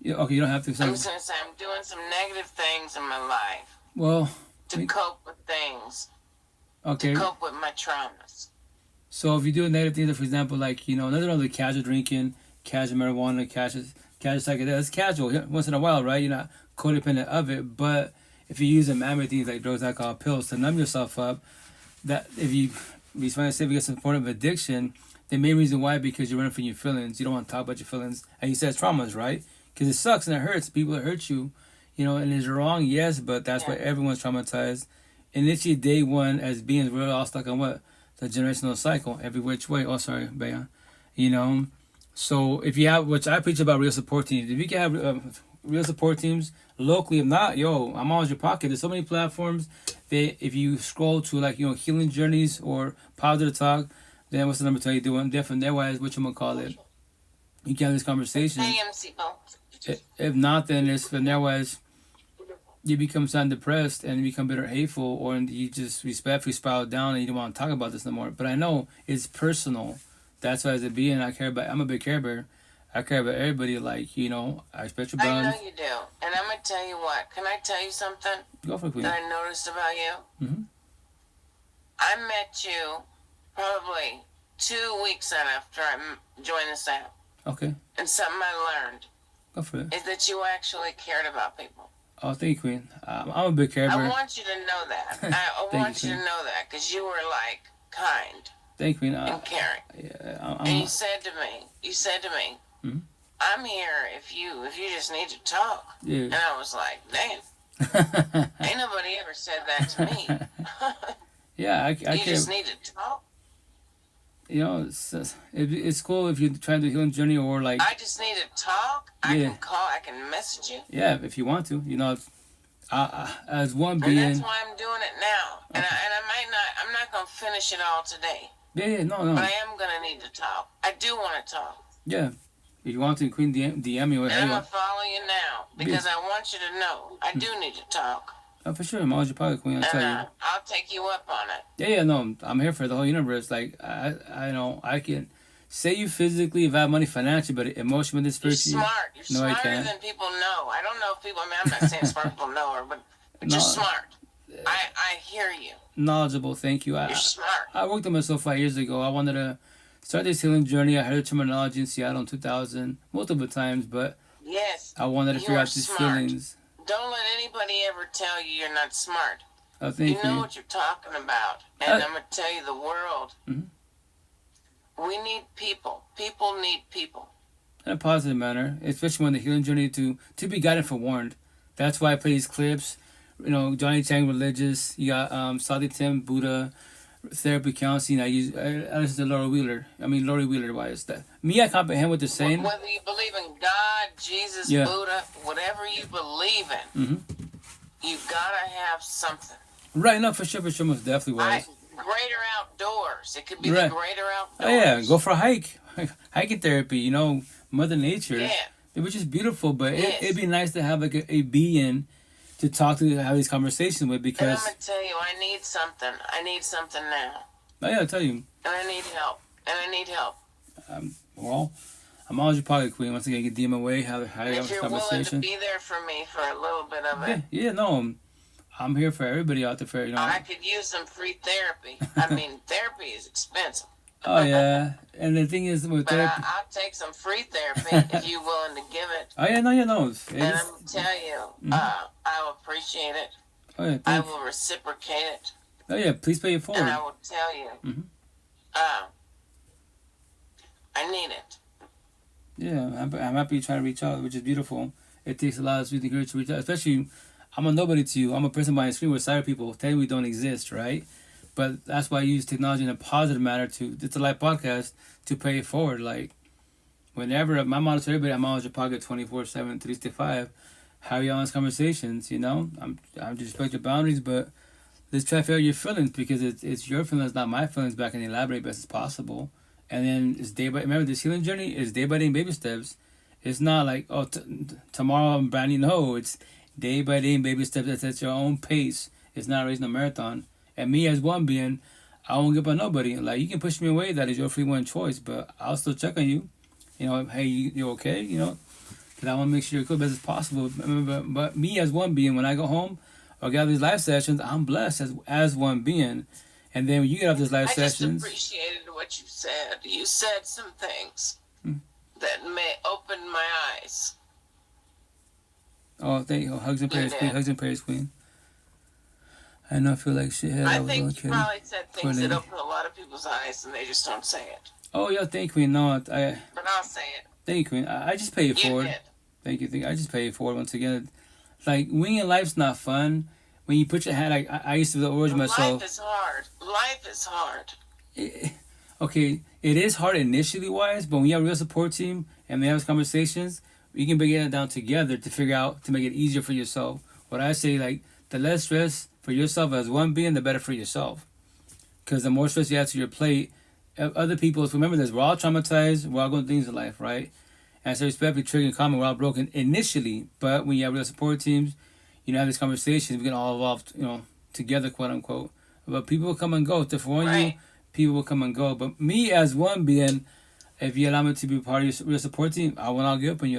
Yeah, okay, you don't have to. I'm just going to say I'm doing some negative things in my life. Well, to cope with things. Okay. To cope with my traumas. So if you do negative things, for example, like, you know, nothing wrong with casual drinking, casual marijuana, casual psychedelics. It's casual once in a while, right? You're not codependent of it. But if you use man-made things like drugs, alcohol, pills to numb yourself up, that if you find yourself get some form of addiction, the main reason why, because you're running from your feelings. You don't want to talk about your feelings. And you said traumas, right? Because it sucks and it hurts. People that hurt you, you know, and it's wrong, yes, but that's why everyone's traumatized. And it's your day one as beings. We're all stuck on what? The generational cycle, every which way. Oh, sorry, Bea. You know, so if you have, which I preach about real support teams. If you can have real support teams locally, if not, yo, I'm always in your pocket. There's so many platforms that if you scroll to, like, you know, healing journeys or positive talk, then what's the number tell you doing? Different. That way, what you gonna call it? You can have this conversation. If not, then it's from there was you become sound depressed and you become bitter, hateful, or you just respectfully spiral down and you don't want to talk about this no more. But I know it's personal. That's why as a being, I'm a big care bear. I care about everybody. Like, you know, I respect your boundaries. I know you do. And I'm going to tell you what. Can I tell you something? Go for it, Queen. That I noticed about you? Mm-hmm. I met you probably 2 weeks after I joined this app. Okay. And something I learned. Go for it. Is that you actually cared about people. Oh, thank you, Queen. I'm a big care bear. I want you to know that. I want you to know that because you were like kind. Thank you, Queen. And caring. Yeah, and you said to me, mm-hmm. I'm here if you just need to talk. Yeah. And I was like, damn. Ain't nobody ever said that to me. Yeah, I you just need to talk. You know, it's cool if you're trying to do a healing journey or like. I just need to talk. I can call. I can message you. Yeah, if you want to, you know, as one being. And that's why I'm doing it now. Okay. And I might not. I'm not gonna finish it all today. Yeah, no. But I am gonna need to talk. I do want to talk. Yeah, if you want to, Queen, DM me or. And I'm gonna follow you now because I want you to know I do need to talk. Oh, for sure. I'm always your pocket, Queen. I'll tell you. I'll take you up on it. Yeah, no. I'm here for the whole universe. Like, I know I can say you physically if I have money financially, but emotionally, this spiritually. You're smart. You're smarter than people know. I don't know if people, I'm not saying smart people know her, but you're smart. I hear you. Knowledgeable, thank you. You're smart. I worked on myself 5 years ago. I wanted to start this healing journey. I heard the terminology in Seattle in 2000 multiple times, but yes, I wanted to figure out these feelings. Don't let anybody ever tell you you're not smart. Oh, thank you. You know what you're talking about. And I'm going to tell you the world. Mm-hmm. We need people. People need people. In a positive manner, especially when the healing journey to be guided and forewarned. That's why I play these clips. You know, Johnny Chang, religious. You got Sadi Tim, Buddha, therapy counseling. I listen to Lori Wheeler. Why is that? Me, I comprehend what they're saying. Whether you believe in God, Jesus, Buddha, whatever you believe in, you gotta have something. Right, no, for sure, most definitely was. Greater outdoors. It could be the greater outdoors. Oh yeah, go for a hike. Hiking therapy, you know, Mother Nature. Yeah. Which is beautiful, but it'd be nice to have like a being to talk to, have these conversations with, because... And I'm going to tell you, I need something. I need something now. Oh, yeah, I'll tell you. And I need help. And I need help. Well, I'm always your pocket queen. Once again, you can DM away, how you have this conversation. If you're willing to be there for me for a little bit of it. Yeah, no, I'm here for everybody out there. For, you know, I could use some free therapy. I mean, therapy is expensive. Oh, yeah. And the thing is with therapy... I'll take some free therapy if you're willing to give it. Oh, yeah, no. And I'm going to tell you, I will appreciate it. Oh, yeah, I will reciprocate it. Oh, yeah, please pay it forward. And I will tell you, I need it. Yeah, I'm happy you try to reach out, which is beautiful. It takes a lot of sweet courage to reach out, especially... I'm a nobody to you. I'm a person behind the screen where sighted people technically don't exist, right? But that's why I use technology in a positive manner to, it's a live podcast, to pay it forward. Like, whenever, my motto to everybody, I'm always your pocket 24/7, 365. How are you on these conversations, you know? I'm to respect your boundaries, but let's try to figure out your feelings, because it's your feelings, not my feelings, back and elaborate best as possible. And then it's remember, this healing journey is day by day baby steps. It's not like, oh, tomorrow I'm brand new. No, it's day by day baby steps. That's at your own pace. It's not racing a marathon. And me as one being, I won't give up on nobody. Like, you can push me away. That is your free one choice. But I'll still check on you. You know, hey, you okay? You know, because I want to make sure you're good best as possible. But me as one being, when I go home or get out these live sessions, I'm blessed as one being. And then when you get off these live sessions... I just appreciated what you said. You said some things that may open my eyes. Oh, thank you. Hugs and prayers, queen. Hugs and prayers, queen. I know I feel like shit. I think you probably said things that open a lot of people's eyes and they just don't say it. Oh, yeah, thank you, queen. No, but I'll say it. Thank you, queen. I just pay it forward. Did. Thank you. I just pay it forward once again. Like, winging life's not fun. When you put your hand, like, I used to urge myself. Life is hard. Life is hard. Okay, it is hard initially wise, but when you have a real support team and they have conversations, you can break it down together to figure out, to make it easier for yourself. What I say, like, the less stress for yourself as one being, the better for yourself. Because the more stress you add to your plate, other people, remember this, we're all traumatized, we're all going through things in life, right? And so respectfully, trigger and common, we're all broken initially, but when you have real support teams, you know, have these conversations, we can all evolve, you know, together, quote unquote. But people will come and go. To warn you, people will come and go. But me as one being, if you allow me to be part of your support team, I will not give up on you at all.